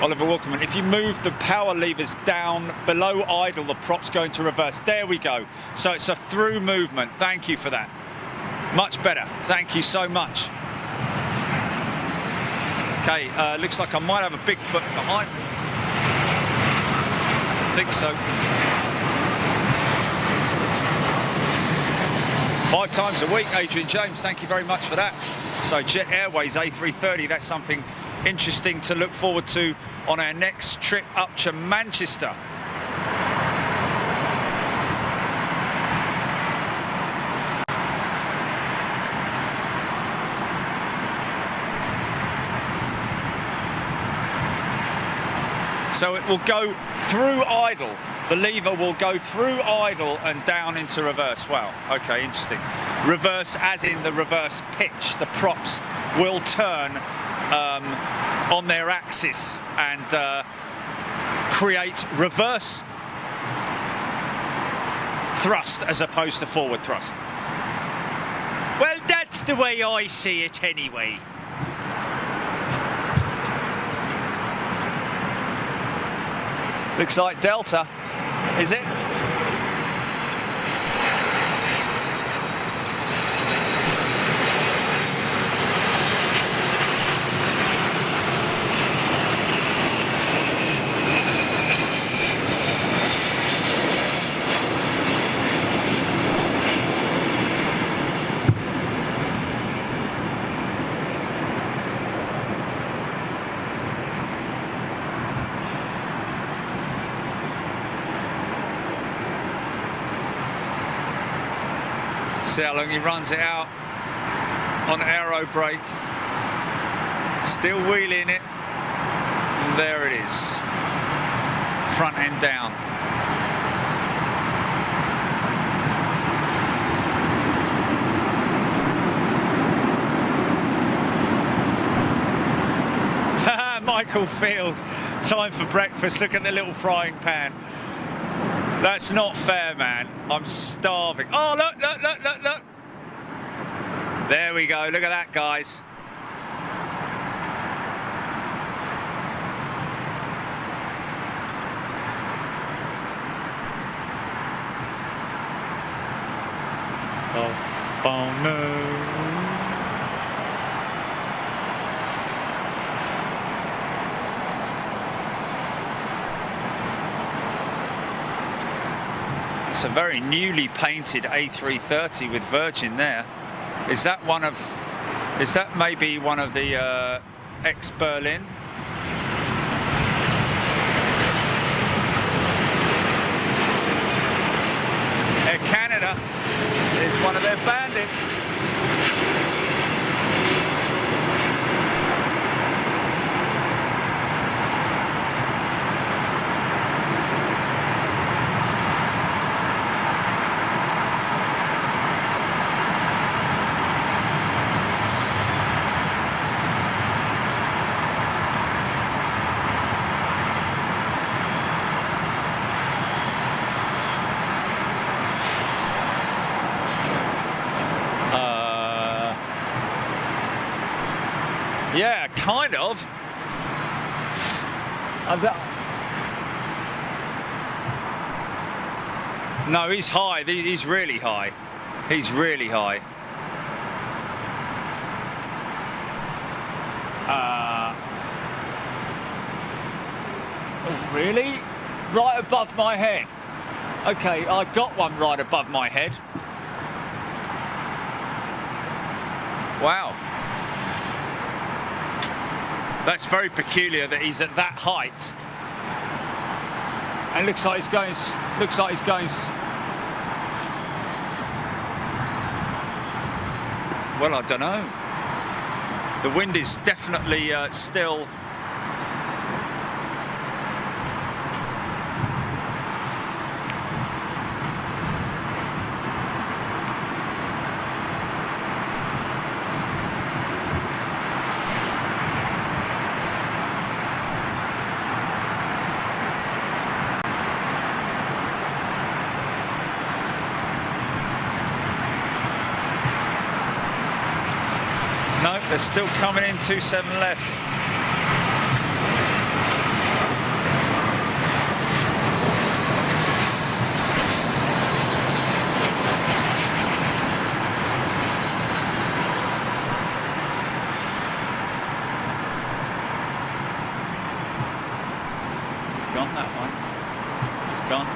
Oliver Wilkerman, if you move the power levers down below idle, the prop's going to reverse. There we go. So it's a through movement. Thank you for that. Much better. Thank you so much. Okay, looks like I might have a big foot behind. I think so. 5 times a week, Adrian James, thank you very much for that. So Jet Airways A330, that's something interesting to look forward to on our next trip up to Manchester. So it will go through idle. The lever will go through idle and down into reverse. Wow, okay, interesting. Reverse as in the reverse pitch. The props will turn on their axis and create reverse thrust as opposed to forward thrust. Well, that's the way I see it anyway. Looks like Delta, is it? See how long he runs it out on aero brake. Still wheeling it. And there it is. Front end down. Michael Field, time for breakfast. Look at the little frying pan. That's not fair, man. I'm starving. Oh, look, look, look, look, look. There we go. Look at that, guys. Oh no. It's a very newly painted A330 with Virgin there. Is that maybe one of the ex-Berlin? Air Canada is one of their bandits. Yeah, kind of. No, he's high. He's really high. He's really high. Oh, really? Right above my head. Okay, I got one right above my head. Wow. That's very peculiar that he's at that height. And looks like he's going. Well, I don't know. The wind is definitely still. No, they're still coming in, 2.7 left. He's gone, that one. He's gone.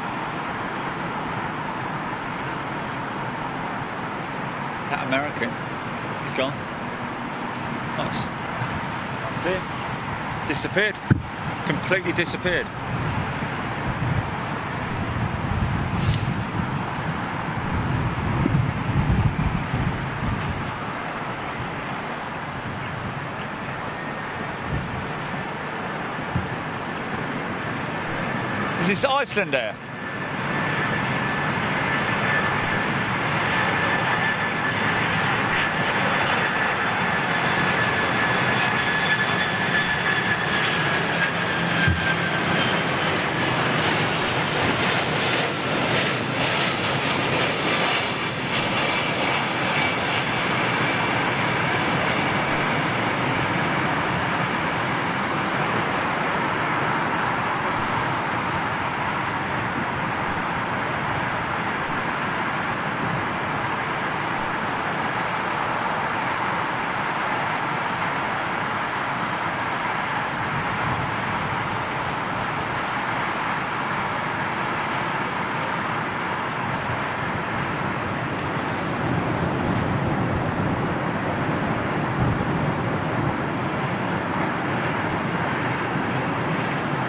That American, he's gone. Nice. That's it. Disappeared. Completely disappeared. Is this Iceland there?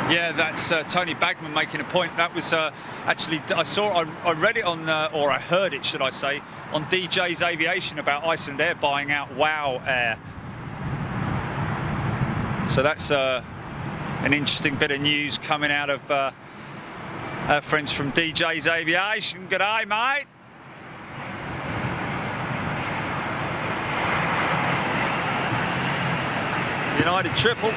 Yeah, that's Tony Bagman making a point. That was actually, I read it on, or I heard it, should I say, on DJ's Aviation about Iceland Air buying out WOW Air. So that's an interesting bit of news coming out of our friends from DJ's Aviation. Good day, mate. United triple.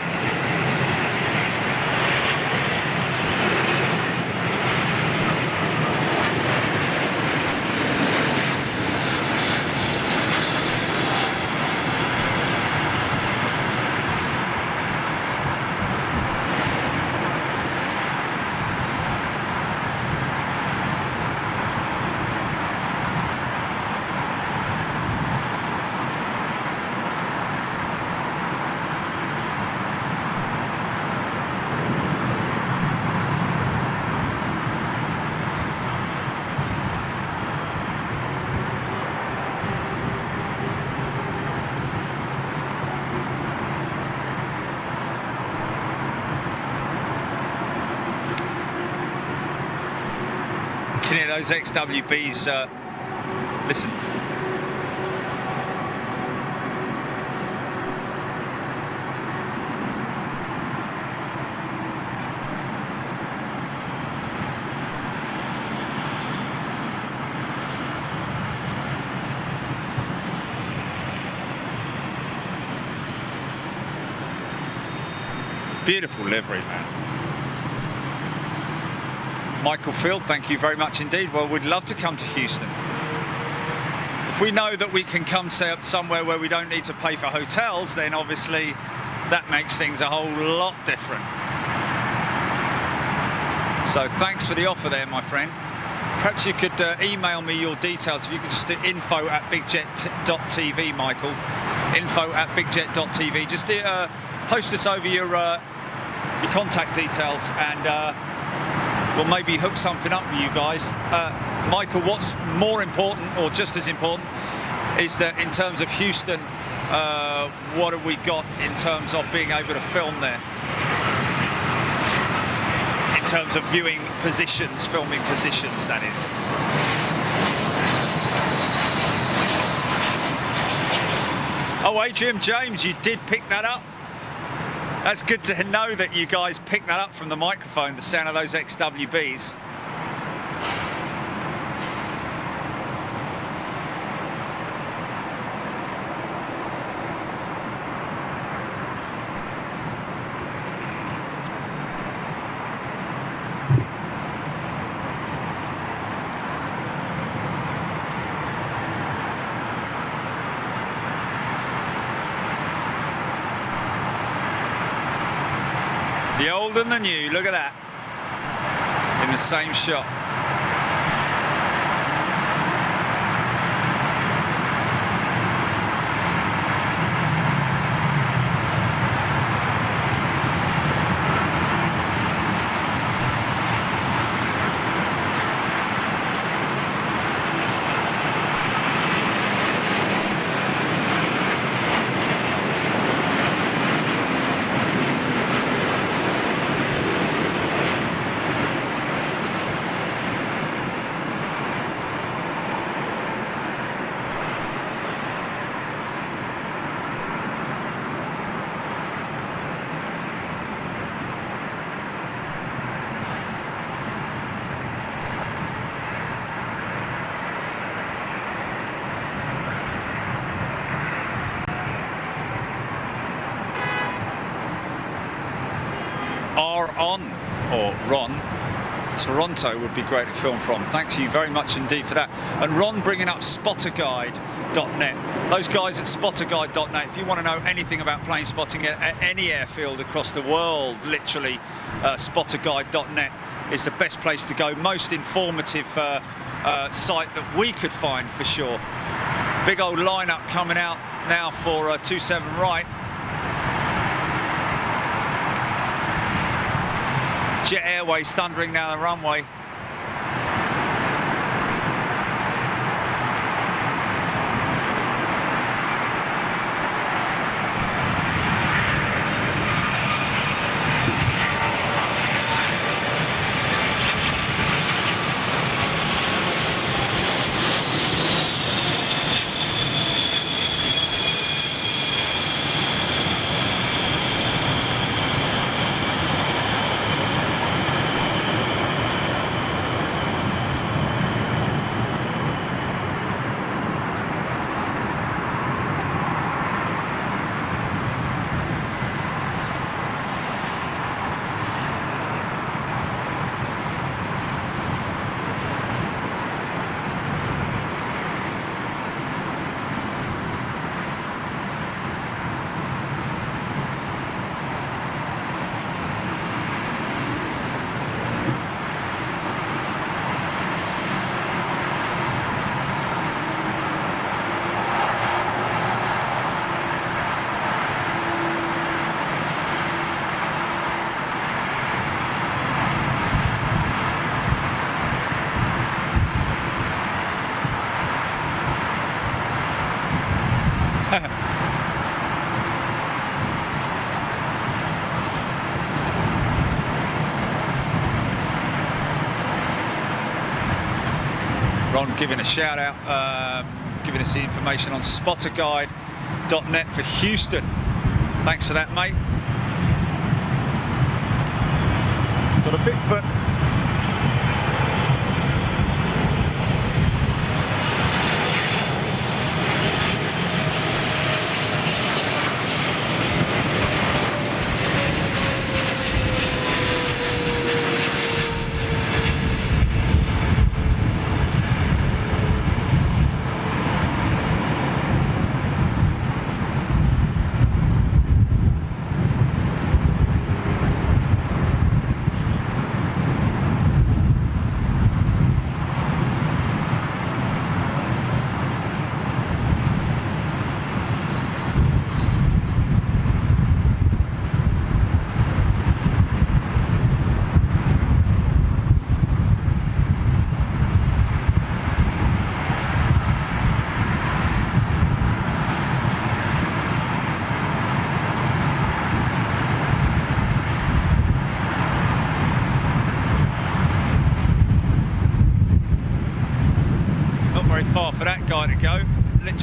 Those XWBs, listen. Beautiful livery, man. Michael Field, thank you very much indeed. Well, we'd love to come to Houston. The If we know that we can come somewhere where we don't need to pay for hotels, then obviously that makes things a whole lot different. So thanks for the offer there, my friend. Perhaps you could email me your details. If you could just do info@bigjet.tv, Michael. info@bigjet.tv. Just post us over your contact details, and we'll maybe hook something up with you guys. Michael, what's more important, or just as important, is that in terms of Houston, what have we got in terms of being able to film there? In terms of viewing positions, filming positions, that is. Oh, Adrian James, you did pick that up. That's good to know that you guys picked that up from the microphone, the sound of those XWBs. The old and the new, look at that, in the same shot. Or Ron, Toronto would be great to film from. Thanks you very much indeed for that. And Ron bringing up spotterguide.net. Those guys at spotterguide.net, if you want to know anything about plane spotting at any airfield across the world, literally, spotterguide.net is the best place to go. Most informative site that we could find for sure. Big old lineup coming out now for 27 right. Jet Airways thundering down the runway. Ron giving a shout out, giving us the information on spotterguide.net for Houston. Thanks for that, mate. Got a Bigfoot.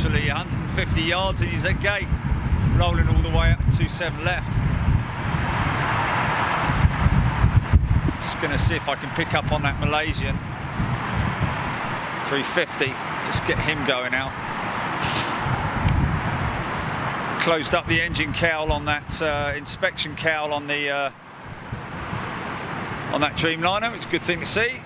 literally 150 yards and he's at gate, rolling all the way up 27 left. Just going to see if I can pick up on that Malaysian 350, just get him going out. Closed up the engine cowl on that inspection cowl on the on that Dreamliner, which is a good thing to see.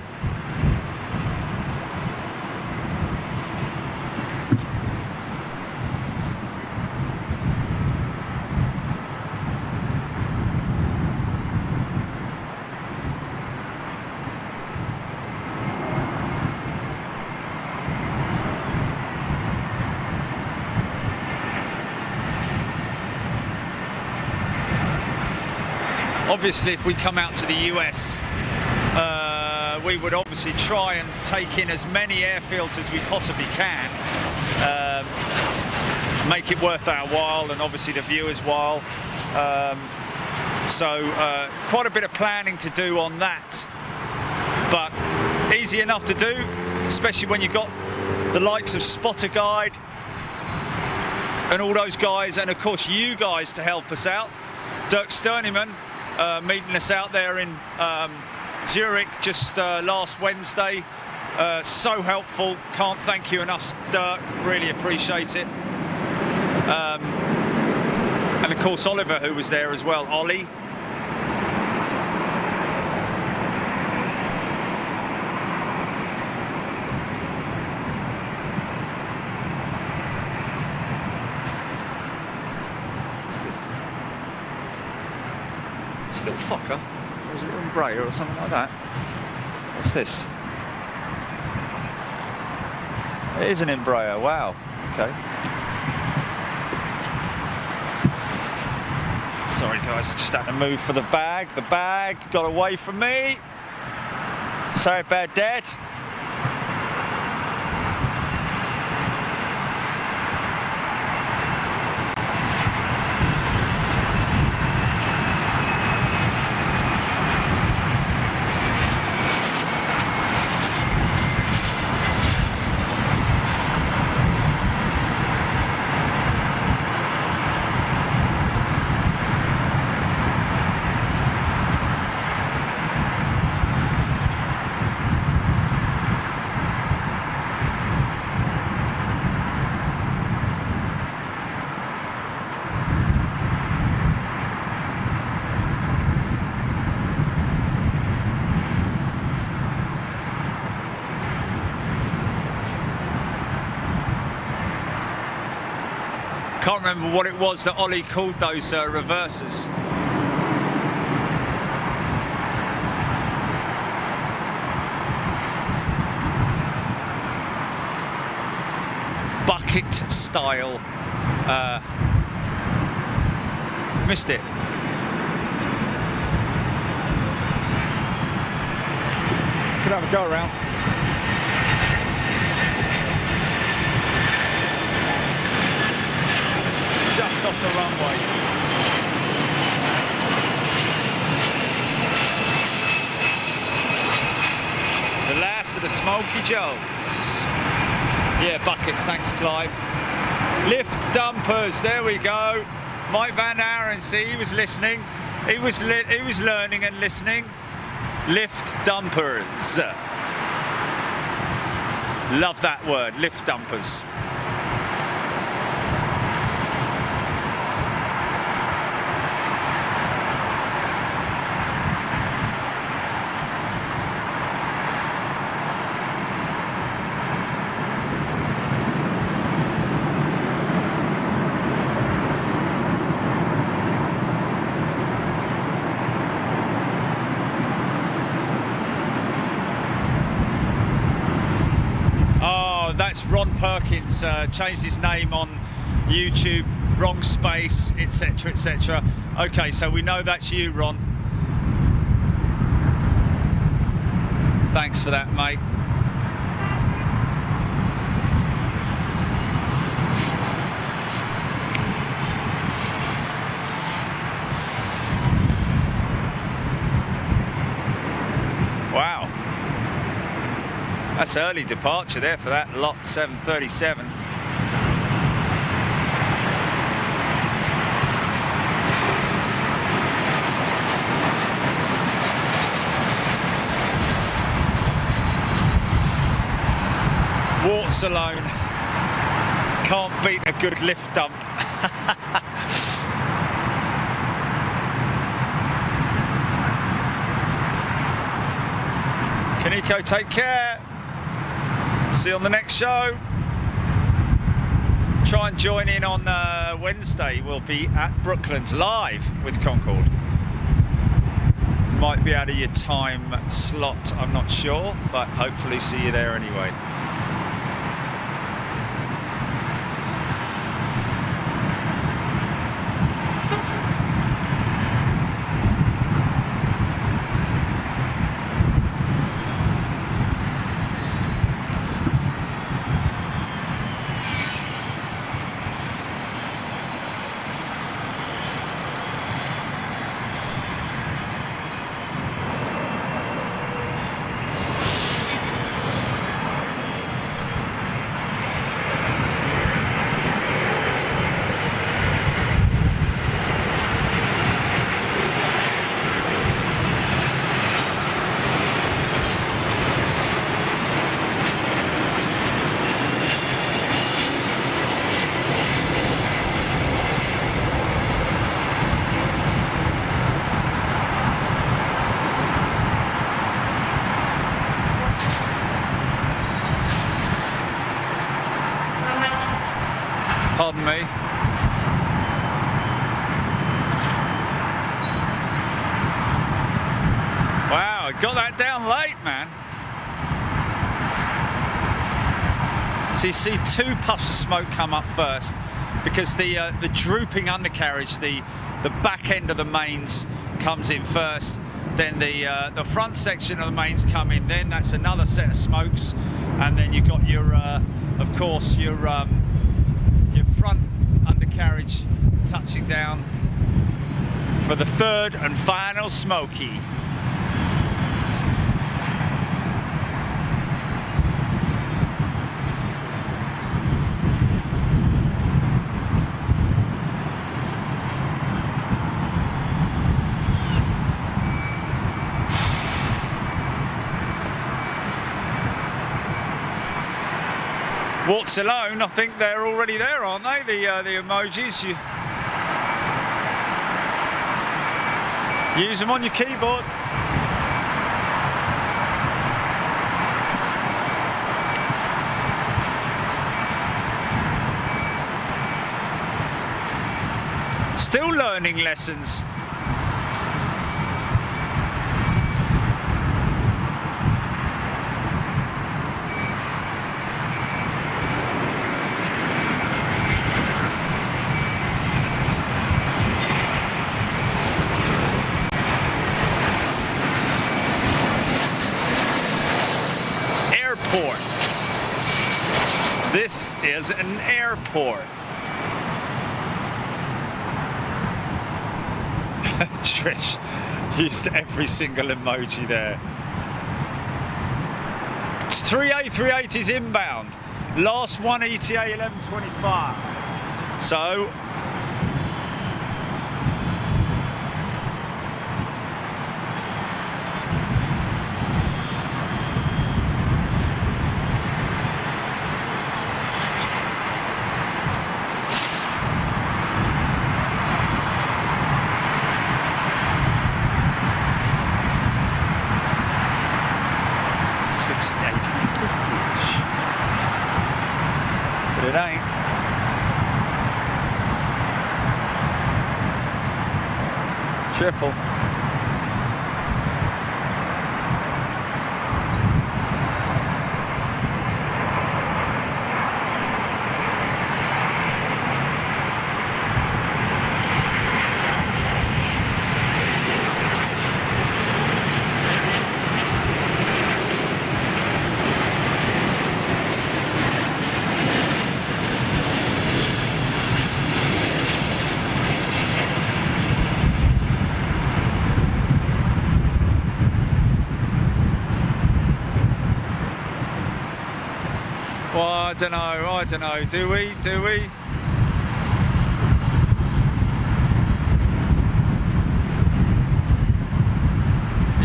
Obviously, if we come out to the US, we would obviously try and take in as many airfields as we possibly can, make it worth our while and obviously the viewers' while. So quite a bit of planning to do on that, but easy enough to do, especially when you've got the likes of Spotter Guide and all those guys, and of course you guys to help us out. Dirk Sterneman meeting us out there in Zurich just last Wednesday. So helpful. Can't thank you enough, Dirk. Really appreciate it. And of course Oliver, who was there as well. Ollie. Little fucker, or is it an Embraer or something like that? What's this? It is an Embraer, wow, okay. Sorry guys, I just had to move for the bag. The bag got away from me. Sorry about that. Can't remember what it was that Ollie called those reversers. Bucket style. Missed it. Could have a go around. Just off the runway. The last of the Smoky Joes. Yeah, buckets, thanks Clive. Lift dumpers, there we go. Mike Van Aren, see, he was listening. He was learning and listening. Lift dumpers. Love that word, lift dumpers. That's Ron Perkins, changed his name on YouTube, wrong space, etc, etc. Okay, so we know that's you, Ron. Thanks for that, mate. Wow. That's early departure there for that lot 737. walks alone. Can't beat a good lift dump. Kaneko, take care. See you on the next show. Try and join in on Wednesday. We'll be at Brooklands live with Concorde. Might be out of your time slot, I'm not sure, but hopefully see you there anyway. Pardon me. Wow, I got that down late, man. So you see two puffs of smoke come up first because the drooping undercarriage, the back end of the mains comes in first. Then the front section of the mains come in. Then that's another set of smokes, and then you've got your, of course, your front undercarriage touching down for the third and final smoky. Walks alone, I think they're already there, aren't they? The emojis. You use them on your keyboard. Still learning lessons. This is an airport. Trish used every single emoji there. It's 3838 is inbound. Last one ETA 11:25. So but it ain't. Triple. Well, I don't know, do we?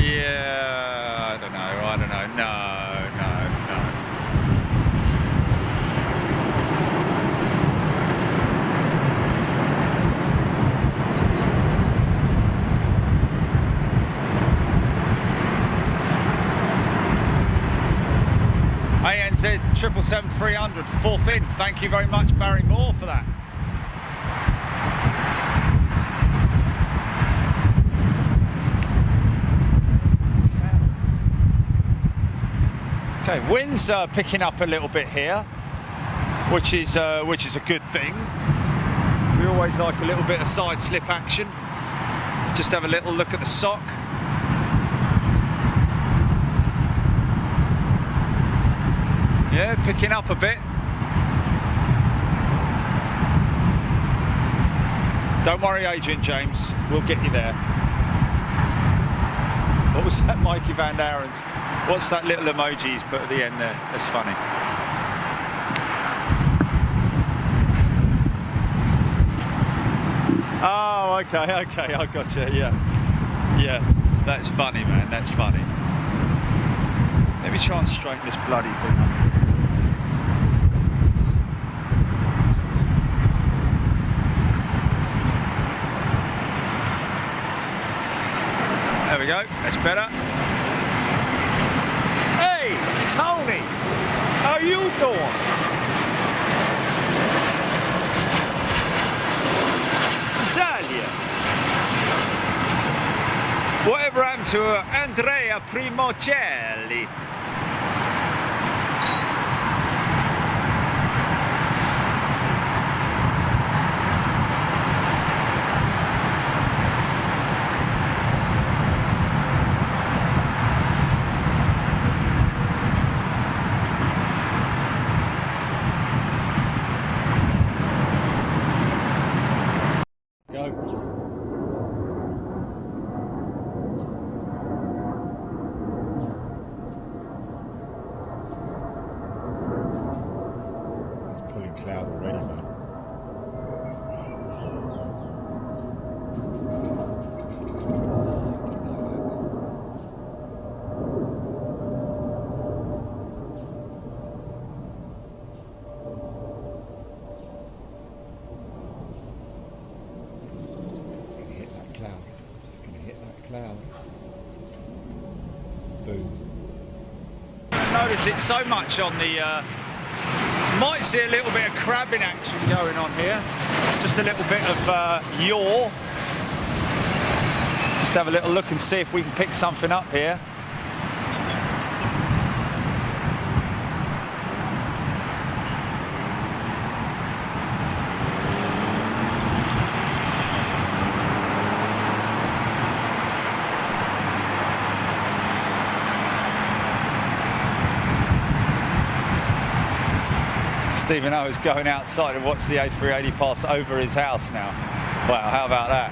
Yeah, I don't know, no. 777-300, fourth in. Thank you very much, Barry Moore, for that. Okay, wind's picking up a little bit here, which is a good thing. We always like a little bit of side slip action. Just have a little look at the sock. Yeah, picking up a bit. Don't worry, Agent James, we'll get you there. What was that, Mikey Van Darren's? What's that little emoji he's put at the end there? That's funny. Oh, okay, I got you, yeah. Yeah, that's funny, man, that's funny. Let me try and straighten this bloody thing up. There we go, that's better. Hey, Tony, how you doing? It's Italia. Whatever happened to Andrea Primocelli? Cloud already, man. It's gonna hit that cloud. Boom. I notice it so much on the might see a little bit of crabbing action going on here. Just a little bit of yaw. Just have a little look and see if we can pick something up here. Stephen O is going outside to watch the A380 pass over his house now. Wow, how about that?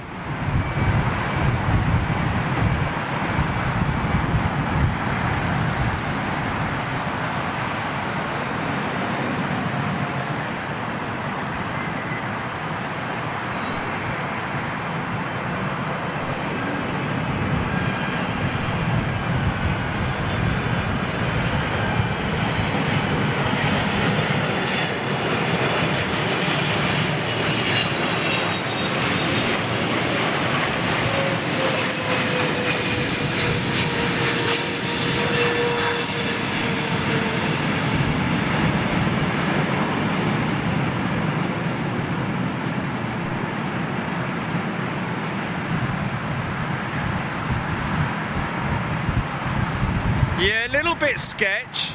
Yeah, a little bit sketch.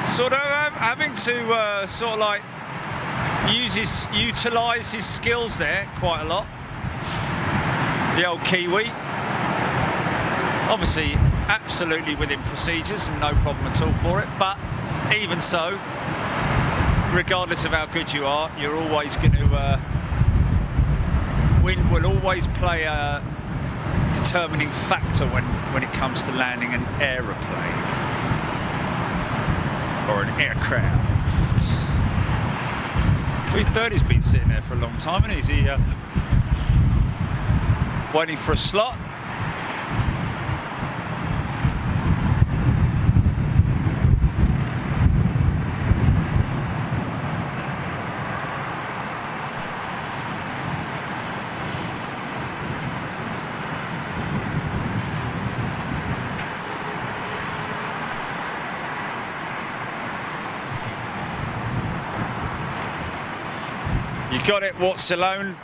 Sort of having to sort of like utilise his skills there quite a lot. The old Kiwi. Obviously, absolutely within procedures and no problem at all for it. But even so, regardless of how good you are, you're always going to wind will always play a determining factor when it comes to landing an aeroplane or an aircraft. 330's been sitting there for a long time, and is he waiting for a slot? got it, what's alone.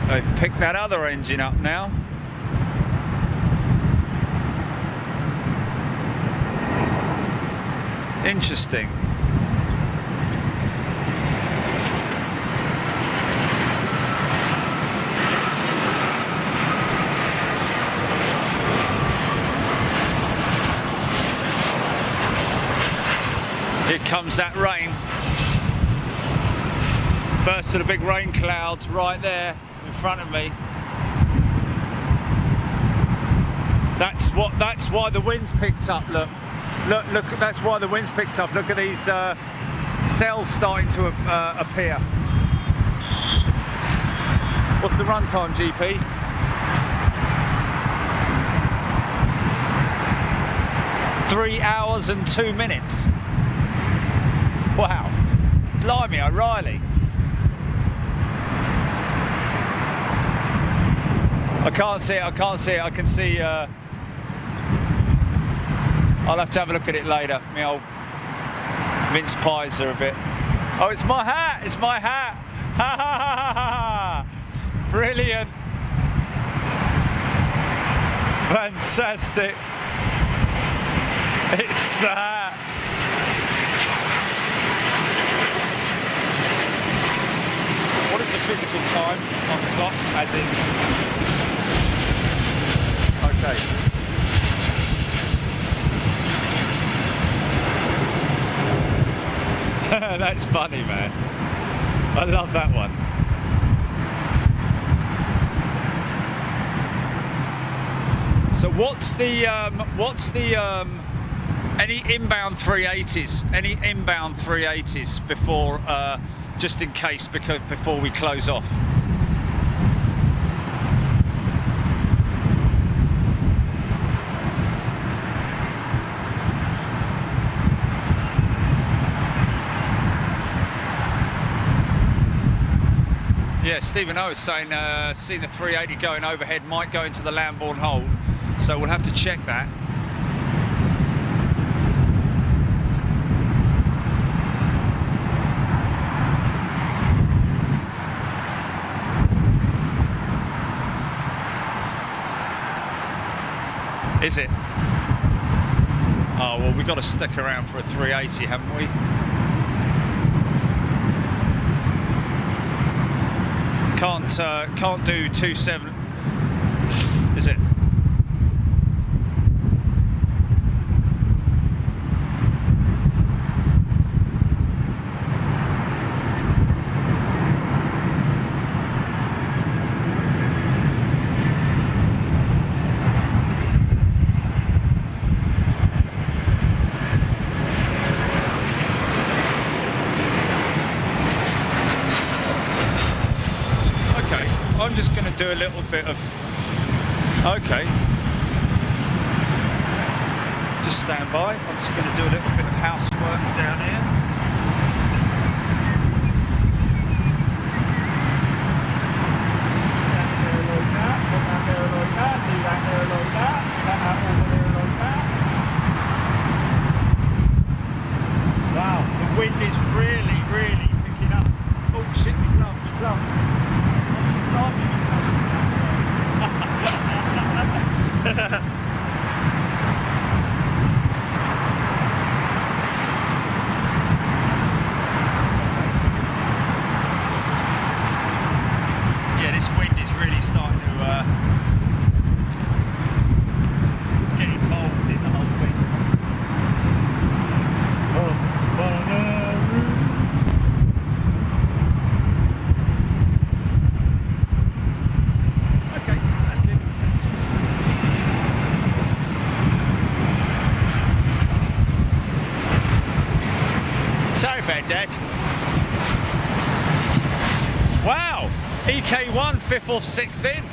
They've picked that other engine up now. Interesting. Here comes that rain. First of the big rain clouds right there in front of me. That's why the wind's picked up. Look, that's why the wind's picked up. Look at these cells starting to appear. What's the run time, GP? Three hours and 2 minutes. Wow. Blimey, O'Reilly. I can't see it, I can see, I'll have to have a look at it later. My old mince pies are a bit... Oh, it's my hat, Ha ha ha ha! Brilliant. Fantastic. It's the hat. What is the physical time on the clock, as in... Okay. That's funny, man. I love that one. So what's the any inbound 380s? Any inbound 380s before just in case before we close off? Yeah, Stephen O is saying seeing the 380 going overhead might go into the Lambourne hold, so we'll have to check that. Is it? Oh, well, we've got to stick around for a 380, haven't we? Can't do 27, is it? I'm just going to do a little bit of... Okay. Just stand by. I'm just going to do a little bit of housework down here. Wow, the wind is really, really picking up. Oh shit, my glove. K1, 5th or 6th in.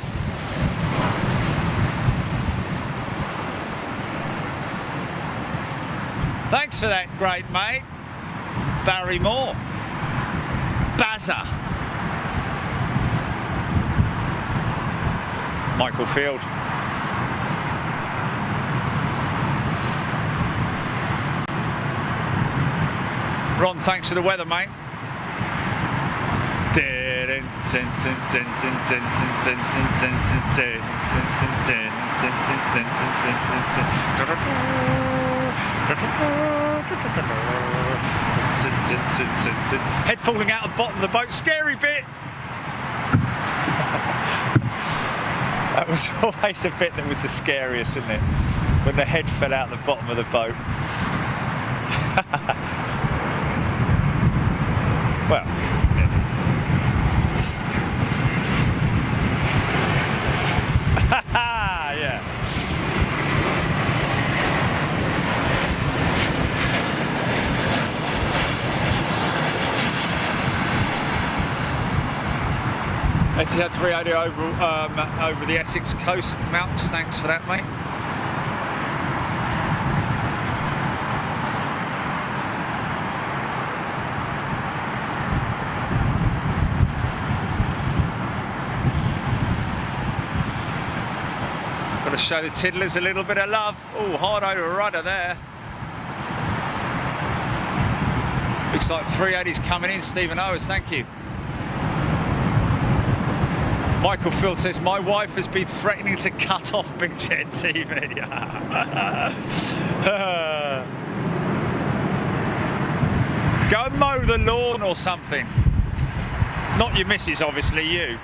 Thanks for that, great mate. Barry Moore. Bazza. Michael Field. Ron, thanks for the weather, mate. Head falling out of the bottom of the boat, scary bit. That was always the bit that was the scariest, wasn't it? When the head fell out the bottom of the boat. Well, yeah. Etihad 380 over the Essex coast. Mounts, thanks for that, mate. Got to show the tiddlers a little bit of love. Oh, hard over rudder there. Looks like 380's coming in. Stephen Owers, thank you. Michael Field says, my wife has been threatening to cut off Big Jet TV. Go and mow the lawn or something. Not your missus, obviously, you.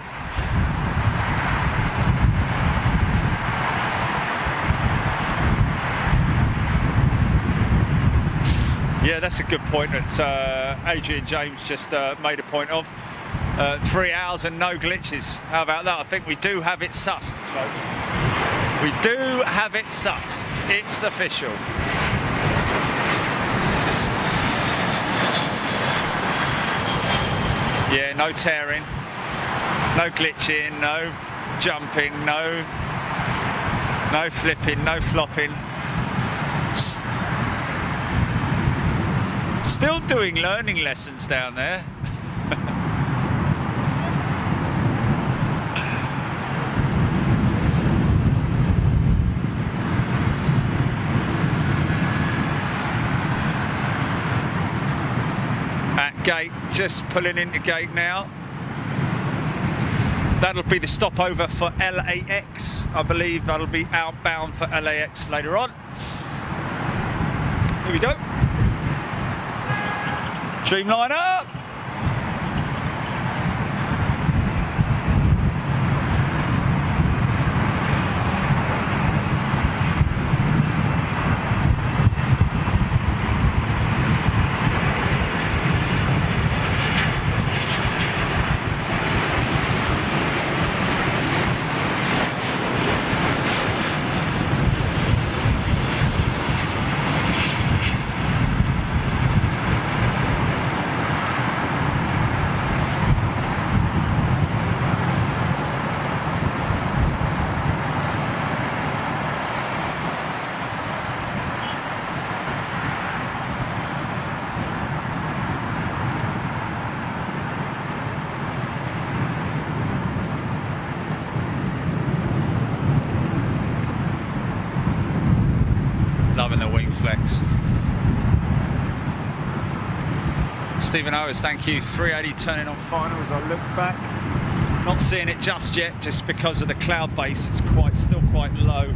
Yeah, that's a good point that Adrian James just made a point of. 3 hours and no glitches. How about that? I think we do have it sussed, folks. We do have it sussed. It's official. Yeah, no tearing, no glitching, no jumping, no flipping, no flopping. Still doing learning lessons down there. Gate, just pulling into gate now. That'll be the stopover for LAX. I believe that'll be outbound for LAX later on. Here we go. Dreamliner. Loving the wing flex. Stephen Owers, thank you. 380 turning on final as I look back. Not seeing it just yet, just because of the cloud base. It's still quite low.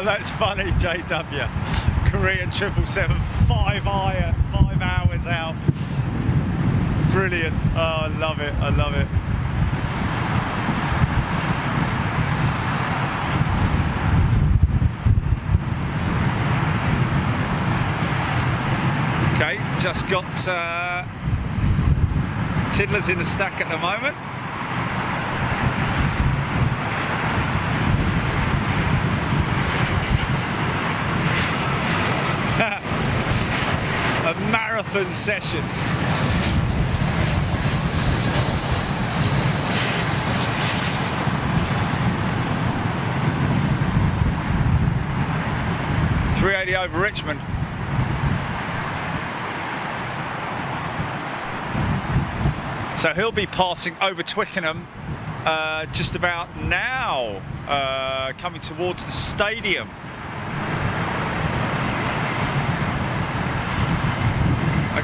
That's funny, JW. Korean 777, 5 hours out. Brilliant. Oh, I love it. I love it. Okay, just got Tiddlers in the stack at the moment. A marathon session. .380 over Richmond. So he'll be passing over Twickenham just about now, coming towards the stadium.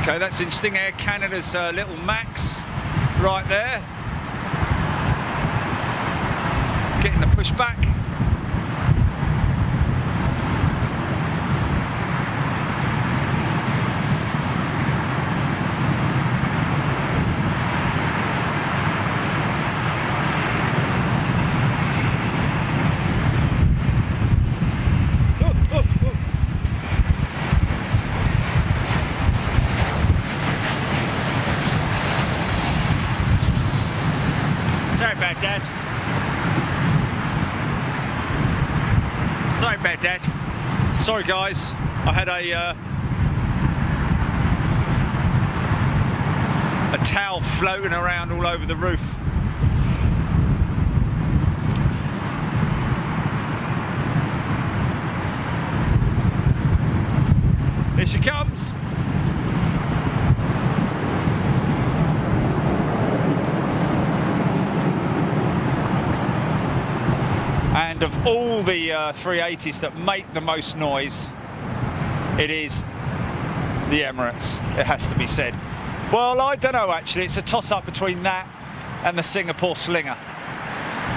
Okay, that's interesting. Air Canada's little Max right there. Getting the push back. Sorry about that. Sorry about that. Sorry guys, I had a towel floating around all over the roof. Here she comes. And of all the 380s that make the most noise, it is the Emirates, it has to be said. Well, I don't know actually, it's a toss-up between that and the Singapore Slinger.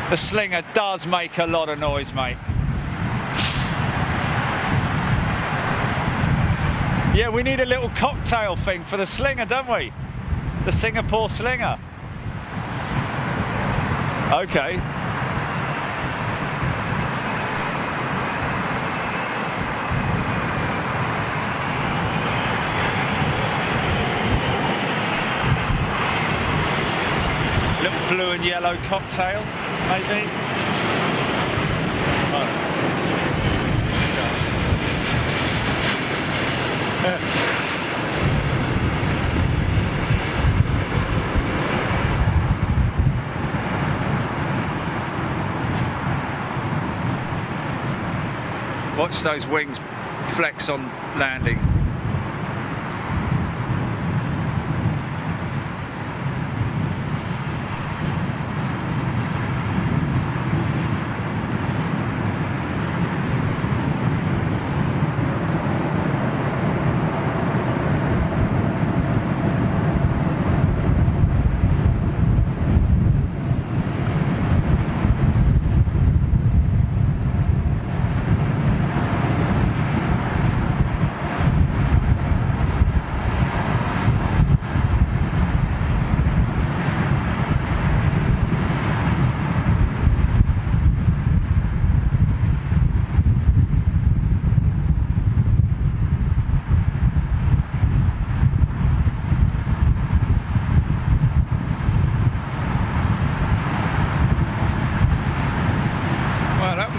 The Slinger does make a lot of noise, mate. Yeah, we need a little cocktail thing for the Slinger, don't we? The Singapore Slinger. Okay. Blue and yellow cocktail, maybe. Oh. Watch those wings flex on landing.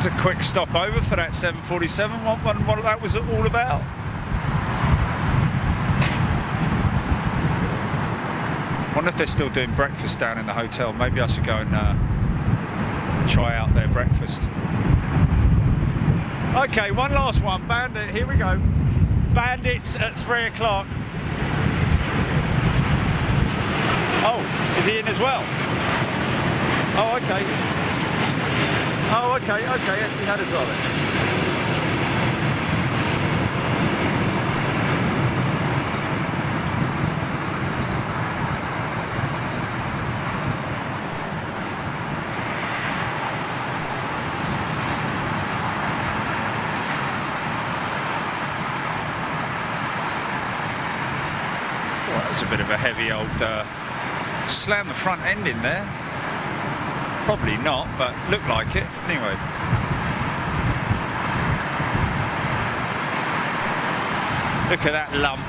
A quick stopover for that 747. What that was all about. Wonder if they're still doing breakfast down in the hotel. Maybe I should go and try out their breakfast. Okay, one last one. Bandit, here we go. Bandits at 3 o'clock. Oh, is he in as well? Oh, okay. Oh, okay, Etihad as well then. Well, that's a bit of a heavy old Slam the front end in there. Probably not, but looked like it. Anyway. Look at that lump.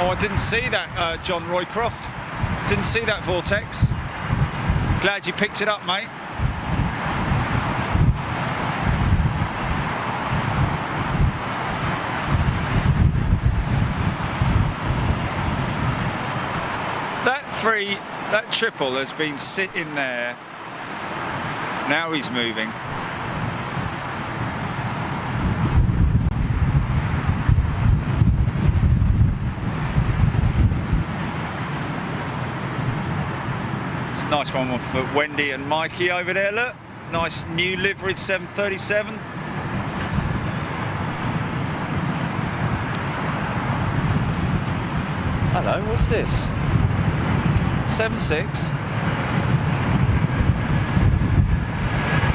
Oh, I didn't see that, John Roycroft. Didn't see that vortex. Glad you picked it up, mate. That triple has been sitting there. Now he's moving. It's a nice one for Wendy and Mikey over there, look. Nice new liveried 737. Hello, what's this? 7.6.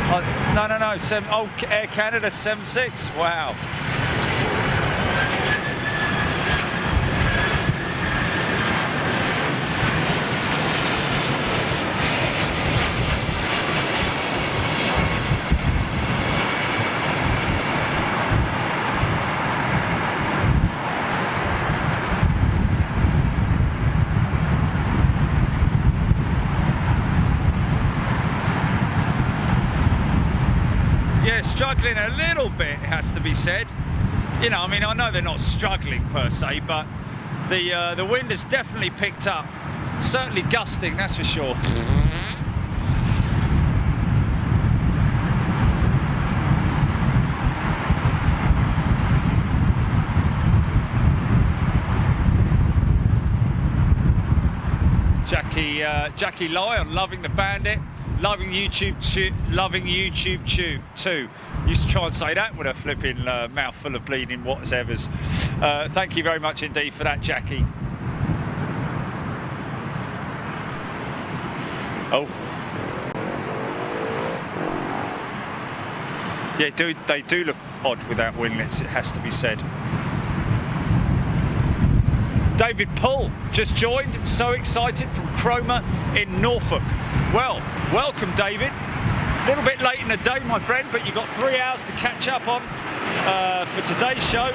Oh, no. Oh, Air Canada 7.6. Wow. Struggling a little bit, it has to be said. You know, I mean, I know they're not struggling per se, but the wind has definitely picked up. Certainly gusting, that's for sure. Jackie Lyon, loving the Bandit. Loving YouTube too. Used to try and say that with a flipping mouth full of bleeding whatevers. Thank you very much indeed for that, Jackie. Oh. Yeah, they do look odd without winglets, it has to be said. David Pull just joined, so excited, from Cromer in Norfolk. Well, welcome David. A little bit late in the day, my friend, but you've got 3 hours to catch up on for today's show.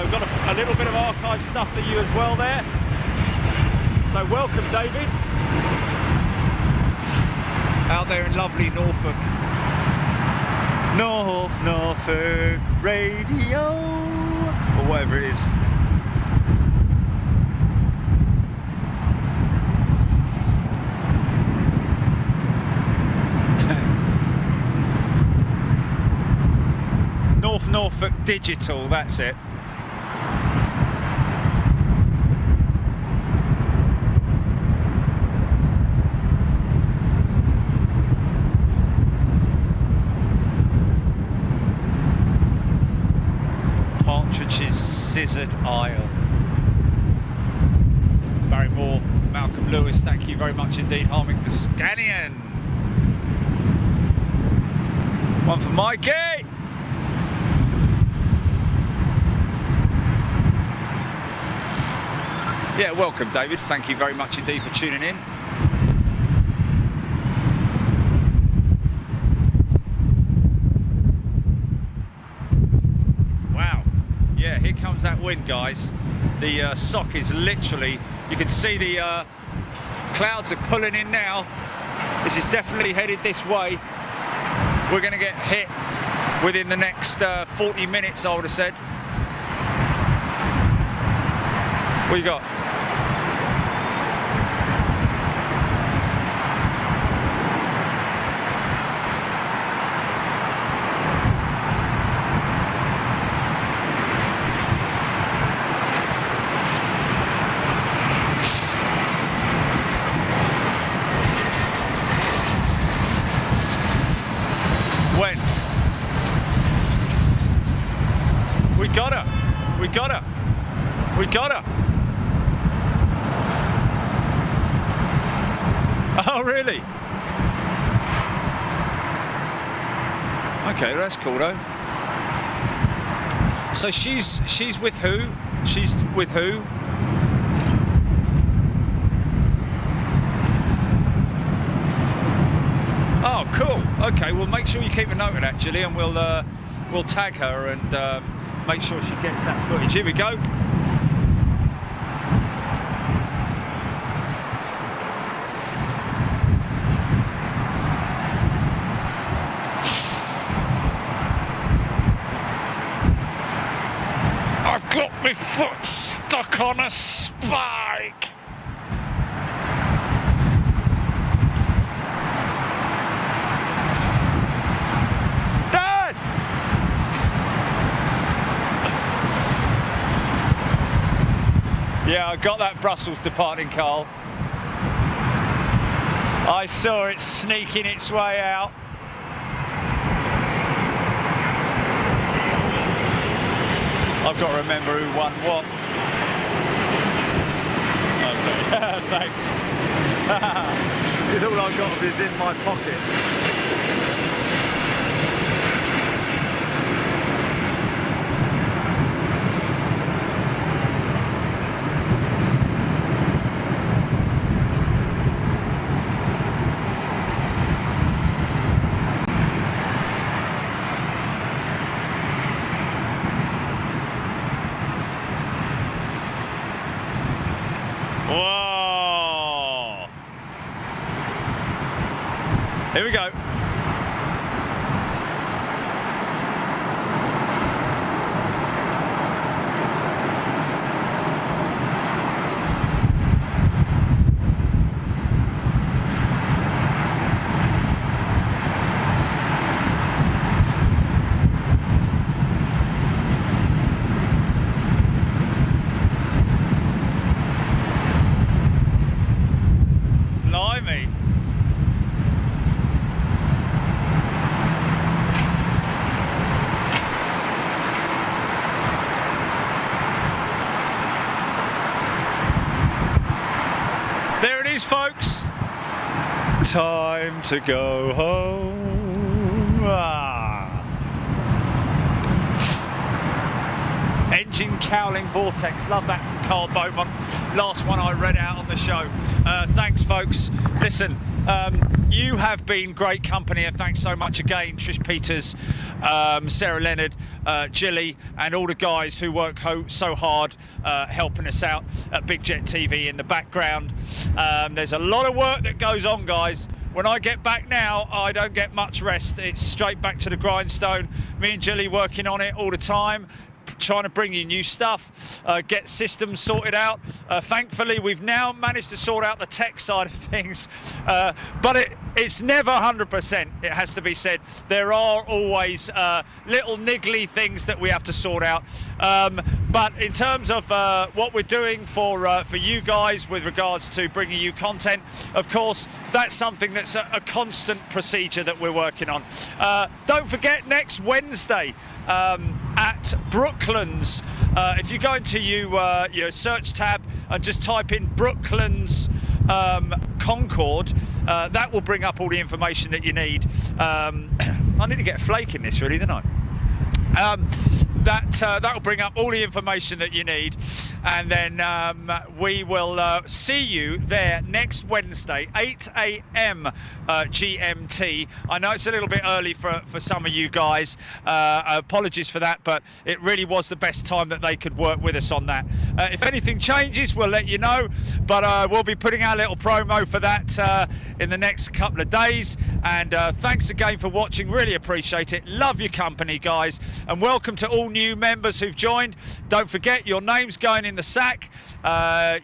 We've got a little bit of archive stuff for you as well there. So welcome David. Out there in lovely Norfolk. Norfolk Radio, or whatever it is. Norfolk Digital, that's it. Partridge's Scissored Isle. Barrymore, Malcolm Lewis, thank you very much indeed. Harming for Scanian. One for Mikey. Yeah, welcome David, thank you very much indeed for tuning in. Wow, yeah, here comes that wind, guys. The sock is literally, you can see the clouds are pulling in now. This is definitely headed this way. We're going to get hit within the next 40 minutes, I would have said. What you got? We got her. Oh, really? Okay, that's cool though. So she's with who? She's with who? Oh, cool. Okay, well, make sure you keep a note of that, Gilly, and we'll tag her and make sure she gets that footage. Here we go. I've got my foot stuck on a spike. Yeah, I got that Brussels departing, Carl. I saw it sneaking its way out. I've got to remember who won what. Okay, thanks. Because all I've got is in my pocket. Whoa! Here we go. Blimey. There it is, folks. Time to go home. Engine cowling vortex. Love that from Carl Beaumont. Last one I read out on the show. Thanks, folks. Listen, you have been great company, and thanks so much again, Trish Peters, Sarah Leonard, Gilly, and all the guys who work so hard helping us out at Big Jet TV in the background. There's a lot of work that goes on, guys. When I get back now, I don't get much rest. It's straight back to the grindstone. Me and Gilly working on it all the time, trying to bring you new stuff, get systems sorted out. Thankfully, we've now managed to sort out the tech side of things, but it's never 100%, it has to be said. There are always little niggly things that we have to sort out. But in terms of what we're doing for you guys with regards to bringing you content, of course, that's something that's a constant procedure that we're working on. Don't forget, next Wednesday, at Brooklands. If you go into your search tab and just type in Brooklands Concorde, that will bring up all the information that you need. I need to get a flake in this, really, don't I? That will bring up all the information that you need, and then we will see you there next Wednesday, 8 a.m. GMT. I know it's a little bit early for some of you guys. Apologies for that, but it really was the best time that they could work with us on that. If anything changes, we'll let you know, but we'll be putting our little promo for that in the next couple of days. And thanks again for watching, really appreciate it. Love your company, guys, and welcome to all new members who've joined. Don't forget, your name's going in the sack.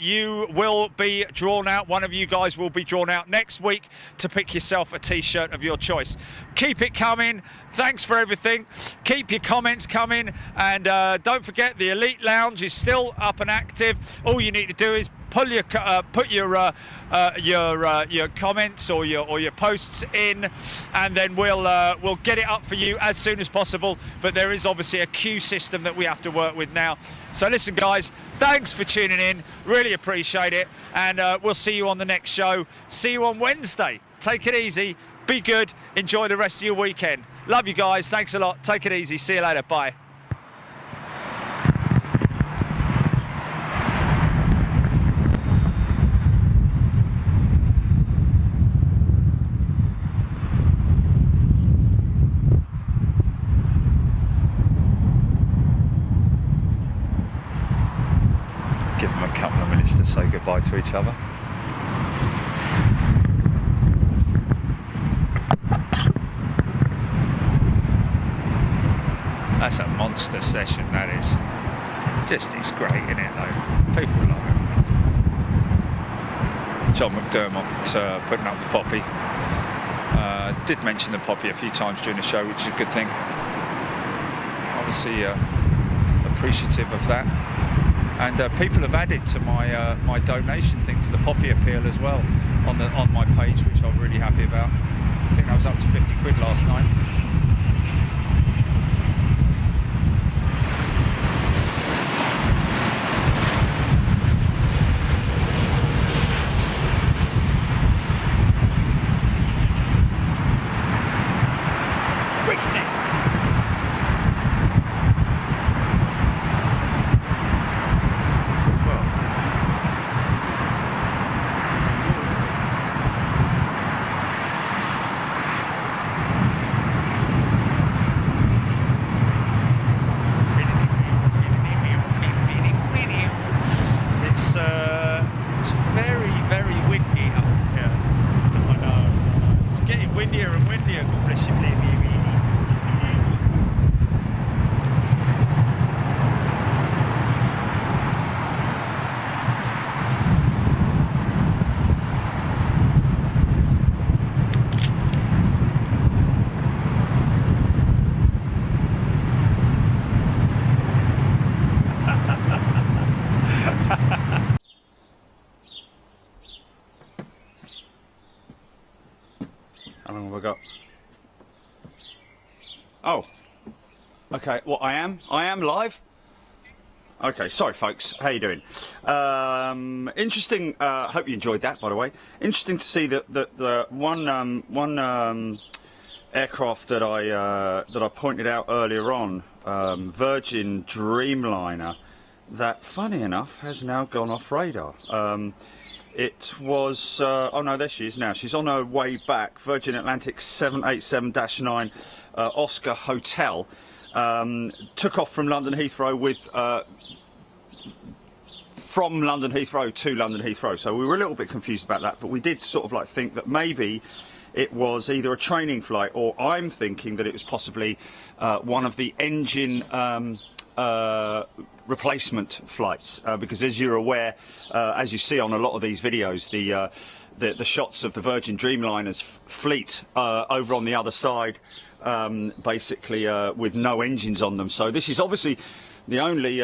You will be drawn out, one of you guys will be drawn out next week to pick yourself a t-shirt of your choice. Keep it coming. Thanks for everything. Keep your comments coming, and don't forget, the Elite Lounge is still up and active. All you need to do is put your comments or your posts in, and then we'll get it up for you as soon as possible. But there is obviously a queue system that we have to work with now. So listen, guys, thanks for tuning in. Really appreciate it, and we'll see you on the next show. See you on Wednesday. Take it easy. Be good. Enjoy the rest of your weekend. Love you guys. Thanks a lot. Take it easy. See you later. Bye. goodbye to each other. That's a monster session, that is. Just, it's great, isn't it, though? People love it. John McDermott putting up the poppy. Did mention the poppy a few times during the show, which is a good thing. Obviously appreciative of that. And people have added to my my donation thing for the poppy appeal as well on my page, which I'm really happy about. I think I was up to 50 quid last night. How long have I got? Oh, okay. Well, I am live. Okay, sorry, folks. How you doing? Interesting. Hope you enjoyed that, by the way. Interesting to see that the one aircraft that I pointed out earlier on, Virgin Dreamliner, that funny enough has now gone off radar. It was, oh no, there she is now. She's on her way back. Virgin Atlantic 787-9 Oscar Hotel. Took off from London Heathrow with, from London Heathrow to London Heathrow. So we were a little bit confused about that, but we did sort of like think that maybe it was either a training flight, or I'm thinking that it was possibly one of the engine replacement flights, because as you're aware, as you see on a lot of these videos, the shots of the Virgin Dreamliner's fleet over on the other side, basically with no engines on them. So this is obviously the only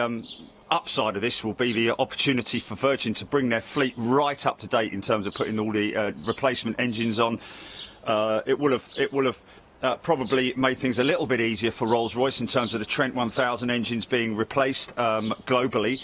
upside of this will be the opportunity for Virgin to bring their fleet right up to date in terms of putting all the replacement engines on. It will have probably made things a little bit easier for Rolls-Royce in terms of the Trent 1000 engines being replaced globally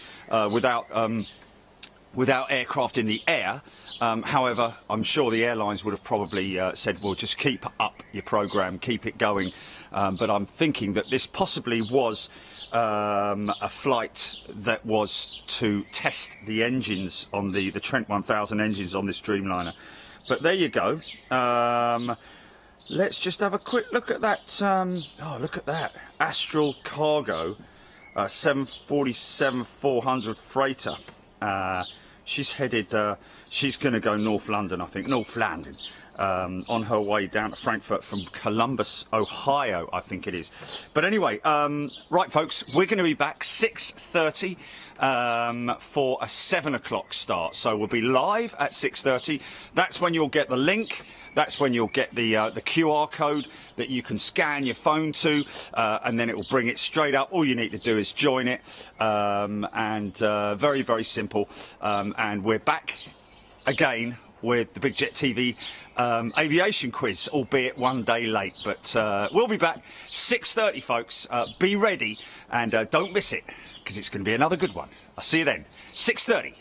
without aircraft in the air. However, I'm sure the airlines would have probably said, well, just keep up your program, keep it going. But I'm thinking that this possibly was a flight that was to test the engines on the Trent 1000 engines on this Dreamliner. But there you go. Let's just have a quick look at that. Oh, look at that. Astral Cargo 747-400 freighter. She's headed, she's going to go North London, I think. North London. On her way down to Frankfurt from Columbus, Ohio, I think it is. But anyway, right, folks, we're going to be back 6:30 for a 7 o'clock start. So we'll be live at 6:30. That's when you'll get the link. That's when you'll get the QR code that you can scan your phone to, and then it will bring it straight up. All you need to do is join it, and very, very simple. And we're back again with the Big Jet TV aviation quiz, albeit one day late. But we'll be back 6:30, folks. Be ready and don't miss it, because it's going to be another good one. I'll see you then. 6:30.